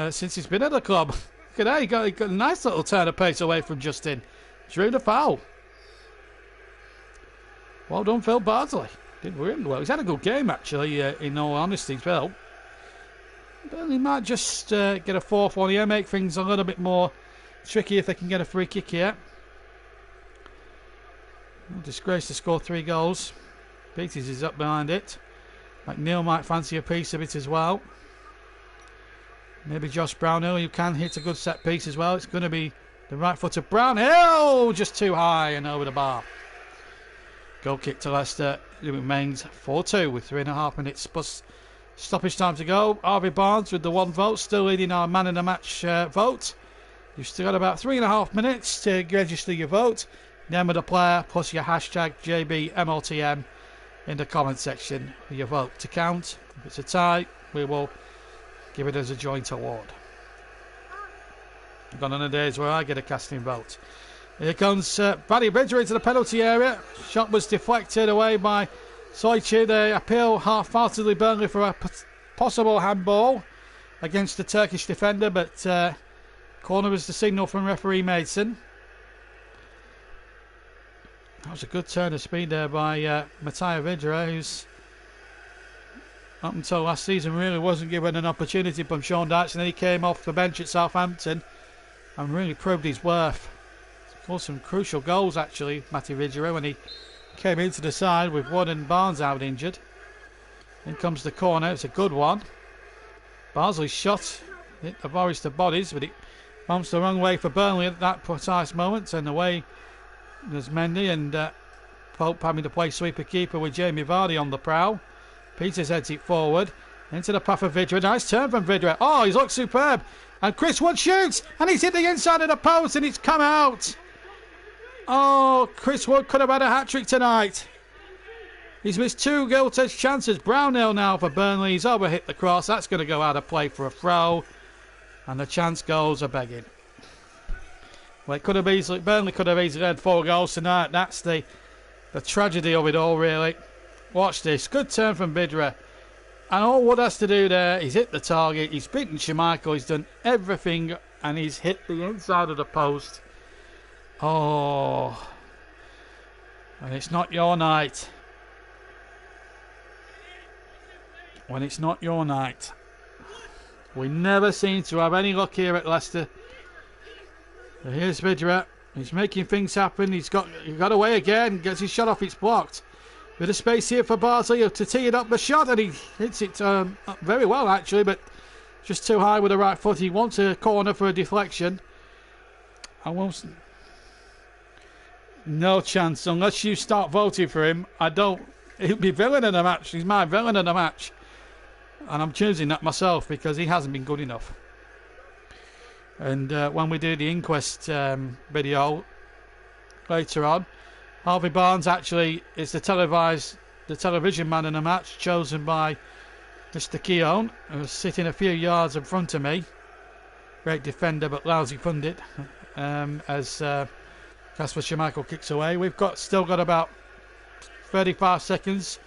since he's been at the club. Look at that. He got a nice little turn of pace away from Justin. Drew the foul. Well done, Phil Barsley. Did really well. He's had a good game, actually, in all honesty, Phil. But he might just get a 4th one here, make things a little bit more tricky if they can get a free kick here. Disgrace to score 3 goals. Peters is up behind it. McNeil might fancy a piece of it as well. Maybe Josh Brownhill, who can hit a good set piece as well. It's going to be the right foot of Brownhill, just too high and over the bar. Goal kick to Leicester. It remains 4-2 with 3.5 minutes plus stoppage time to go. Harvey Barnes with the 1 vote, still leading our man in the match vote. You've still got about 3.5 minutes to register your vote. Name of the player plus your hashtag JBMLTM in the comment section for your vote to count. If it's a tie, we will give it as a joint award. I've gone on the days where I get a casting vote. Here comes Paddy Bridger into the penalty area. Shot was deflected away by Soichi. They appeal half-heartedly Burnley for a possible handball against the Turkish defender, but corner was the signal from referee Mason. That was a good turn of speed there by Mattia Vidra, who's up until last season really wasn't given an opportunity from Sean Dyche, and then he came off the bench at Southampton and really proved his worth. Scored some crucial goals actually, Matty Vidra, when he came into the side with Wood and Barnes out injured. In comes the corner, it's a good one. Barnsley's shot hit the Forest bodies, but it bounced the wrong way for Burnley at that precise moment, and away there's Mendy and Pope having to play sweeper keeper with Jamie Vardy on the prowl. Peters heads it forward into the path of Vidra. Nice turn from Vidra. Oh, he's looked superb. And Chris Wood shoots, and he's hit the inside of the post, and it's come out. Oh, Chris Wood could have had a hat-trick tonight. He's missed 2 goal-touch chances. Brownhill now for Burnley. He's overhit the cross. That's going to go out of play for a throw. And the chance goals are begging. Well, it could have easily, Burnley could have easily had 4 goals tonight. That's the tragedy of it all, really. Watch this. Good turn from Vidra. And all Wood has to do there, he's hit the target. He's beaten Schmeichel. He's done everything. And he's hit the inside of the post. Oh. And it's not your night. When it's not your night. We never seem to have any luck here at Leicester. But here's Vidra. He's making things happen. He got away again. Gets his shot off. It's blocked. Bit of space here for Barnsley to tee it up the shot, and he hits it very well actually, but just too high with the right foot. He wants a corner for a deflection. No chance unless you start voting for him. He'll be villain of the match. He's my villain of the match, and I'm choosing that myself because he hasn't been good enough. And when we do the inquest video later on, Harvey Barnes actually is the television man in the match, chosen by Mr. Keown, who's sitting a few yards in front of me. Great defender, but lousy pundit. As Kasper Schmeichel kicks away, we've still got about 35 seconds.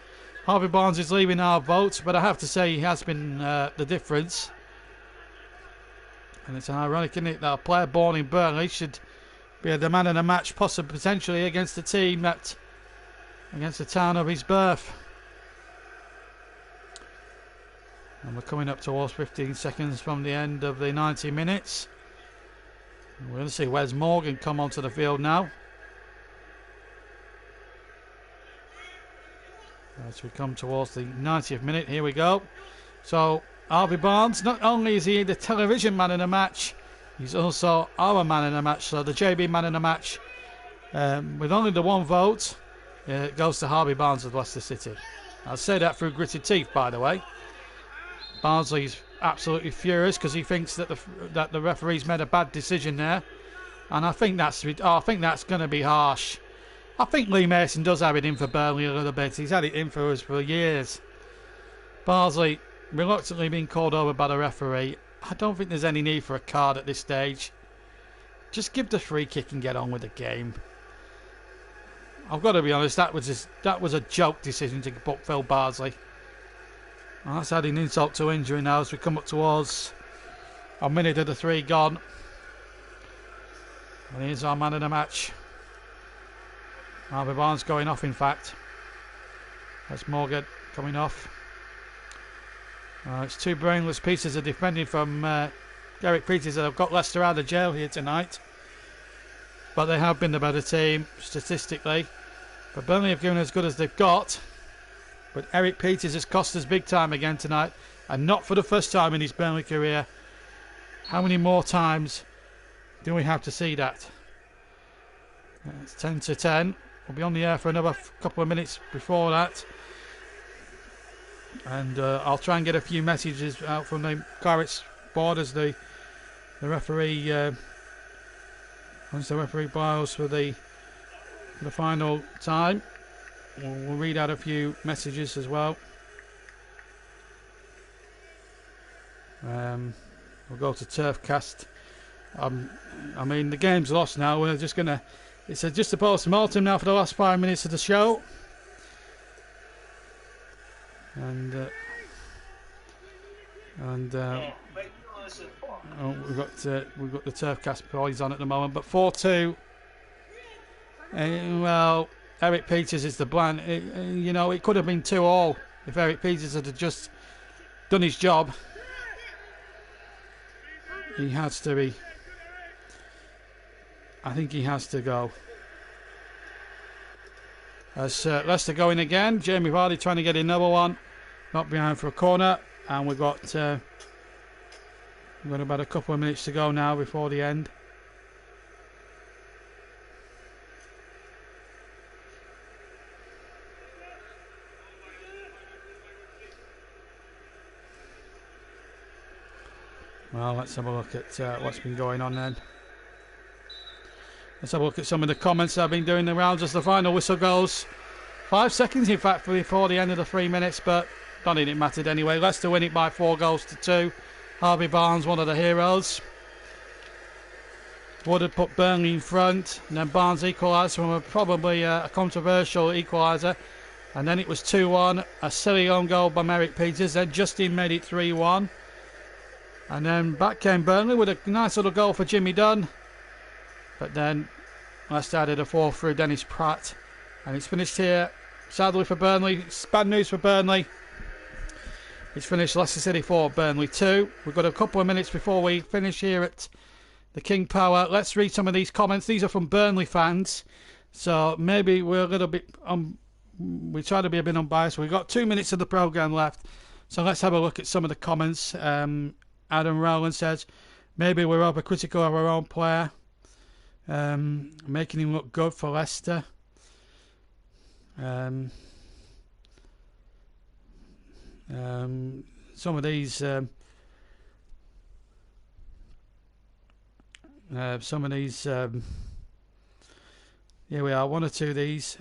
Harvey Barnes is leaving our vote, but I have to say he has been the difference. And it's ironic, isn't it, that a player born in Burnley should be the man in a match, possibly potentially against the team against the town of his birth. And we're coming up towards 15 seconds from the end of the 90 minutes. We're going to see Wes Morgan come onto the field now. As we come towards the 90th minute, here we go. So Harvey Barnes, not only is he the television man in a match, he's also our man in the match. So the JB man in the match, with only the 1 vote, it goes to Harvey Barnes of Leicester City. I'll say that through gritted teeth, by the way. Barnsley's absolutely furious because he thinks that the referee's made a bad decision there, and I think that's going to be harsh. I think Lee Mason does have it in for Burnley a little bit. He's had it in for us for years. Barnsley reluctantly being called over by the referee. I don't think there's any need for a card at this stage. Just give the free kick and get on with the game. I've got to be honest, that was a joke decision to put Phil Barnsley. And that's adding insult to injury now as we come up towards a minute of the 3 gone. And here's our man of the match. Harvey Barnes going off, in fact. That's Morgan coming off. It's 2 brainless pieces of defending from Eric Peters that have got Leicester out of jail here tonight. But they have been the better team statistically. But Burnley have given as good as they've got. But Eric Peters has cost us big time again tonight. And not for the first time in his Burnley career. How many more times do we have to see that? It's 10-10. We'll be on the air for another couple of minutes before that. And I'll try and get a few messages out from the Claret's board as the referee once the referee blows for the final time. We'll read out a few messages as well. We'll go to Turfcast I mean, the game's lost now. We're just gonna. It's just a post-mortem now for the last 5 minutes of the show, and we've got the Turfcast boys on at the moment. But 4-2. Well, Eric Peters is the bland. You know, it could have been 2-2 if Eric Peters had just done his job. He has to be. I think he has to go. As Leicester going again, Jamie Vardy trying to get another one, not behind for a corner, and we've got about a couple of minutes to go now before the end. Well, let's have a look at what's been going on then. Let's have a look at some of the comments that have been doing the rounds as the final whistle goes. 5 seconds, in fact, before the end of the 3 minutes, but don't think it mattered anyway. Leicester win it by 4-2. Harvey Barnes, one of the heroes. Wood had put Burnley in front, and then Barnes equalised from probably a controversial equaliser. And then it was 2-1, a silly own goal by Eric Peters. Then Justin made it 3-1. And then back came Burnley with a nice little goal for Jimmy Dunn. But then Leicester added a 4 through Dennis Pratt. And it's finished here. Sadly for Burnley. It's bad news for Burnley. It's finished Leicester City 4, Burnley 2. We've got a couple of minutes before we finish here at the King Power. Let's read some of these comments. These are from Burnley fans. So maybe we're a little bit... we try to be a bit unbiased. We've got 2 minutes of the programme left. So let's have a look at some of the comments. Adam Rowland says, maybe we're overcritical of our own player. Making him look good for Leicester. Some of these here we are, one or two of these.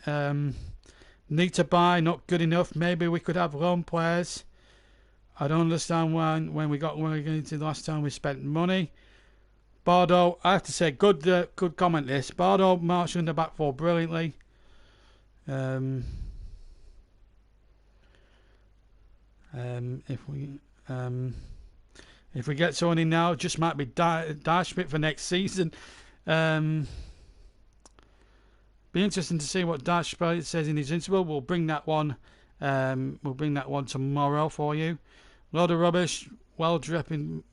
Need to buy, not good enough. Maybe we could have loan players. I don't understand why when we got into the last time we spent money. Bardo, I have to say, good comment this. Bardo marshalling the back four brilliantly. If we get someone in now, just might be Dashmit for next season. Be interesting to see what Dashmit says in his interview. We'll bring that one. We'll bring that one tomorrow for you. Load of rubbish. Well dripping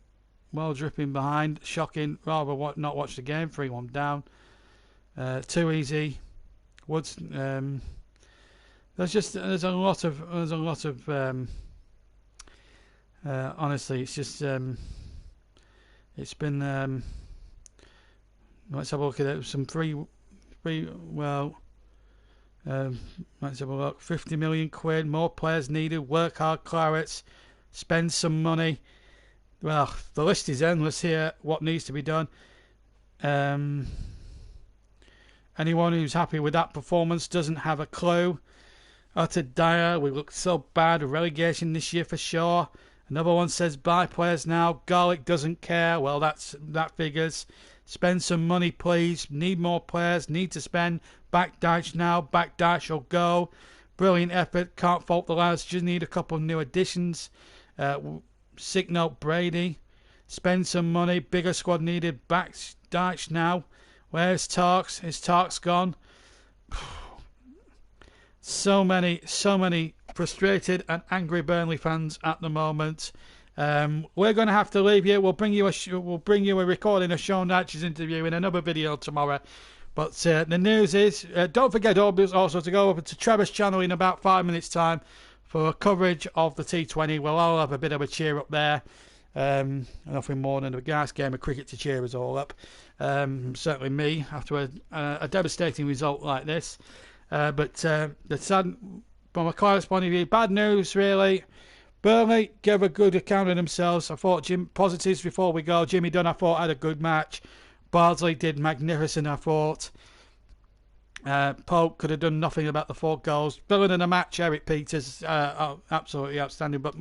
behind. Shocking. Rather not watch the game. 3-1 down. Too easy. Woods. There's a lot of. Honestly, it's just. It's been. Let's have a look at it. Some free. Well. Let's have a look. 50 million quid. More players needed. Work hard, Clarets. Spend some money. Well, the list is endless here. What needs to be done? Anyone who's happy with that performance doesn't have a clue. Utter dire. We look so bad. Relegation this year for sure. Another one says buy players now. Garlic doesn't care. Well, that figures. Spend some money, please. Need more players. Need to spend. Back Dyche now. Back Dyche or go. Brilliant effort. Can't fault the lads. Just need a couple of new additions. Sick note Brady. Spend some money. Bigger squad needed. Back Dyche now. Where's Tarks? Is Tarks gone? So many frustrated and angry Burnley fans at the moment. We're going to have to leave you. We'll bring you a recording of Sean Dyche's interview in another video tomorrow. But the news is, don't forget also to go over to Trevor's channel in about 5 minutes' time for a coverage of the T20. We'll all have a bit of a cheer up there. Nothing more than a gas game of cricket to cheer us all up. Certainly me, after a devastating result like this. But the sad, from a client's point of view, bad news really. Burnley gave a good account of themselves. I thought positives before we go. Jimmy Dunn, I thought, had a good match. Bardsley did magnificent, I thought. Pope could have done nothing about the 4 goals. Villain of the match, Eric Peters, absolutely outstanding. But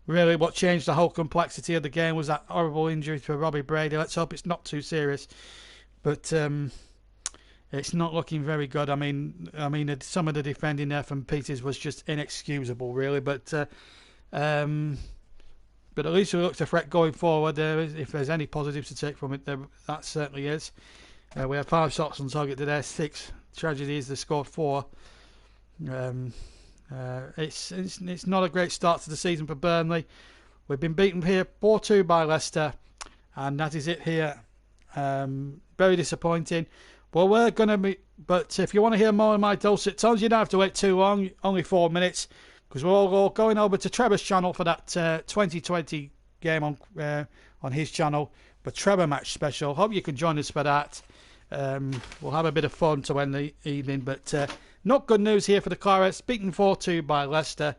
really what changed the whole complexity of the game was that horrible injury to Robbie Brady. Let's hope it's not too serious. But it's not looking very good. I mean, some of the defending there from Peters was just inexcusable, really. But at least we look to threat going forward. If there's any positives to take from it, that certainly is. We had 5 shots on target today, 6. Tragedy is they scored 4. It's not a great start to the season for Burnley. We've been beaten here 4-2 by Leicester, and that is it here. Very disappointing. Well, we're going to be... But if you want to hear more of my dulcet tones, you don't have to wait too long. Only 4 minutes. Because we're all going over to Trevor's channel for that 2020 game on his channel. The Trevor match special. Hope you can join us for that. We'll have a bit of fun to end the evening. But not good news here for the Clarets. Beaten 4-2 by Leicester.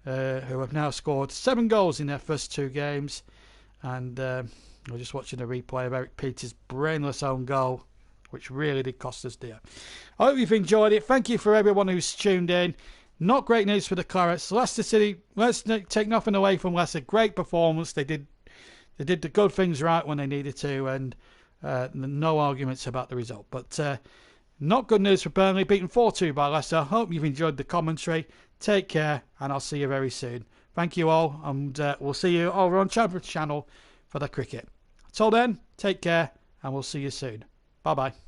Who have now scored 7 goals in their first 2 games. And we're just watching a replay of Eric Peters' brainless own goal, which really did cost us dear. I hope you've enjoyed it. Thank you for everyone who's tuned in. Not great news for the Clarets. Leicester City, let's take nothing away from Leicester. Great performance. They did the good things right when they needed to, and no arguments about the result. But not good news for Burnley, beaten 4-2 by Leicester. Hope you've enjoyed the commentary. Take care, and I'll see you very soon. Thank you all, and we'll see you over on Trevor's channel for the cricket. Till then, take care, and we'll see you soon. Bye-bye.